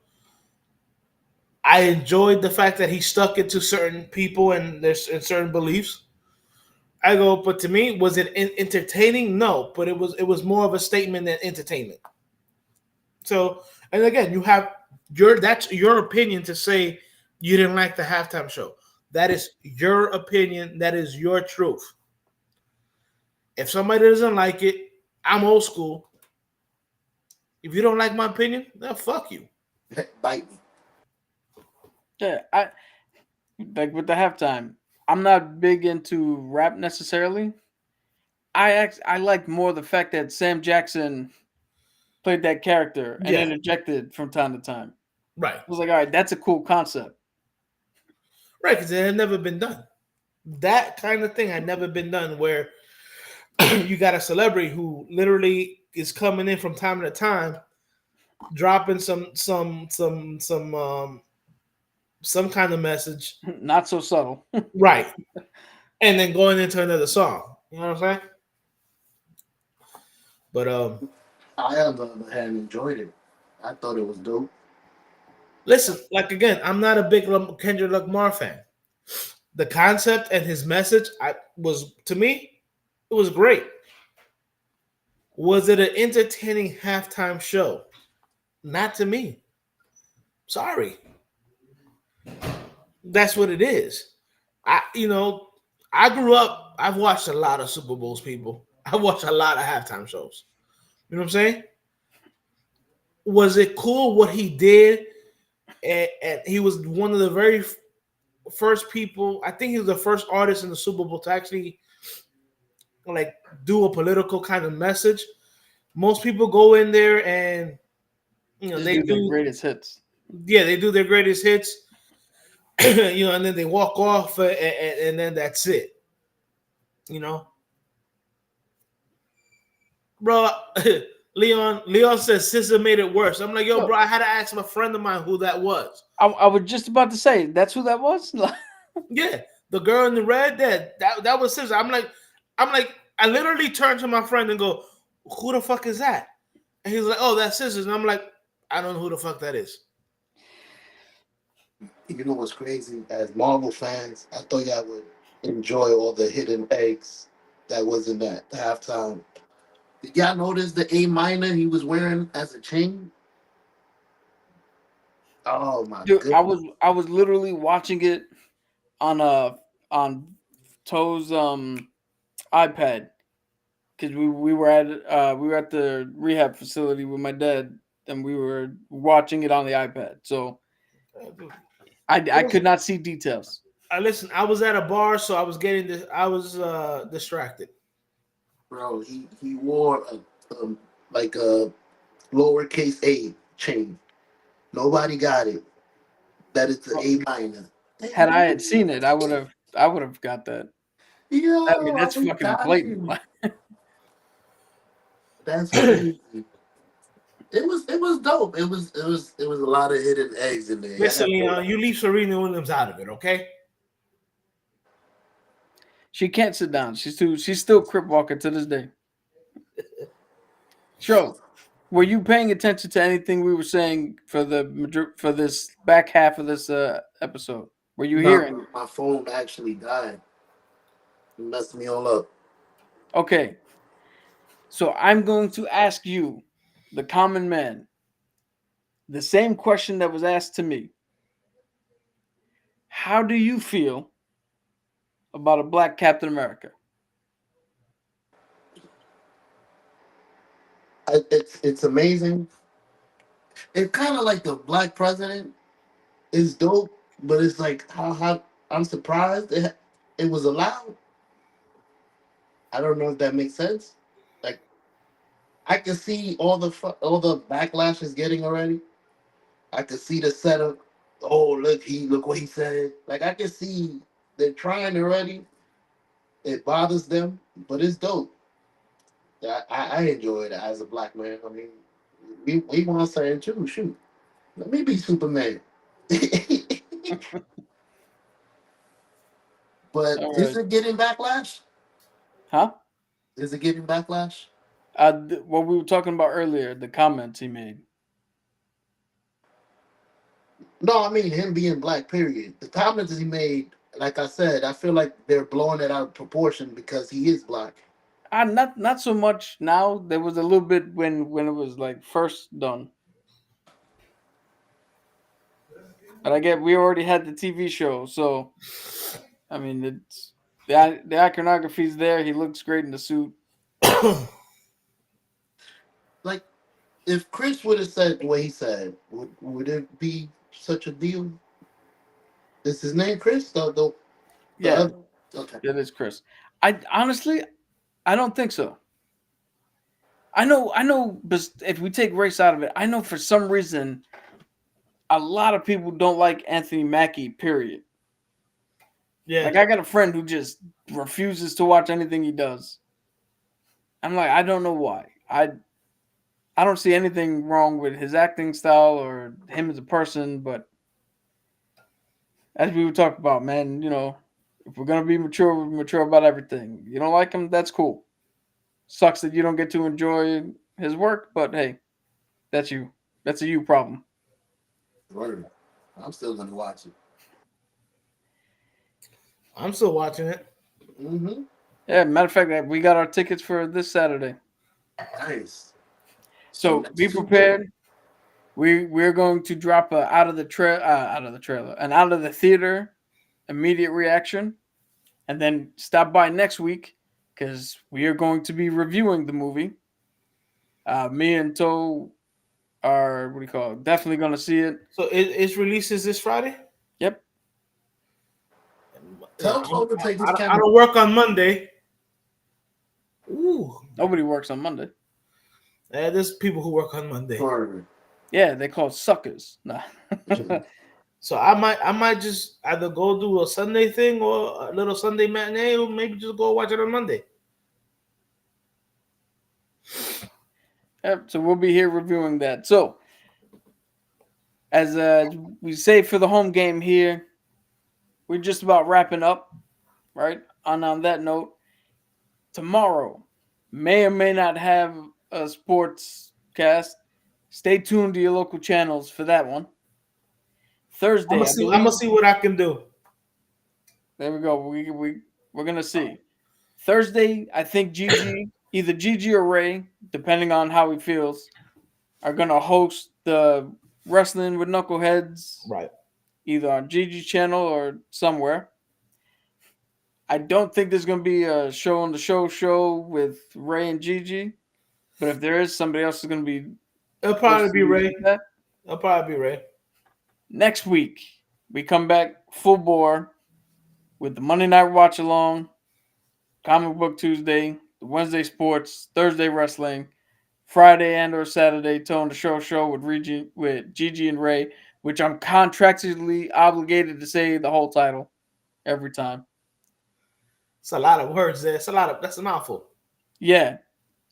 S7: I enjoyed the fact that he stuck it to certain people and certain beliefs. I go, but to me, was it entertaining? No, but it was more of a statement than entertainment. So, and again, you have that's your opinion to say you didn't like the halftime show. That is your opinion. That is your truth. If somebody doesn't like it, I'm old school. If you don't like my opinion, then fuck you.
S9: Bite me.
S1: Yeah, I like with the halftime. I'm not big into rap necessarily. I like more the fact that Sam Jackson played that character and
S7: Yeah.
S1: interjected from time to time.
S7: Right.
S1: I was like, all right, that's a cool concept.
S7: Right, because it had never been done. That kind of thing had never been done where you got a celebrity who literally is coming in from time to time, dropping some kind of message.
S1: Not so subtle.
S7: Right. And then going into another song. You know what I'm saying? But
S9: I, on the other hand, enjoyed it. I thought it was dope.
S7: listen, like again, I'm not a big Kendrick Lamar fan. The concept and his message, to me, it was great. Was it an entertaining halftime show? Not to me. Sorry. That's what it is. I grew up, I've watched a lot of Super Bowls, people. I watched a lot of halftime shows. You know what I'm saying? Was it cool what he did? And he was one of the very first people, I think he was the first artist in the Super Bowl to actually like do a political kind of message. Most people go in there and they
S1: do
S7: do
S1: their greatest hits.
S7: Yeah, they do their greatest hits. And then they walk off and then that's it. Bro, Leon says Sister made it worse. I'm like, yo, bro, I had to ask a friend of mine who that was.
S1: I was just about to say, that's who that was?
S7: Yeah, the girl in the red, that was Sister. I'm like, I literally turned to my friend and go, who the fuck is that? And he's like, oh, that's Sisters. And I'm like, I don't know who the fuck that is.
S9: You know what's crazy? As Marvel fans, I thought y'all would enjoy all the hidden eggs that was in that halftime. Did y'all notice the A minor he was wearing as a chain? Oh my
S1: Dude,
S9: goodness!
S1: I was literally watching it on Toe's iPad because we were at the rehab facility with my dad and we were watching it on the iPad. So I could not see details.
S7: Listen, I was at a bar, so I was distracted.
S9: Bro, he wore like a lowercase a chain. Nobody got it. That is the A minor.
S1: Had I had seen it, I would have got that.
S9: Yo,
S1: I mean, that's fucking blatant.
S9: That's crazy. It was dope. It was a lot of hidden eggs in there.
S7: Listen, you leave Serena Williams out of it, okay?
S1: She can't sit down. She's still crip walking to this day. Sure. Were you paying attention to anything we were saying for this back half of this episode? Were you hearing?
S9: My phone actually died. It messed me all up.
S1: Okay. So I'm going to ask you, the common man, the same question that was asked to me. How do you feel about a black Captain America?
S9: It's amazing. It's kind of like the black president is dope, but it's like how I'm surprised it was allowed. I don't know if that makes sense. Like I can see all the backlash is getting already. I can see the setup. Oh look what he said. Like I can see they're trying already. It bothers them, but it's dope. I enjoy it as a black man. I mean, we want something too. Shoot, let me be Superman. But is it getting backlash?
S1: Huh?
S9: Is it getting backlash?
S1: What we were talking about earlier, the comments he made.
S9: No, I mean him being black. Period. The comments he made, like I said, I feel like they're blowing it out of proportion because he is black.
S1: Not so much now. There was a little bit when it was like first done. But I get we already had the TV show, so I mean it's the iconography's there. He looks great in the suit.
S9: Like, if Chris would have said the way he said, would it be such a deal? Is his name Chris? The
S1: Yeah,
S9: other? Okay.
S1: it is Chris. I honestly, I don't think so. I know, but if we take race out of it, I know for some reason a lot of people don't like Anthony Mackie. Period.
S7: Yeah.
S1: Like I got a friend who just refuses to watch anything he does. I'm like, I don't know why. I don't see anything wrong with his acting style or him as a person, but as we would talk about, man, if we're gonna be mature, we're mature about everything. You don't like him, that's cool. Sucks that you don't get to enjoy his work, but hey, that's you. That's a you problem.
S9: Word. I'm still gonna watch it.
S7: I'm still watching it.
S9: Mm-hmm.
S1: Yeah, matter of fact, we got our tickets for this Saturday.
S9: Nice.
S1: So be prepared. We're going to drop a out of the trailer, and out of the theater immediate reaction, and then stop by next week because we are going to be reviewing the movie. Me and Toe are definitely going to see it.
S7: So it releases this Friday.
S1: Yep.
S9: Tell Toe to take his
S7: I
S9: camera.
S7: don't work on Monday. Ooh.
S1: Nobody works on Monday.
S7: There's people who work on Monday.
S9: Word.
S1: Yeah, they call suckers. Nah.
S7: So I might just either go do a Sunday thing or a little Sunday matinee, or maybe just go watch it on Monday.
S1: Yep, so we'll be here reviewing that. So, as we say for the home game here, we're just about wrapping up, right? On that note, tomorrow may or may not have a sports cast. Stay tuned to your local channels for that one. Thursday,
S7: I'm gonna see what I can do.
S1: There we go. We're gonna see. Thursday, I think either Gigi or Ray, depending on how he feels, are gonna host the Wrestling with Knuckleheads,
S7: Right.
S1: either on Gigi's channel or somewhere. I don't think there's gonna be a show on the show with Ray and Gigi, but if there is, somebody else is gonna be.
S7: It'll probably be Ray. It'll probably be Ray.
S1: Next week, we come back full bore with the Monday Night Watch Along, Comic Book Tuesday, the Wednesday Sports, Thursday Wrestling, Friday and or Saturday Toe on the Show with Gigi and Ray, which I'm contractually obligated to say the whole title every time.
S7: It's a lot of words there. That's a mouthful.
S1: Yeah.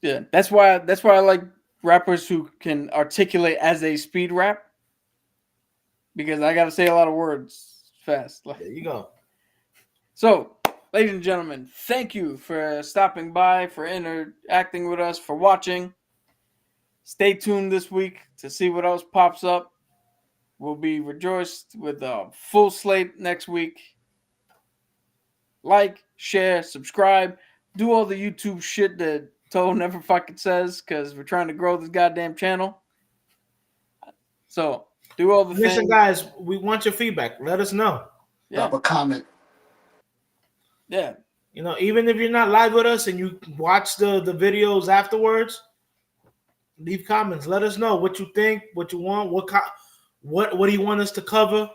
S1: That's why I like rappers who can articulate as a speed rap. Because I gotta say a lot of words fast.
S7: There you go.
S1: So, ladies and gentlemen, thank you for stopping by, for interacting with us, for watching. Stay tuned this week to see what else pops up. We'll be rejoiced with a full slate next week. Like, share, subscribe, do all the YouTube shit that Toe never fucking says because we're trying to grow this goddamn channel. So, do all the things.
S7: Listen, guys, we want your feedback. Let us know.
S1: Yeah.
S9: Drop a comment.
S1: Yeah.
S7: Even if you're not live with us and you watch the videos afterwards, leave comments. Let us know what you think, what you want, what do you want us to cover.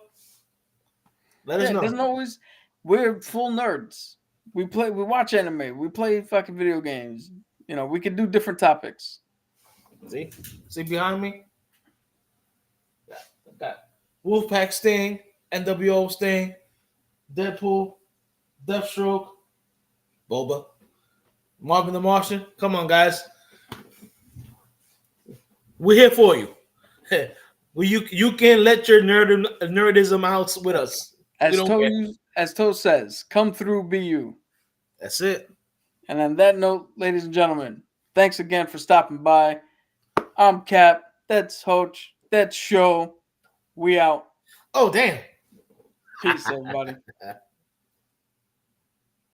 S7: Let us know.
S1: Doesn't always. We're full nerds. We watch anime. We play fucking video games. We could do different topics.
S7: See behind me? Got Wolfpack Sting, NWO Sting, Deadpool, Deathstroke, Boba, Marvin the Martian. Come on, guys. We're here for you. You can let your nerdism out with us.
S1: As Toe says, come through, be you.
S7: That's it.
S1: And on that note, ladies and gentlemen, Thanks again for stopping by. I'm Cap. That's Hoach. That's Show. We out.
S7: Oh, damn.
S1: Peace, everybody.